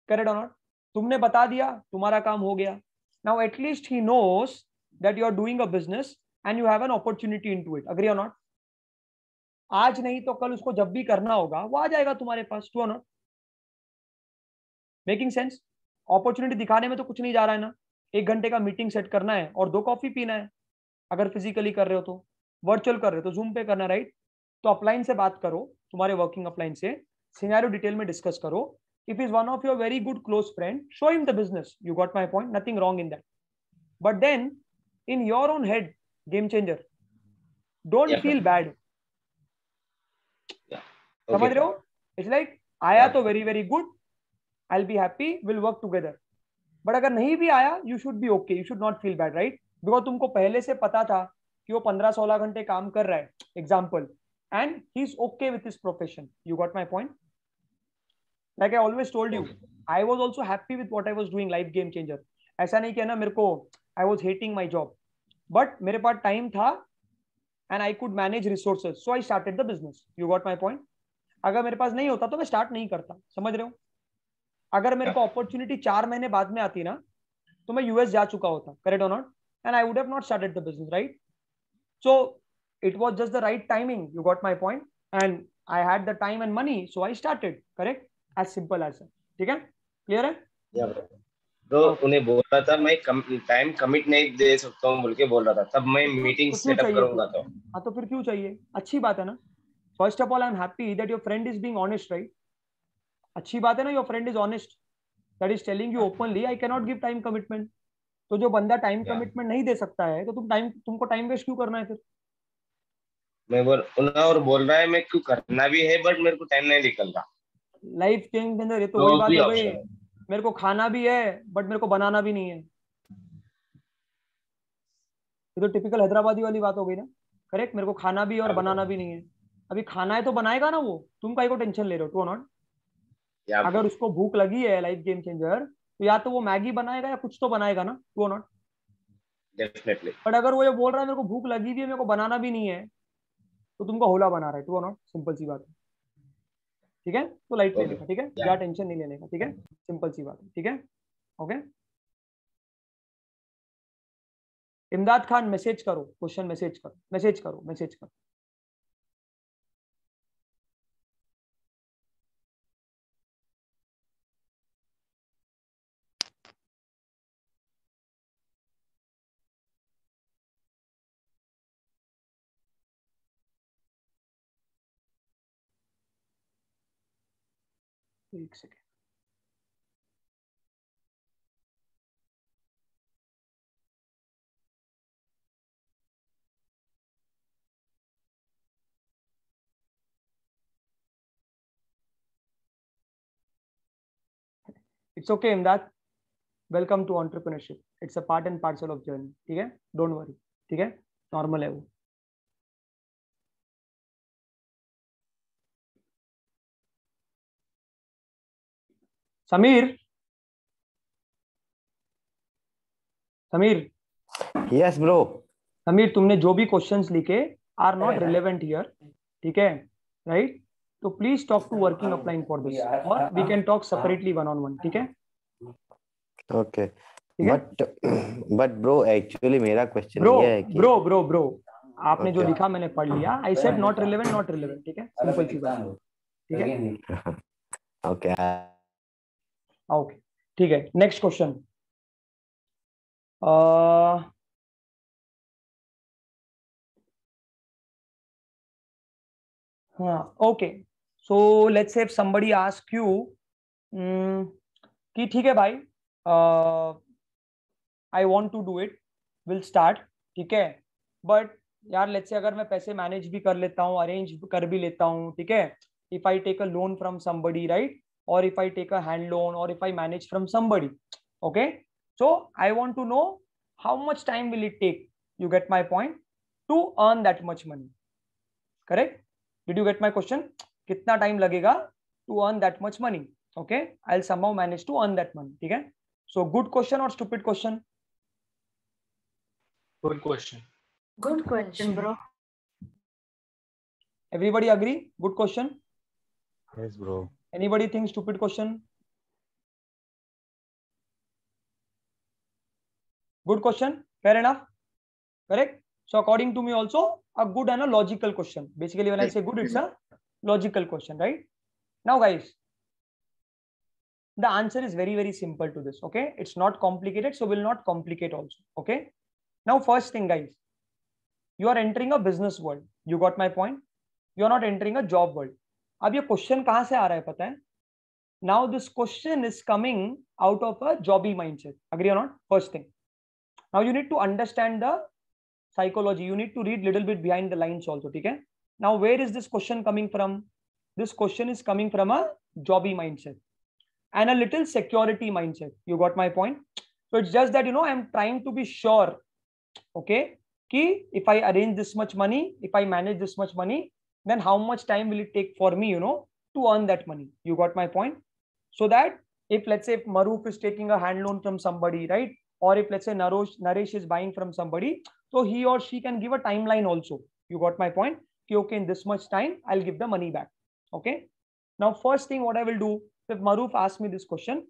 करेक्ट और नॉट. तुमने बता दिया, तुम्हारा काम हो गया. Now at least he knows that you are doing a business and you have an opportunity into it. Agree or not? आज नहीं तो कल उसको जब भी करना होगा वो आ जाएगा तुम्हारे पास. ट्रू और नॉट? Making sense? अपॉर्चुनिटी दिखाने में तो कुछ नहीं जा रहा है ना. 1 घंटे का मीटिंग सेट करना है और 2 कॉफी पीना है. अगर फिजिकली कर रहे हो तो, वर्चुअल कर रहे हो तो जूम पे करना, राइट? तो अपलाइन से बात करो, तुम्हारे वर्किंग अपलाइन से सिनेरियो डिटेल में डिस्कस करो. If is one of your very good close friend, show him the business. You got my point. Nothing wrong in that. But then in your own head, game changer, don't Yeah, feel bad. समझ okay, रहे हो? It's like आया तो very very good, I will be happy, will work together. But अगर नहीं भी आया, you should be okay, you should not feel bad, right? Because तुमको पहले से पता था कि वो 15-16 घंटे काम कर रहा है, example, and he is okay with his profession. You got my point? Like I always told you, okay. I was also happy with what I was doing. Life game changer ऐसा नहीं किया ना मेरे को, I was hating my job, but मेरे पास time था and I could manage resources, so I started the business. You got my point? अगर मेरे पास नहीं होता तो मैं स्टार्ट नहीं करता. समझ रहे हो? अगर मेरे को अपॉर्चुनिटी 4 महीने बाद में आती ना, तो मैं यूएस जा चुका होता. करेक्ट और not? And I would have not started the business, right? So it was just the right timing. You got my point? And I had the time and money, so I started. Correct? As simple as that. ठीक है? Clear है? Yeah, bro. तो उन्हें बोल रहा था मैं time commit नहीं दे सकता हूँ बोल के बोल रहा था, तब मैं मीटिंग तो क्यों सेटअप चाहिए फिर? करूंगा तो. हाँ तो फिर क्यों चाहिए? अच्छी बात है ना. First of all I am happy that your friend is being honest, right? अच्छी बात है ना, your friend is honest, that is telling you openly I can not give time commitment. तो जो बंदा टाइम Yeah. कमिटमेंट नहीं दे सकता है, तो तुमको टाइम वेस्ट क्यों करना है फिर? मैं और बोल रहा है मैं क्यों करना भी है बट मेरे को टाइम नहीं निकल रहा. लाइफ के अंदर ये तो वही तो बात भी हो गई. ऑप्शन है. मेरे को खाना भी है बट मेरे को बनाना भी नहीं है. ये तो टिपिकल हैदराबादी वाली बात हो गई ना. करेक्ट? मेरे को खाना भी है और Yeah, bro. बनाना भी नहीं है. अभी खाना है तो बनाएगा ना वो. तुम काहे को टेंशन ले रहे हो? True not. Yeah, bro. अगर उसको भूख लगी है, लाइफ गेम चेंजर, तो या तो वो मैगी बनाएगा या कुछ तो बनाएगा ना. To not. Definitely. बट अगर वो ये बोल रहा है मेरे को भूख लगी भी है, मेरे को बनाना भी नहीं है, तो तुमको होला बना रहा है. To not. सिंपल सी बात है. ठीक है? तो लाइट लेने Okay. का. ठीक है? Yeah. ज्यादा टेंशन नहीं लेने का. ठीक है? सिंपल सी बात है. ठीक है? ओके. इमदाद खान मैसेज करो, क्वेश्चन मैसेज करो, मैसेज करो, मैसेज करो. एक second. It's okay Imdad, welcome to entrepreneurship, it's a part and parcel of journey, ठीक है, डोंट वरी, ठीक है, नॉर्मल है वो। Sameer, Sameer, yes bro. समीर, तुमने जो भी क्वेश्चंस लिखे आर नॉट रिलेवेंट हियर, ठीक है, राइट, तो please talk to working upline for this, और we can talk separately one on one, ठीक है। ओके, ठीक है बट ब्रो एक्चुअली मेरा क्वेश्चन ब्रो, ये है कि ब्रो आपने जो Okay. लिखा मैंने पढ़ लिया, आई सेड नॉट रिलेवेंट, ठीक है, सिंपल सी बात, ठीक है, ओके ओके, ठीक है, नेक्स्ट क्वेश्चन। हाँ, okay, so let's say somebody ask you कि ठीक है भाई, I want to do it, will start, ठीक है, बट यार लेट्स से अगर मैं पैसे मैनेज भी कर लेता हूँ, अरेंज कर भी लेता हूँ, ठीक है, if I take a loan from somebody, right, और if I take a hand loan, और if I manage from somebody, okay, so I want to know how much time will it take, you get my point, to earn that much money, correct? Did you get my question? कितना time लगेगा to earn that much money? Okay, I'll somehow manage to earn that money, ठीक है, so good question or stupid question? Good question. Good question, bro. Everybody agree? Good question. Yes, bro. Anybody think stupid question? Good question, fair enough, correct? So according to me also a good and a logical question. Basically when I say good, it's a logical question, right? Now guys, the answer is very, very simple to this, okay? It's not complicated, so will not complicate also, okay? Now first thing guys, you are entering a business world, you got my point, you are not entering a job world. अब ये question कहां से आ रहा है पता है? Now this question is coming out of a jobby mindset, agree or not? First thing, now you need to understand the psychology, you need to read little bit behind the lines also, ठीक है? Now where is this question coming from? This question is coming from a jobby mindset and a little security mindset, you got my point? So it's just that, you know, I'm trying to be sure, okay, ki if I arrange this much money, if I manage this much money, then how much time will it take for me, you know, to earn that money, you got my point? So that if let's say if Maruf is taking a hand loan from somebody, right, or if let's say Naresh is buying from somebody, so he or she can give a timeline also, you got my point, ki okay, in this much time I'll give the money back, okay? Now first thing what I will do, if Maruf asks me this question,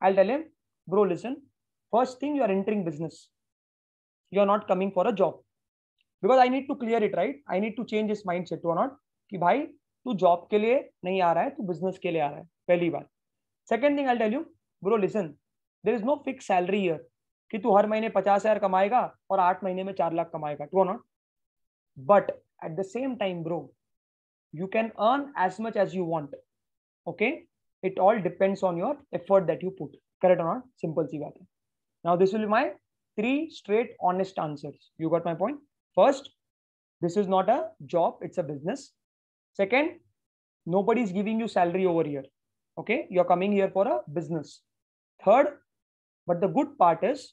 I'll tell him, bro listen, first thing, you are entering business, you are not coming for a job, because I need to clear it, right? I need to change his mindset or not, कि भाई तू job के लिए नहीं आ रहा है, तू business के लिए आ रहा है, पहली बात. Second thing I tell you, bro listen, there is no fix salary here कि तू हर महीने 50,000 कमाएगा और 8 महीने में 4 लाख कमाएगा, ट्रू और not? But at the same time bro, you can earn as much as you want, okay? It all depends on your effort that you put, correct or not? Simple सी बात है. Now this will be my 3 straight honest answers, you got my point? First, this is not a job, it's a business. Second, nobody is giving you salary over here, okay? You're coming here for a business. Third, but the good part is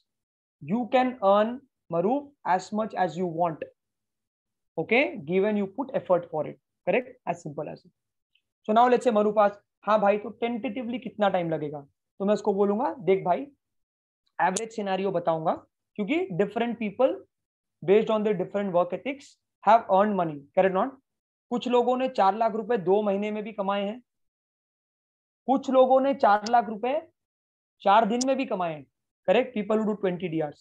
you can earn, Maruf, as much as you want, okay, given you put effort for it, correct? As simple as it. So now let's say Maruf asks, हाँ भाई तो tentatively कितना time लगेगा, तो मैं उसको बोलूंगा देख भाई एवरेज सिनेरियो बताऊंगा, क्योंकि different people based on the different work ethics have earn money, correct not? कुछ लोगों ने 4 लाख रुपए 2 महीने में भी कमाए हैं, कुछ लोगों ने 4 लाख रुपए 4 दिन में भी कमाए हैं, correct? People who do 20 DRs.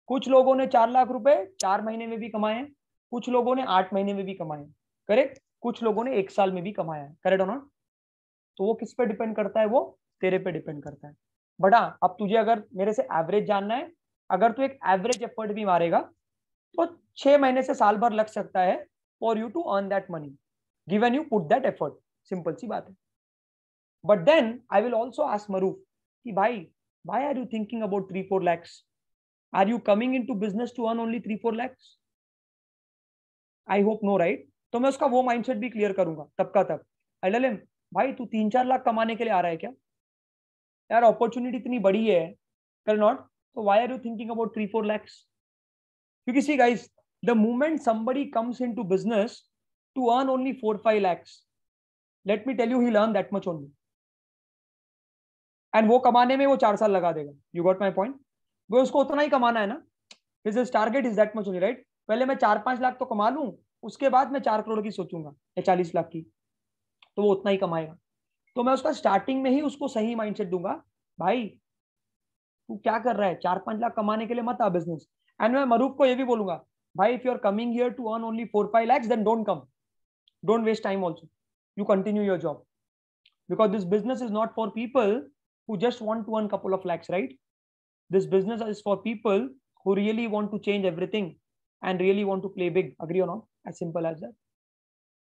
कुछ लोगों ने 4 लाख रुपए 4 महीने में भी कमाए हैं, कुछ लोगों ने 8 महीने में भी कमाए हैं, करेक्ट? कुछ लोगों ने 1 साल में भी कमाया है, करेक्ट और नॉट? तो वो किस पे डिपेंड करता है? वो तेरे पे डिपेंड करता है. बट हाँ, अब तुझे अगर मेरे से एवरेज जानना है, अगर तू एक एवरेज एफर्ट भी मारेगा तो 6 महीने से साल भर लग सकता है for you to earn that money, given you put that effort. Simple सी बात है. But then I will also ask Maroof कि भाई why are you thinking about 3-4 lakhs? Are you coming into business to earn only 3-4 lakhs? I hope no, right? तो मैं उसका वो mindset भी क्लियर करूंगा तब का तब. आई टेल हिम, भाई तू 3-4 लाख कमाने के लिए आ रहा है क्या? यार अपॉर्चुनिटी इतनी बड़ी है, कर नॉट, तो why are you thinking about 3-4 lakhs? क्योंकि see guys, the moment somebody comes into business to earn only 4-5 lakhs, let me tell you, he'll earn that much only, and वो कमाने में वो 4 साल लगा देगा. You got my point? वो उसको उतना ही कमाना है ना, his target is that much only, right? पहले मैं 4-5 लाख तो कमा लूं, उसके बाद मैं 4 करोड़ की सोचूंगा या 40 लाख की, तो वो उतना ही कमाएगा. तो मैं उसका स्टार्टिंग में ही उसको सही माइंडसेट दूंगा, भाई तू क्या कर रहा है, 4-5 लाख कमाने के लिए मत आ बिजनेस. एंड मैं मरूफ को ये भी बोलूंगा, भाई if you are coming here to earn only 4-5 lakhs, then don't come, don't waste time also, you continue your job, because this business is not for people who just want to earn couple of lakhs, right? This business is for people who really want to change everything and really want to play big. Agree or not? As simple as that.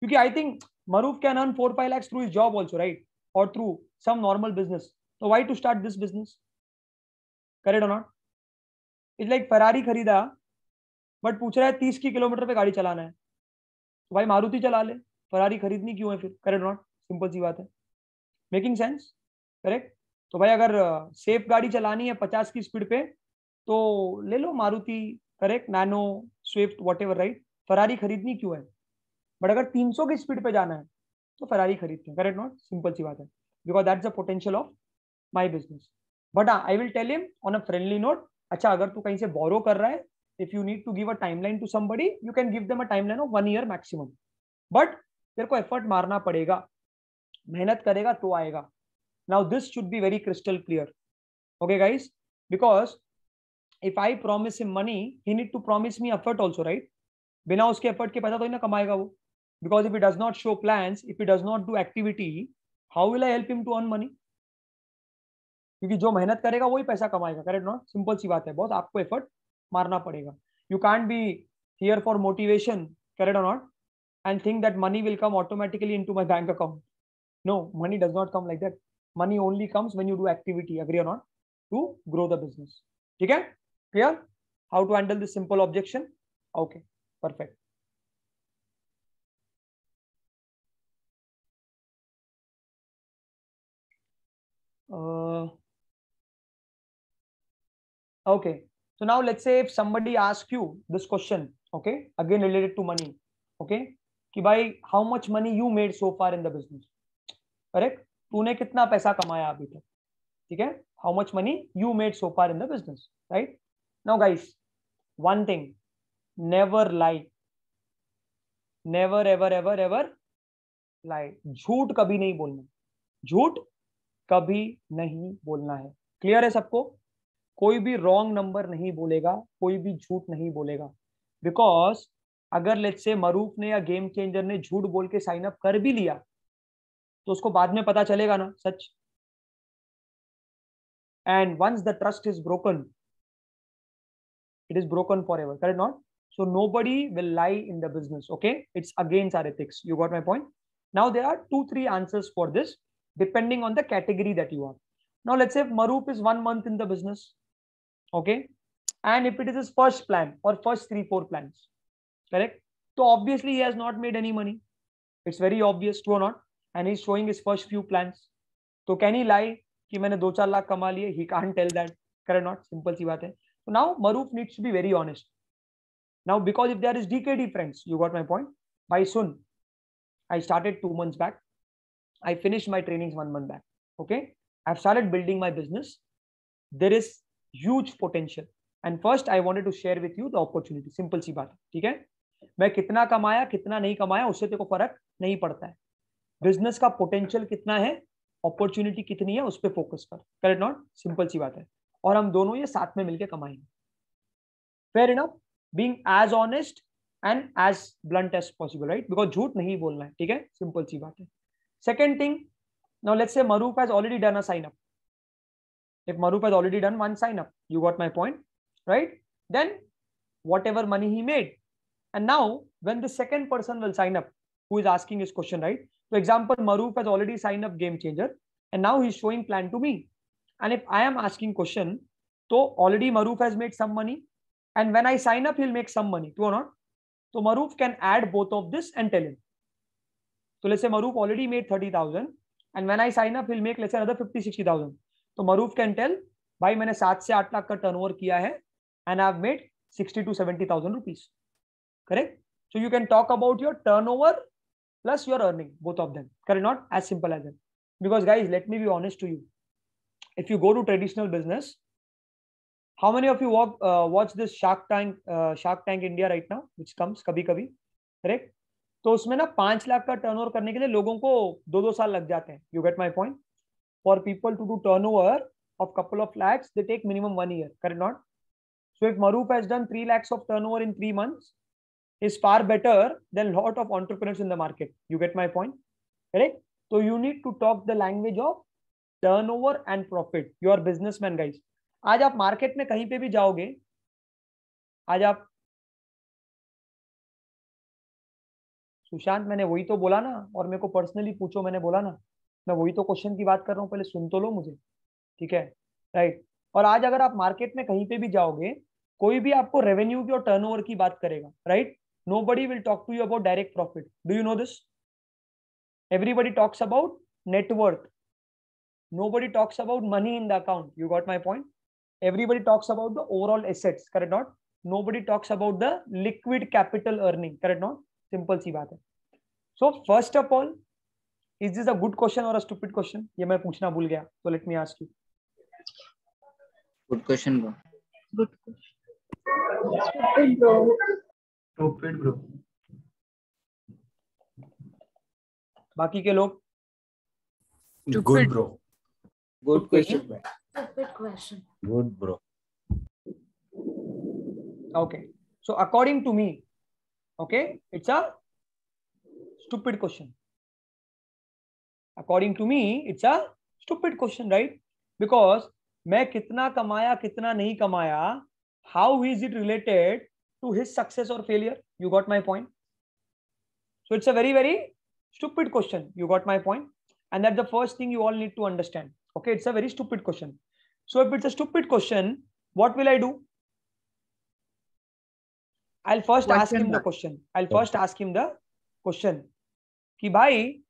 Because I think Maruf can earn 4-5 lakhs through his job also, right? Or through some normal business. So why to start this business? Correct or not? It's like Ferrari खरीदा, but पूछ रहा है 30 की kilometre पे गाड़ी चलाना है, तो भाई मारुति चला ले, फरारी खरीदनी क्यों है फिर? Correct not? सिंपल सी बात है. Making sense? करेक्ट. तो भाई अगर सेफ गाड़ी चलानी है 50 की स्पीड पे, तो ले लो Maruti, correct, Nano, Swift, whatever, right? Ferrari खरीदनी क्यों है? बट अगर 300 की स्पीड पे जाना है तो फरारी खरीदते हैं. Correct not? सिंपल सी बात है. Because that's the potential of my business. But I will tell him on a friendly note, अच्छा अगर तू कहीं से बोरो कर रहा है, if you need to give a timeline to somebody, you can give them a timeline of 1 year maximum, but तेरे को एफर्ट मारना पड़ेगा, मेहनत करेगा तो आएगा. Now this should be very crystal clear. Okay guys, because if I promise him money, he need to promise me effort also, right? बिना उसके एफर्ट के पैसा तो ही ना कमाएगा वो. Because if he does not show plans, if he does not do activity, how will I help him to earn money? क्योंकि जो मेहनत करेगा वही पैसा कमाएगा. Correct not? सिंपल सी बात है. बहुत आपको एफर्ट मारना पड़ेगा. You can't be here for motivation, correct और not, and think that money will come automatically into my bank account. No, money does not come like that. Money only comes when you do activity, agree or not, to grow the business. ठीक है? Clear? How to handle this simple objection? Okay, perfect. Okay, so now let's say if somebody asks you this question, okay, again related to money, okay, कि भाई how much money you made so far in the business. Correct? तूने कितना पैसा कमाया अभी तक? ठीक है? How much money you made so far in the business, right? Now guys, one thing, never lie, never ever ever ever lie. झूठ कभी नहीं बोलना, झूठ कभी नहीं बोलना है. क्लियर है सबको? कोई भी रॉन्ग नंबर नहीं बोलेगा, कोई भी झूठ नहीं बोलेगा. बिकॉज अगर लेट्स से मरूफ ने या गेम चेंजर ने झूठ बोल के साइन अप कर भी लिया, तो उसको बाद में पता चलेगा ना सच. And once the trust is broken, it is broken for ever. Correct not? So nobody will lie in the business. Okay, it's against our ethics. You got my point? Now there are 2-3 answers for this depending on the category that you are. Now let's say Maroof is 1 month इन the बिजनेस, okay, and if it is his first plan or first 3-4 plans, correct, so obviously he has not made any money. It's very obvious, true or not? And he's showing his first few plans. So can he lie कि मैंने 2-4 लाख कमा लिए? He can't tell that. Correct not? Simple सी बात है. So now Maruf needs to be very honest. Now because if there is DKD friends, you got my point. Bhai sun, I started 2 months back. I finished my trainings 1 month back. Okay, I've started building my business. There is huge potential, and first I wanted to share with you the opportunity. Simple सी बात है. ठीक है? मैं कितना कमाया कितना नहीं कमाया उससे तेरे को फर्क नहीं पड़ता है. बिजनेस का पोटेंशियल कितना है, अपॉर्चुनिटी कितनी है, उस पर फोकस कर. Correct not? सिंपल सी बात है. और हम दोनों ये साथ में मिलकर कमाएंगे. Fair enough? Being as honest and as blunt as possible, right? Because झूठ नहीं बोलना है. ठीक है? सिंपल सी बात है. Second thing, now let's say Maroof has already done a sign up. If Maruf has already done 1 sign up, you got my point, right? Then whatever money he made, and now when the second person will sign up, who is asking his question, right? For example, Maruf has already signed up Game Changer, and now he's showing plan to me. And if I am asking question, so already Maruf has made some money, and when I sign up, he'll make some money, true or not? So Maruf can add both of this and tell him. So let's say Maruf already made 30,000, and when I sign up, he'll make let's say another 50-60,000. तो मरूफ can tell भाई मैंने 7 से 8 लाख का turnover किया है and I have made 60 to 70,000 rupees. Correct? So you can talk about your turnover plus your earning, both of them. Correct? Not as simple as that. Because guys, let me be honest to you. If you go to traditional business, how many of you watch this Shark Tank India right now, which comes कभी कभी, correct? तो उसमें ना 5 लाख का turnover करने के लिए लोगों को 2 साल लग जाते हैं. You get my point? For people to do turnover of couple of lakhs, they take minimum 1 year. Correct? Not? So if Maroop has done 3 lakhs of turnover in 3 months, is far better than lot of entrepreneurs in the market. You get my point? Correct? So you need to talk the language of turnover and profit. You are businessman guys. आज आप market में कहीं पे भी जाओगे, आज आप सुशांत मैंने वही तो बोला ना, और मेरे को पर्सनली पूछो, मैंने बोला ना, मैं वही तो क्वेश्चन की बात कर रहा हूँ, पहले सुन तो लो मुझे, ठीक है? राइट. और आज अगर आप मार्केट में कहीं पे भी जाओगे, कोई भी आपको रेवेन्यू की और टर्नओवर की बात करेगा, right? Nobody will talk to you about direct profit. Do you know this? Everybody talks about net worth. Nobody talks about money in the account. You got my point? Everybody talks about the overall assets. Correct not? Nobody talks about the liquid capital earning. Correct not? Simple सी बात है. So first of all, is this a good question or a stupid question? ये मैं पूछना भूल गया. So let me ask you. Good question, bro. Good question. Stupid, bro. Stupid, bro. बाकी के लोग? Good, bro. Good question, bro. Stupid question. Good, bro. Okay. So according to me, okay, it's a stupid question. According to me, it's a stupid question, right? Because मैं कितना कमाया कितना नहीं कमाया, how is it related to his success or failure? You got my point? So it's a very, very stupid question. You got my point? And that's the first thing you all need to understand. Okay, it's a very stupid question. So if it's a stupid question, what will I do? I'll first ask him the question. I'll first ask him the question. कि भाई,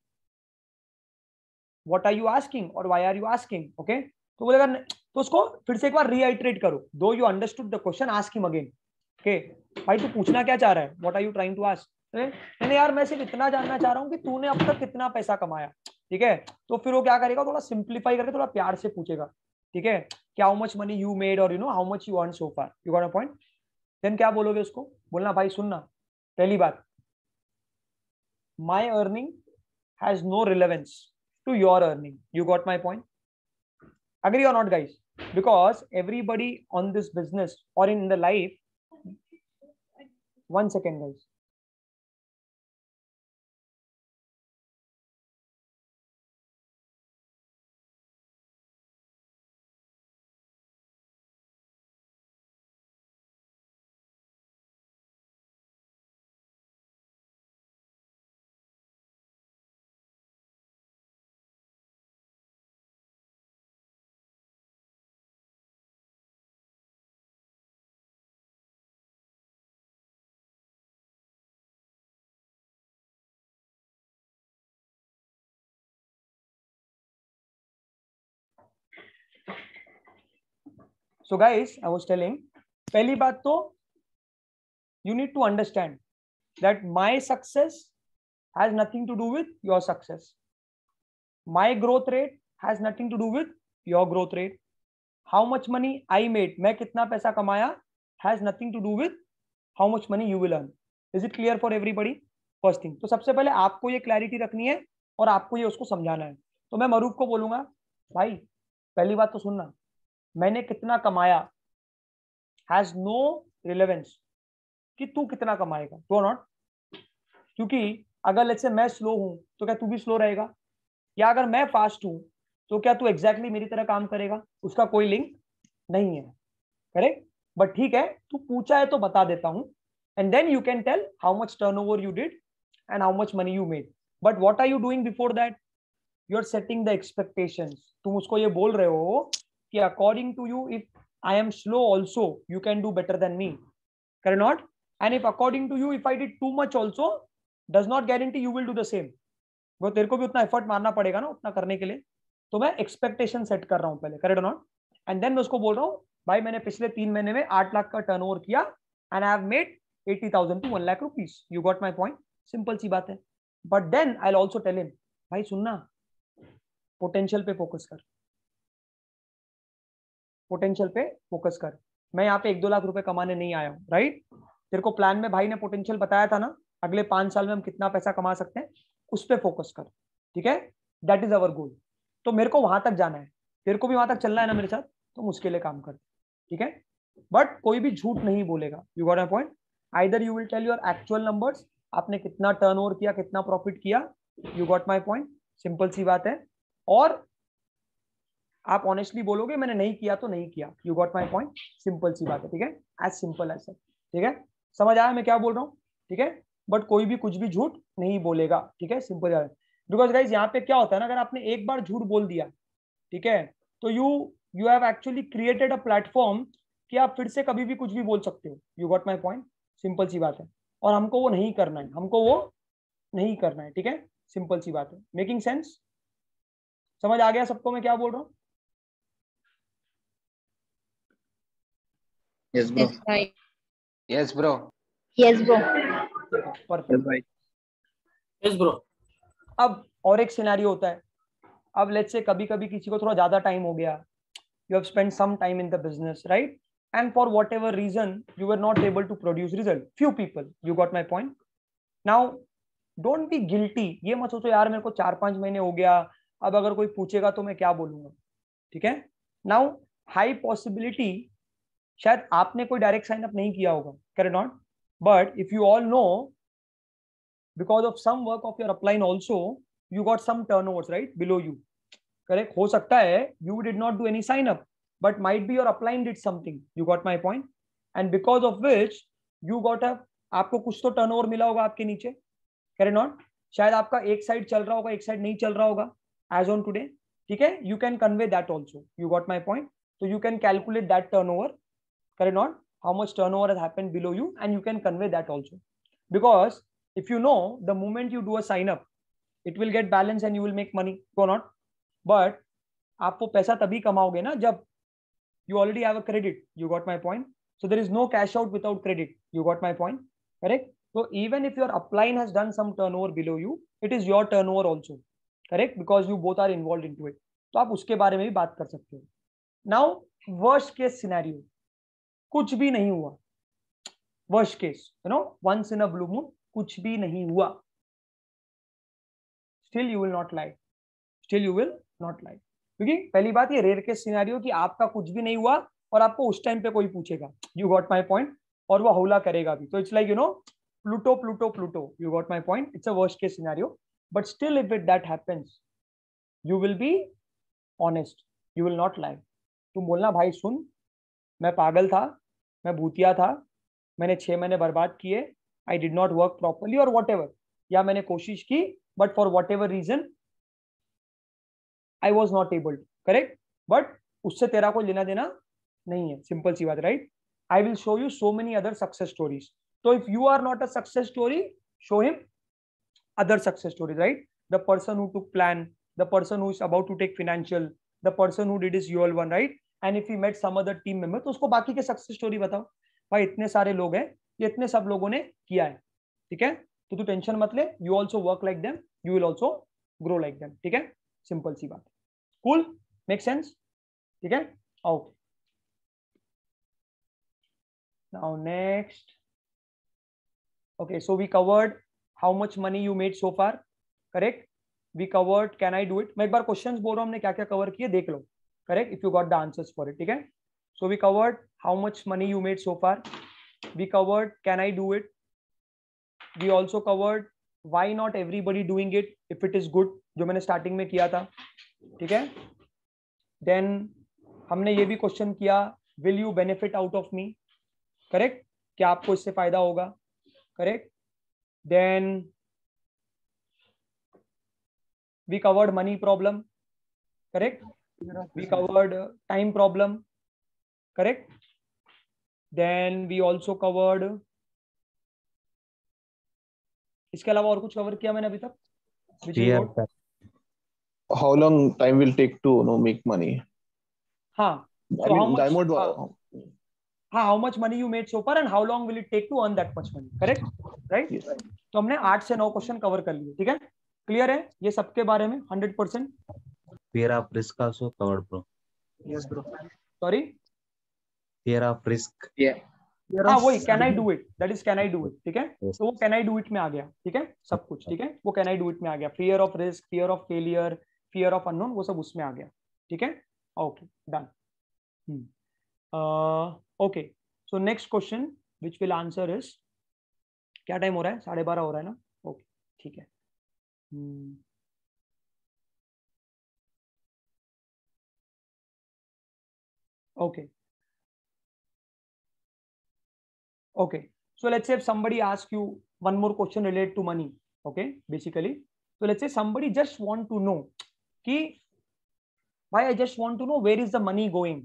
what are you asking or why are you asking? Okay? तो बोलेगा, तो उसको फिर से एक बार reiterate करो. Though you understood the question, ask him again. Okay? भाई तू पूछना क्या चाह रहा है? What are you trying to ask? नहीं यार मैं सिर्फ इतना जानना चाह रहा हूँ कि तूने अब तक कितना पैसा कमाया, ठीक है? तो फिर वो क्या करेगा, थोड़ा सिंप्लीफाई करके थोड़ा प्यार से पूछेगा, ठीक है? कि how much money you made और you know how much you earn so far. You got a point? देन क्या बोलोगे उसको? बोलना भाई सुनना, पहली बात, my earning has no relevance to your earning. You got my point? Agree or not, guys? Because everybody on this business or in the life, 1 second, guys. So guys, I was telling, पहली बात तो you need to understand that my success has nothing to do with your success. My growth rate has nothing to do with your growth rate. How much money I made, मैं कितना पैसा कमाया, has nothing to do with how much money you will earn. Is it clear for everybody? First thing. तो सबसे पहले आपको ये clarity रखनी है और आपको ये उसको समझाना है. तो मैं मरूफ को बोलूंगा, भाई पहली बात तो सुनना, मैंने कितना कमाया हैज नो रिलेवेंस कि तू कितना कमाएगा. तो नॉट, क्योंकि अगर लेट्स से मैं स्लो हूं तो क्या तू भी स्लो रहेगा, या अगर मैं फास्ट हूं तो क्या तू एग्जैक्टली मेरी तरह काम करेगा? उसका कोई लिंक नहीं है. करेक्ट? बट ठीक है, तू पूछा है तो बता देता हूं, and then you can tell how much turnover you did and how much money you made. But what are you doing before that? You are setting the expectations. तुम उसको ये बोल रहे हो कि according to you if I am slow also, you can do better than me. Correct not? And if according to you, if I did too much also, does not guarantee you will do the same. वो तेरे को भी उतना effort मारना पड़ेगा ना उतना करने के लिए. तो मैं एक्सपेक्टेशन सेट कर रहा हूं पहले, करेक्ट नॉट, एंड देन मैं उसको बोल रहा हूँ भाई मैंने पिछले 3 महीने में 8 लाख का टर्नओवर किया and I have made 80,000 to 1 lakh rupees. You got my point, simple सी बात है। But then I will also tell him भाई सुनना, पोटेंशियल पे फोकस कर, पोटेंशियल पे फोकस कर। मैं यहाँ पे 1-2 लाख रुपए कमाने नहीं आया हूँ, राइट? तेरे को प्लान में भाई ने पोटेंशियल बताया था ना, अगले 5 साल में हम कितना पैसा कमा सकते हैं, उस पर फोकस कर, ठीक है? दैट इज अवर गोल। तो मेरे को वहां तक जाना है, तेरे को भी वहां तक चलना है ना मेरे साथ, तो उसके लिए काम कर, ठीक है? बट कोई भी झूठ नहीं बोलेगा। You got my point? Either you will tell your actual numbers, आपने कितना टर्नओवर किया, कितना प्रॉफिट किया। You got my point, simple सी बात है। और आप ऑनेस्टली बोलोगे मैंने नहीं किया तो नहीं किया। You got my point, simple सी बात है, ठीक है? एज सिंपल एज, ठीक है? समझ आया मैं क्या बोल रहा हूँ, ठीक है? बट कोई भी कुछ भी झूठ नहीं बोलेगा, ठीक है? सिंपल है। बिकॉज गाइज यहाँ पे क्या होता है ना, अगर आपने एक बार झूठ बोल दिया, ठीक है, तो you have actually created a platform कि आप फिर से कभी भी कुछ भी बोल सकते हो। You got my point, simple सी बात है। और हमको वो नहीं करना है, हमको वो नहीं करना है, ठीक है? सिंपल सी बात है। Making sense? समझ आ गया सबको मैं क्या बोल रहा हूँ? Yes, bro. Yes, right. Yes bro. Yes, bro. Perfect. Yes, right. Yes, bro. अब और एक सिनेरियो होता है। अब लेट्स से कभी कभी किसी को थोड़ा ज्यादा टाइम हो गया, you have spent some time in the business, right? And for whatever reason you were not able to produce result, few people, you got my point? Now don't be guilty, ये मत सोचो यार मेरे को 4-5 महीने हो गया, अब अगर कोई पूछेगा तो मैं क्या बोलूंगा, ठीक है? Now हाई पॉसिबिलिटी शायद आपने कोई डायरेक्ट साइन अप नहीं किया होगा, correct not? But if you all know, because of some work of your upline also, you got some turnovers, right, below you, correct? हो सकता है you did not do any sign up, but might be your upline did something. You got my point? And because of which you got a, आपको कुछ तो turnover मिला होगा आपके नीचे, करेक्ट नॉट? शायद आपका एक साइड चल रहा होगा, एक साइड नहीं चल रहा होगा एज ऑन टुडे, ठीक है? You can convey that also. You got my point? तो you can calculate that turnover, correct not, how much turnover has happened below you, and you can convey that also. Because if you know the moment you do a sign up, it will get balance and you will make money, go not? But आप वो पैसा तभी कमाओगे ना जब you already have a credit. You got my point? So there is no cash out without credit. You got my point? Correct? So even if your upline has done some turnover below you, it is your turnover also, correct? Because you both are involved into it. तो आप उसके बारे में भी बात कर सकते हो। Now worst case scenario, कुछ भी नहीं हुआ, worst case, you know, once in a blue moon, कुछ भी नहीं हुआ, still you will not lie, still you will not lie. क्योंकि पहली बात ये रेयर केस सिनेरियो कि आपका कुछ भी नहीं हुआ और आपको उस टाइम पे कोई पूछेगा। You got my point? और वो हौला करेगा भी, तो it's like, you know, Pluto Pluto Pluto. You got my point? It's a worst case scenario, but still if it that happens, you will be honest, you will not लाई। तुम बोलना भाई सुन, मैं पागल था, मैं भूतिया था, मैंने 6 महीने बर्बाद किए, I did not work properly or whatever, या मैंने कोशिश की but for whatever reason I was not able to, correct? But उससे तेरा कोई लेना देना नहीं है, सिंपल सी बात, right? I will show you so many other success stories. तो if you are not a success story, show him other success stories, right? The person who took plan, the person who is about to take financial, the person who did his UL one, right? And if he met some other team member, तो उसको बाकी के success story बताओ। भाई इतने सारे लोग हैं, ये इतने सब लोगों ने किया है, ठीक है? तो तू टेंशन मत ले, you also work like them, you will also grow like them, ठीक है? सिंपल सी बात। कूल, मेक सेंस, ठीक है? Okay, now next. Okay, so we covered how much money you made so far, correct? We covered can I do it? मैं एक बार questions बोल रहा हूँ हमने क्या क्या कवर किए, देख लो, correct? If you got the answers for it, ठीक है? So we covered how much money you made so far. We covered can I do it? We also covered why not everybody doing it if it is good, जो मैंने starting में किया था, ठीक है? Then हमने ये भी क्वेश्चन किया, will you benefit out of me, correct? क्या आपको इससे फायदा होगा, correct? Then we covered money problem, correct? We covered time problem, correct? Then we also covered, इसके अलावा और कुछ कवर किया मैंने अभी तक? Which we wrote? how long time will take to make money? हाँ. I So how mean, much? diamond. How much money you made so far and how long will it take to earn that much money? Correct? Right? Yes. तो हमने 8 से 9 question cover कर लिए. ठीक है? Clear है ये सबके बारे में 100%? Fear of risk also covered, bro. Yes, bro. Sorry? Fear of risk. Yeah. हाँ वही can I do it, that is can I do it. ठीक है? Yes. तो वो कैन आई डू इट में आ गया. ठीक है? सब कुछ. ठीक है? वो कैन आई डू इट में आ गया. Fear of risk, fear of failure, fear of unknown, वो सब उसमें आ गया. ठीक है? Okay done. Okay so next question which will answer is, क्या टाइम हो रहा है? 12:30 हो रहा है ना? ओके ठीक है. Okay okay, so let's say if somebody asks you one more question related to money, okay, basically, so let's say somebody just want to know ki why, I just want to know where is the money going,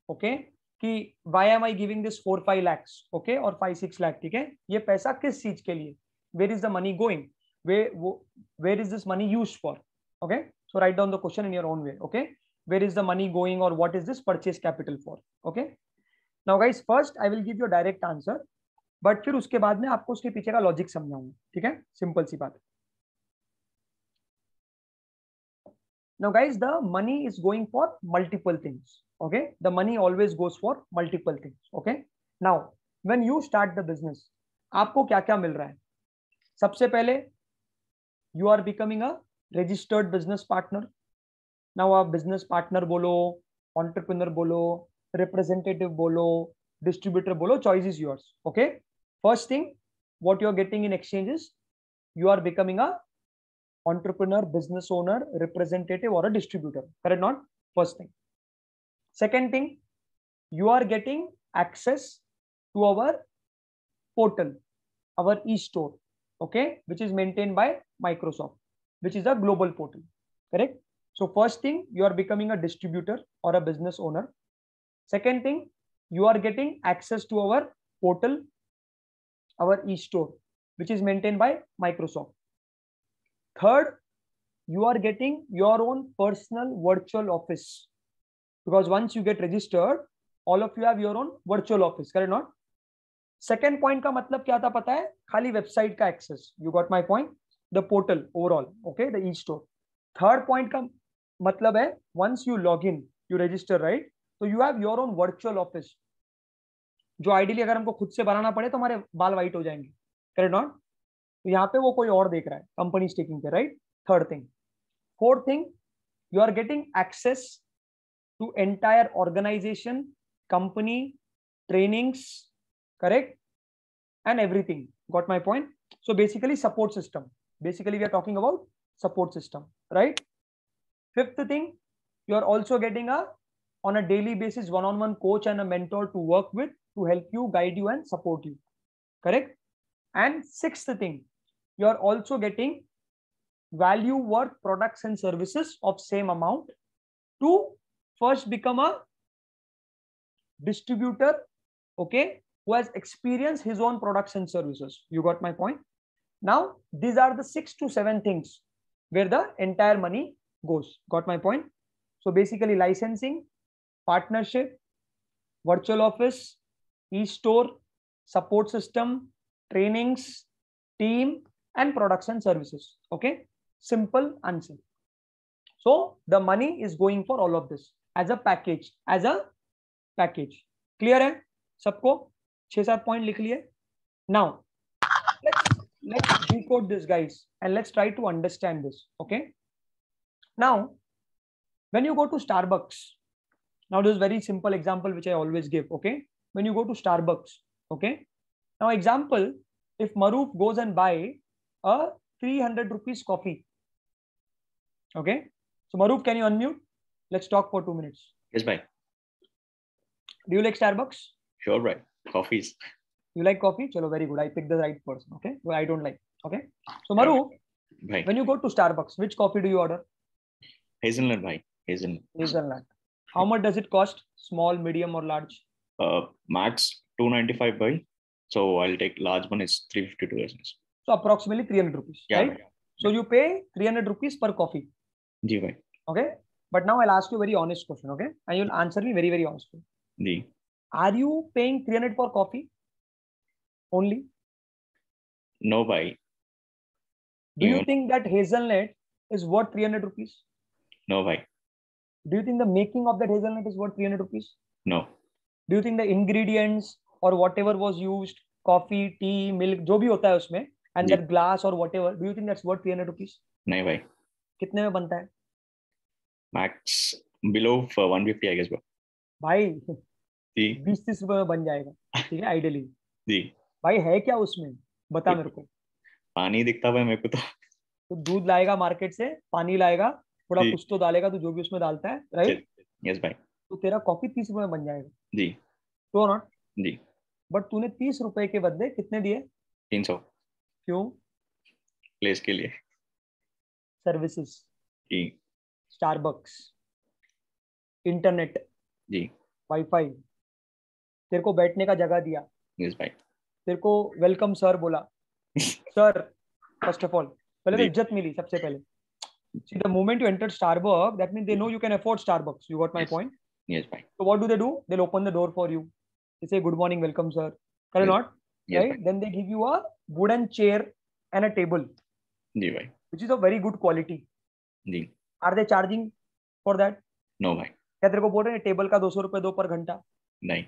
okay, कि why am I giving this 4-5 lakhs, okay, or 5-6 lakh. ठीक है? ये पैसा किस चीज के लिए? Where is the money going? Where is this money used for? Okay, so write down the question in your own way. Okay, where is the money going or what is this purchase capital for? Okay, now guys, first I will give you a direct answer, but फिर उसके बाद में आपको उसके पीछे का logic समझाऊंगा. ठीक है? सिंपल सी बात. Now guys, the money is going for multiple things. Okay, the money always goes for multiple things. Okay, now when you start the business, आपको क्या क्या मिल रहा है? सबसे पहले you are becoming a registered business partner. Now आप business partner बोलो, entrepreneur बोलो, representative बोलो, distributor बोलो, choice is yours. Okay, first thing what you are getting in exchange is you are becoming a entrepreneur, business owner, representative or a distributor. Correct? Not first thing. Second thing, you are getting access to our portal, our e-store, okay, which is maintained by Microsoft, which is a global portal. Correct? So first thing, you are becoming a distributor or a business owner. Second thing, you are getting access to our portal, our e-store, which is maintained by Microsoft. Third, you are getting your own personal virtual office, because once you get registered, all of you have your own virtual office. Correct? Not? Second point का मतलब क्या था पता है? खाली website का access. You got my point? The portal overall, okay, the e-store. Third point का मतलब है once you log in, you register, right? So you have your own virtual office. जो आइडियली अगर हमको खुद से बनाना पड़े तो हमारे बाल वाइट हो जाएंगे. करेक्ट? नॉट? तो यहाँ पे वो कोई और देख रहा है, कंपनी टेकिंग के. Right? Third thing. Fourth thing, you are getting access to entire organisation, company, trainings, correct, and everything. Got my point? So basically support system. Basically we are talking about support system. Right? Fifth thing, you are also getting on a daily basis one-on-one coach and a mentor to work with, to help you, guide you and support you. Correct? And sixth thing, you are also getting value worth products and services of same amount to first become a distributor, okay, who has experienced his own products and services. You got my point? Now these are the 6 to 7 things where the entire money goes. Got my point? So basically licensing, partnership, virtual office, e-store, support system, trainings, team, and products and services. Okay, simple answer. So the money is going for all of this as a package, Clear है सबको? 6-7 point लिख लिए. Now let's decode this, guys, and let's try to understand this. Okay, now when you go to Starbucks, now this is very simple example which I always give. Okay, when you go to Starbucks, okay, now example, if Maruf goes and buy a 300 rupees coffee, okay, so Maruf, can you unmute? Let's talk for 2 minutes. Yes, bhai. Do you like Starbucks? Sure, bhai. Coffees. You like coffee? Chalo, very good. I picked the right person. Okay, well, I don't like. Okay, so Maruf, Bhai. when you go to Starbucks, which coffee do you order? Hazelnut, bhai. Hazelnut. How much does it cost? Small, medium, or large? Max 295, bhai. So I'll take large one is 352 essence. So approximately 300 rupees, Yeah, right? bhai. So you pay 300 rupees per coffee. Ji, bhai. Okay, but now I'll ask you a very honest question, okay, and you'll answer me very, very honestly. Ji. Are you paying 300 for coffee only? No भाई. Do you Even- think that hazelnut is worth 300 rupees? No भाई. Do you think the making of that hazelnut is worth 300 rupees? No. Do you think the ingredients or whatever was used, coffee, tea, milk, जो भी होता है उसमें, and ji. that glass or whatever, do you think that's worth 300 rupees? नहीं भाई. कितने में बनता है Max below 150 I guess bro. भाई? जी. 20-30 रुपए में बन जाएगा, ठीक है, आइडियली. जी. भाई है क्या उसमें, बता कुछ- मेरे को. पानी दिखता भाई मेरे को तो. तो दूध लाएगा मार्केट से, पानी लाएगा, थोड़ा जी. कुछ तो डालेगा, तो जो भी उसमें डालता है, राइट, Yes भाई. तो तेरा कॉफी 30 रुपए में बन जाएगा. जी. तो नॉट, जी. बट तूने 30 रुपए के बदले कितने दिए? 300 क्यों? प्लेस के लिए. सर्विसेज, जी. स्टारबक्स, इंटरनेट, जी. वाईफाई, तेरे को बैठने का जगह दिया, Yes भाई. तेरे को वेलकम सर बोला. सर, फर्स्ट ऑफ ऑल पहले तो जी. इज्जत मिली सबसे पहले. See, the moment you enter Starbucks, that means they know you can afford Starbucks. You got my Yes. point? Yes भाई. So what do? They'll open the door for you. They say, good morning, welcome, sir. Correct Yes. not? Yes Right? भाई. Then they give you a wooden chair and a table, जी भाई. which is of very good quality. Ji. Are they charging for that? No भाई. क्या तेरे को बोल रहे हैं table का 200 रुपए दो पर घंटा? नहीं.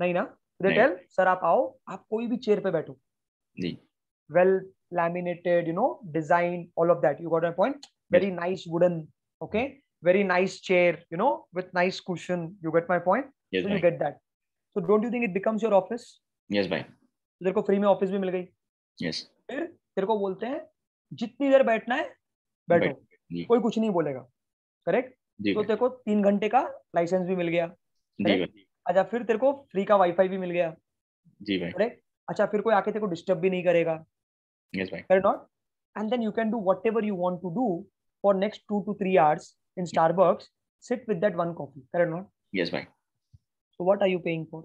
नहीं ना. They नहीं. tell, सर आप आओ, आप कोई भी चेयर पे बैठो. जी. Well laminated, you know, design, all of that. You got my point? Very nice wooden, okay? Very nice chair, you know, with nice cushion. You get my point? Yes So you भाई. get that. So don't you think it becomes your office? Yes भाई. तेरे को free में office भी मिल गई. Yes. फिर तेरे को बोलते हैं जितनी देर बैठना है बैठो, बैठ. जी. कोई कुछ नहीं बोलेगा. करेक्ट. जी तो भाई. तेरे को 3 घंटे का लाइसेंस भी मिल गया. जी correct? भाई. अच्छा, फिर तेरे को फ्री का वाईफाई भी मिल गया. जी भाई. करेक्ट. अच्छा, फिर कोई आके तेरे को डिस्टर्ब भी नहीं करेगा. Yes भाई. Correct not? And then you can do whatever you want to do for next 2 to 3 hours in Starbucks. Sit with that one coffee. Correct not? Yes भाई. So what are you paying for?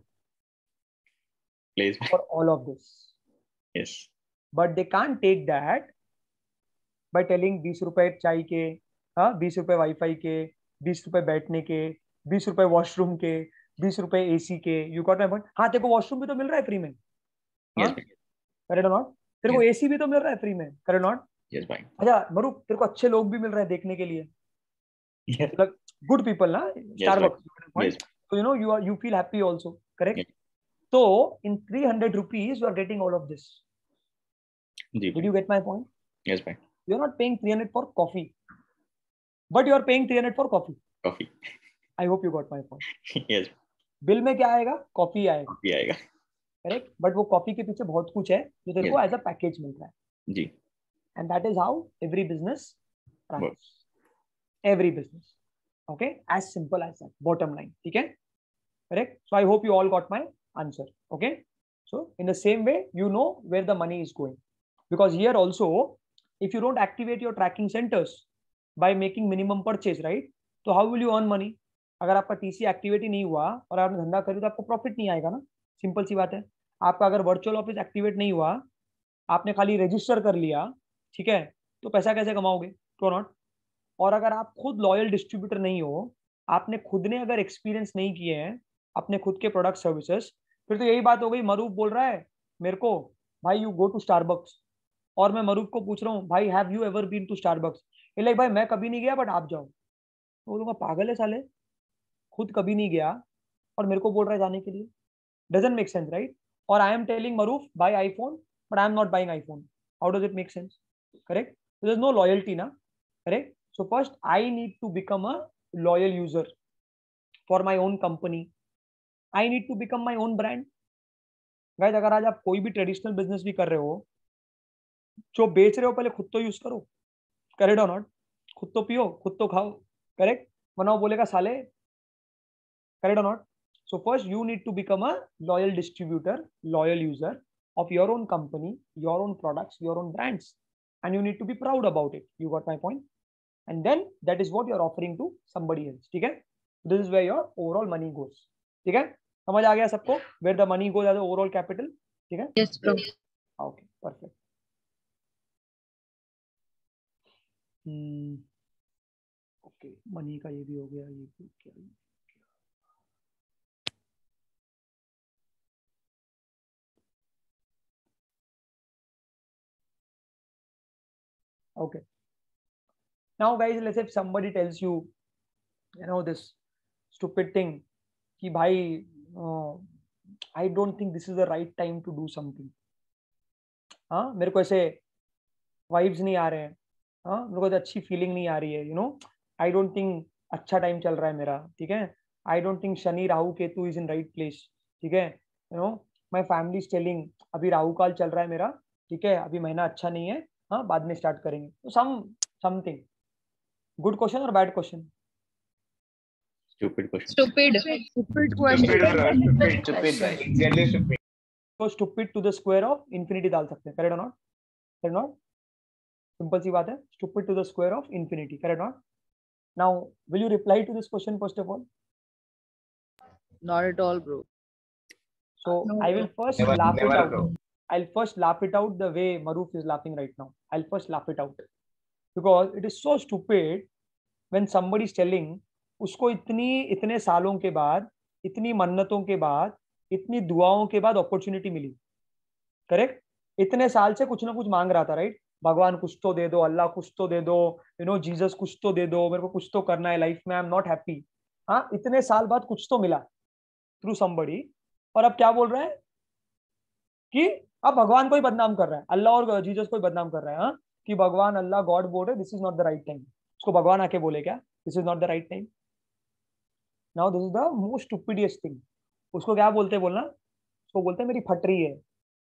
Please भाई. For all of this. Yes. But they can't take that by telling 20 रुपए चाय के, हाँ 20 रुपए wifi के, 20 रुपए बैठने के, 20 रुपए वॉशरूम के, 20 रुपए एसी के. You got my point? हाँ, तेरे को वॉशरूम भी तो मिल रहा है फ्री में. Yes भाई. Correct not? तेरे को एसी भी तो मिल रहा है फ्री में. Correct not? Yes भाई. अच्छा मरूप, तेरे को अच्छे लोग भी मिल रहे हैं देखने के लिए. Yes. Good people ना, Starbucks. Yes. So you know you feel happy also, correct? Yes. So in 300 rupees you are getting all of this. जी Did भाई. you get my point? Yes भाई. You are not paying 300 for coffee, but you are paying 300 for coffee. Coffee. I hope you got my point. Yes. Bill में क्या आएगा? Coffee आएगा. भी आएगा. Correct. But वो कॉफी के पीछे बहुत कुछ है जो तेरे को Yes. एज अ पैकेज मिल रहा है. जी. And that is how every business runs. Works. Every business. Okay? As simple as that. Bottom line. ठीक है? Correct? So I hope you all got my answer. Okay? So in the same way, you know where the money is going. Because here also, if you don't activate your tracking centers by making minimum purchase, right? तो how will you earn money? अगर आपका TC activate ही नहीं हुआ और आपने धंधा करी तो आपको प्रॉफिट नहीं आएगा ना. सिंपल सी बात है. आपका अगर वर्चुअल ऑफिस एक्टिवेट नहीं हुआ, आपने खाली रजिस्टर कर लिया, ठीक है, तो पैसा कैसे कमाओगे? तो नॉट. और अगर आप खुद लॉयल डिस्ट्रीब्यूटर नहीं हो, आपने खुद ने अगर एक्सपीरियंस नहीं किए हैं अपने खुद के प्रोडक्ट सर्विसेज, फिर तो यही बात हो गई. मरूफ बोल रहा है मेरे को, भाई यू गो टू स्टारबक्स, और मैं मरूफ को पूछ रहा हूँ, भाई have you ever been to Starbucks? Like भाई मैं कभी नहीं गया बट आप जाओ. तो बोलूंगा पागल है साले, खुद कभी नहीं गया और मेरे को बोल रहा है जाने के लिए. Doesn't make sense, right? और I am telling Maroof buy iPhone, but I am not buying iPhone. How does it make sense? Correct. So there's no loyalty ना. Correct? So first I need to become a loyal user for my own company. I need to become my own brand. Guys, अगर आज आप कोई भी traditional business भी कर रहे हो, जो बेच रहे हो पहले खुद तो यूज करो. करेक्ट और नॉट? खुद तो पियो, खुद तो खाओ. करेक्ट. वरना वो बोलेगा साले. करेक्ट और not? So first you need to become a loyal distributor, loyal user of your own company, your own products, your own brands. And you need to be proud about it. You got my point? And then that is what you're offering to somebody else. ठीक है? This is where your overall money goes. ठीक है? समझ आ गया सबको? Where the money goes as the overall capital. ठीक है? Yes, bro. Okay, perfect. Okay. Okay, money का ये भी हो गया, ये भी हो गया। Okay. Now, guys, let's say if somebody tells you, this stupid thing, कि भाई, I don't think this is the right time to do something. हाँ, मेरे को ऐसे वाइब्स नहीं आ रहे हैं, हाँ, मेरे को अच्छी फीलिंग नहीं आ रही है, I don't think अच्छा टाइम चल रहा है मेरा, ठीक है, I don't think Shani Rahu Ketu is in right place, ठीक है, my family is telling अभी राहु काल चल रहा है मेरा, ठीक है, अभी महीना अच्छा नहीं है, हाँ, बाद में स्टार्ट करेंगे, तो something. Good question or bad question? Stupid question. Stupid question. Stupid, exactly stupid. तो stupid to the square of infinity डाल सकते हैं, correct or not? Correct or not? Simple सी बात है, stupid to the square of infinity, correct or not? Now, will you reply to this question first of all? Not at all, bro. So No, I will first Never, laugh it never, out. bro. I'll first laugh it out the way Maruf is laughing right now. I'll first laugh it out because it is so stupid when somebody is telling उसको इतने सालों के बाद, इतनी मन्नतों के बाद, इतनी दुआओं के बाद अपॉर्चुनिटी मिली, करेक्ट, इतने साल से कुछ ना कुछ मांग रहा था, राइट, भगवान कुछ तो दे दो, अल्लाह कुछ तो दे दो, जीसस कुछ तो दे दो, मेरे को कुछ तो करना है लाइफ में, आई एम नॉट हैप्पी, हाँ, इतने साल बाद कुछ तो मिला थ्रू समबडी, और अब क्या बोल रहे हैं कि अब भगवान को ही बदनाम कर रहा है, अल्लाह और जीसस को ही बदनाम कर रहा है, हाँ, कि भगवान अल्लाह गॉड बोल रहे this is not the right time, उसको भगवान आके बोले क्या this is not the right time? Now this is the most stupidiest thing. उसको क्या बोलते हैं बोलना, उसको बोलते हैं मेरी फट रही है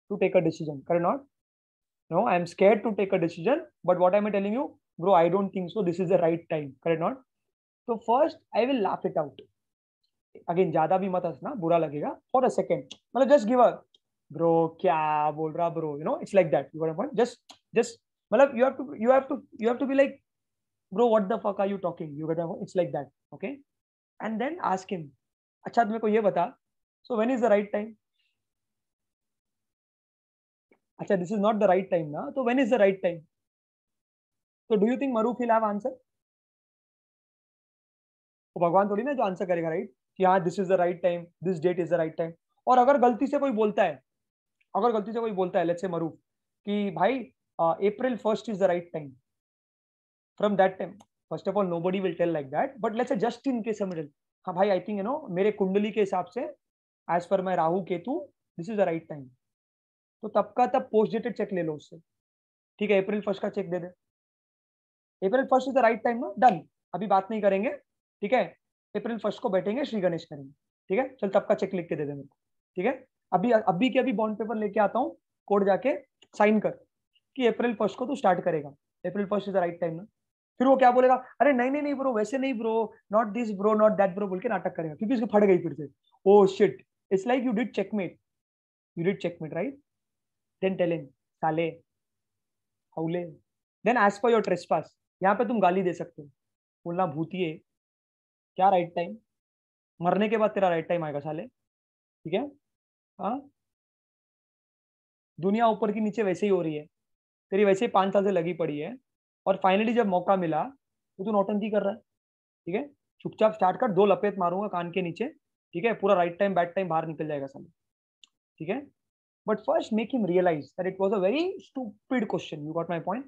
to take a decision, correct not? No, I am scared to take a decision, but what I am telling you bro, I don't think so this is the right time, correct not? तो first I will laugh it out, again ज्यादा भी मत हंसना, बुरा लगेगा, for a second, मतलब just give a bro क्या बोल रहा bro, it's like that, you got a point, just मतलब you have to be like bro what the fuck are you talking, you get a point? It's like that, okay, and then ask him, अच्छा मेरे को ये बता, so when is the right time? अच्छा this is not the right time ना, तो when is the right time? तो do you think Maruf will have answer? तो भगवान थोड़ी ना जो आंसर करेगा, राइट, कि हाँ this is the right time, this date is the right time. और अगर गलती से कोई बोलता है लेट्स से मरूफ कि भाई April 1st is the right time, from that time, first of all nobody will tell like that, but let's say just in case समझ, हाँ भाई I think मेरे कुंडली के हिसाब से as per my Rahu Ketu this is the right time, तो तब का तब पोस्ट डेटेड चेक ले लो उससे, ठीक है, April 1st का चेक दे दे, April 1st is the right time ना, डन, अभी बात नहीं करेंगे, ठीक है, April 1st को बैठेंगे श्री गणेश करेंगे, ठीक है, चल तब का चेक लिख के दे दे मेरे को, ठीक है, अभी के अभी बॉन्ड पेपर लेके आता हूँ, कोर्ट जाके साइन कर कि April 1st को तू स्टार्ट करेगा, April 1st is the right time ना. फिर वो क्या बोलेगा, अरे नहीं ब्रो, वैसे नहीं bro, not this bro, not that bro बोल के नाटक करेगा, क्योंकि उसको फट गई फिर से, oh shit, it's like you did checkmate, right, then tell him साले हौले, then as per your trespass, यहाँ पे तुम गाली दे सकते हो, बोलना भूतिए, क्या राइट टाइम, मरने के बाद तेरा राइट टाइम आएगा साले, ठीक है, हाँ, दुनिया ऊपर की नीचे वैसे ही हो रही है, तेरी वैसे ही 5 साल से लगी पड़ी है, और फाइनली जब मौका मिला तो तू नौटंकी कर रहा है, ठीक है, चुपचाप स्टार्ट कर, 2 लपेट मारूंगा कान के नीचे, ठीक है, पूरा राइट टाइम बैड टाइम बाहर निकल जाएगा साले, ठीक है, but first make him realise that it was a very stupid question, you got my point,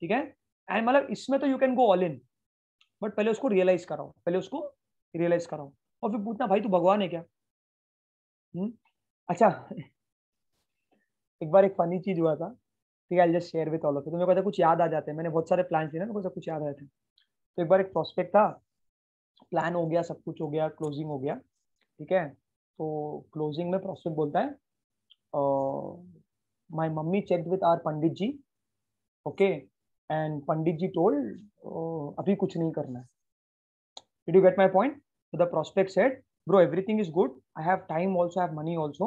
ठीक है, एंड मतलब इसमें तो you can go all in, but पहले उसको रियलाइज कराओ, और फिर पूछना भाई तू भगवान है क्या? अच्छा एक बार एक फनी चीज हुआ था, ठीक है, I just share with all of you, तो मेरे को कुछ याद आ जाते हैं, मैंने बहुत सारे प्लान किए ना, मेरे को कुछ याद आए थे, तो एक बार एक प्रोस्पेक्ट था, प्लान हो गया, सब कुछ हो गया, क्लोजिंग हो गया, ठीक है, तो क्लोजिंग में प्रोस्पेक्ट बोलता है my mummy checked with our pandit ji, okay, and pandit ji told अभी कुछ नहीं करना है. Did you get my point? So the prospect said, bro, everything is good, I have time also, I have money also,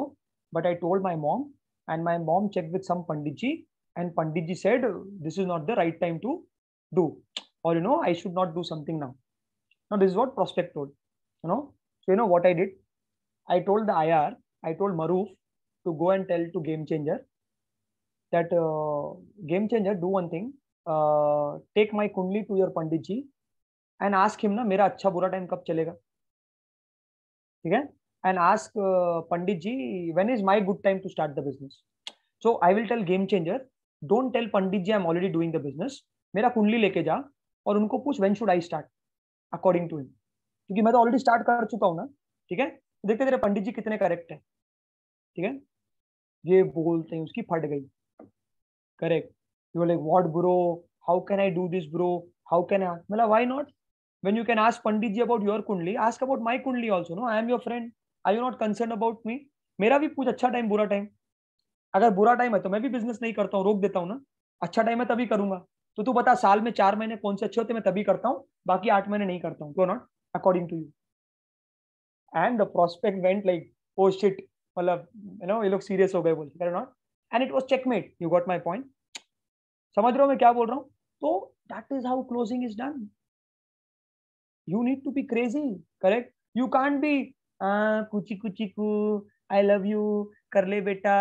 but I told my mom, and my mom checked with some panditji, and panditji said this is not the right time to do, or I should not do something now. Now this is what prospect told, so what I did, I told the IR, I told Maruf to go and tell to Game Changer that Game Changer, do one thing, take my kundli to your panditji and ask him ना मेरा अच्छा बुरा time कब चलेगा, ठीक है? And ask Pandit ji, when is my good time to start the business? So I will tell game changer, don't tell Pandit ji I'm already doing the business. मेरा कुंडली लेके जा और उनको पूछ when should I start according to him, क्योंकि मैं तो ऑलरेडी स्टार्ट कर चुका हूँ ना, ठीक है? देखते तेरे पंडित जी कितने करेक्ट है, ठीक है? ये बोलते हैं उसकी फट गई, correct? You like what bro, how can I do this bro, how can I, मतलब why not? When you can ask Pandit ji about your kundli, ask about my kundli also. No, I am your friend. Are you not concerned about me? मेरा भी पूछ अच्छा time बुरा time. अगर बुरा time है तो मैं भी बिजनेस नहीं करता हूँ, रोक देता हूँ ना. अच्छा टाइम है तभी करूंगा. तो तू बता साल में 4 महीने कौन से अच्छे होते, मैं तभी करता हूँ, बाकी 8 महीने नहीं करता हूँ. क्यों not according to you? And the prospect went like oh shit, मतलब यू नो ये लोग सीरियस हो गए बोल के, not? And it was checkmate. You got my point? समझ रहे हो मैं क्या बोल रहा हूँ? तो that is how closing is done. You need to be crazy, correct? You can't be Kuchi Kuchi Koo, I love you, कर ले बेटा,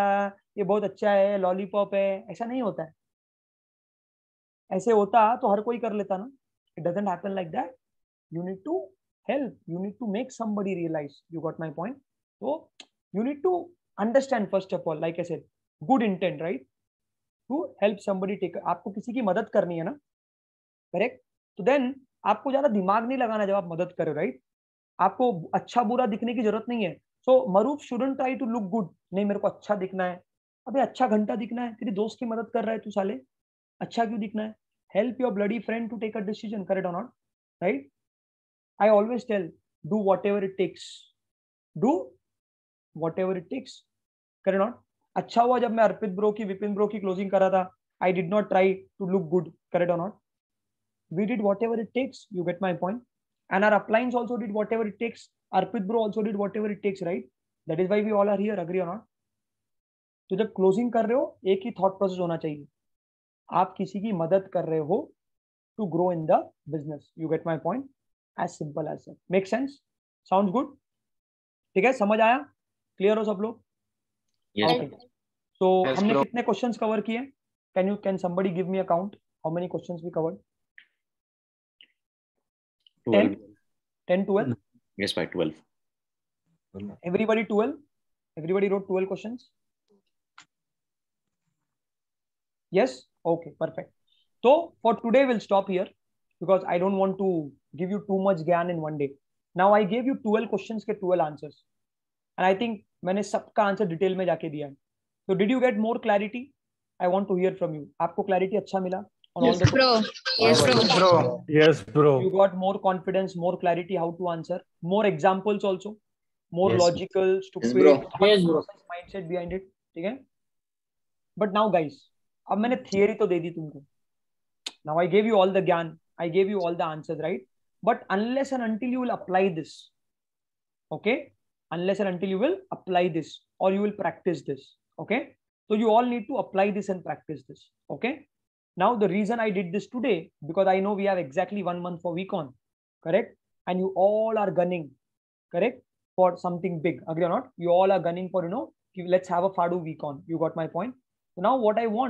ये बहुत अच्छा है, लॉलीपॉप है. ऐसा नहीं होता है. ऐसे होता तो हर कोई कर लेता ना. It doesn't happen like that. You need to help. You need to make somebody realize. You got my point? So you need to understand first of all, like I said, good intent, right? To help somebody take. आपको किसी की मदद करनी है ना, correct? तो then आपको ज्यादा दिमाग नहीं लगाना जब आप मदद करो, राइट? आपको अच्छा बुरा दिखने की जरूरत नहीं है. So Maroof shouldn't try to look good. नहीं मेरे को अच्छा दिखना है. अबे अच्छा घंटा दिखना है, तेरी दोस्त की मदद कर रहा है तू साले, अच्छा क्यों दिखना है? Help your bloody friend to take a decision, correct और not? Right? I always tell do whatever it takes, do whatever it takes, correct not? अच्छा हुआ जब मैं अर्पित ब्रो की, विपिन ब्रो की क्लोजिंग करा था, I did not try to look good, correct और not? We did whatever it takes. You get my point? And our uplines also did whatever it takes. Arpit bro also did whatever it takes, right? That is why we all are here. Agree or not? तो जब closing कर रहे हो एक ही thought process होना चाहिए. आप किसी की मदद कर रहे हो to grow in the business. You get my point? As simple as that. Make sense? Sound good? ठीक है, समझ आया? क्लियर हो सब लोग? तो हमने कितने क्वेश्चंस कवर किए? Can somebody give me a count? How many questions we covered? 12. 10, 12? Yes, by 12. Everybody 12? Everybody wrote 12 questions? Yes? Okay, perfect. So for today we'll stop here because I don't want to give you too much gyan in one day. Now I gave you 12 questions के 12 answers. And I think मैंने सबका answer detail में जाके दिया है. So did you get more clarity? I want to hear from you. आपको clarity अच्छा मिला? Yes, bro. Yes, bro. Yes, bro. You got more confidence, more clarity how to answer, more examples also, more Yes. logical, stupid, bro. thought Yes, bro. process, mindset behind it. ठीक है? But now guys, अब मैंने theory तो दे दी तुमको. Now I gave you all the ज्ञान, I gave you all the answers, right? But unless and until you will apply this, okay? Unless and until you will apply this or you will practice this, okay? So you all need to apply this and practice this, okay? Now the reason I did this today, because I know we have exactly 1 month for week-on, correct? And you all are gunning, correct? For something big, agree or not? You all are gunning for, let's have a FADU week-on. You got my point? So now what I want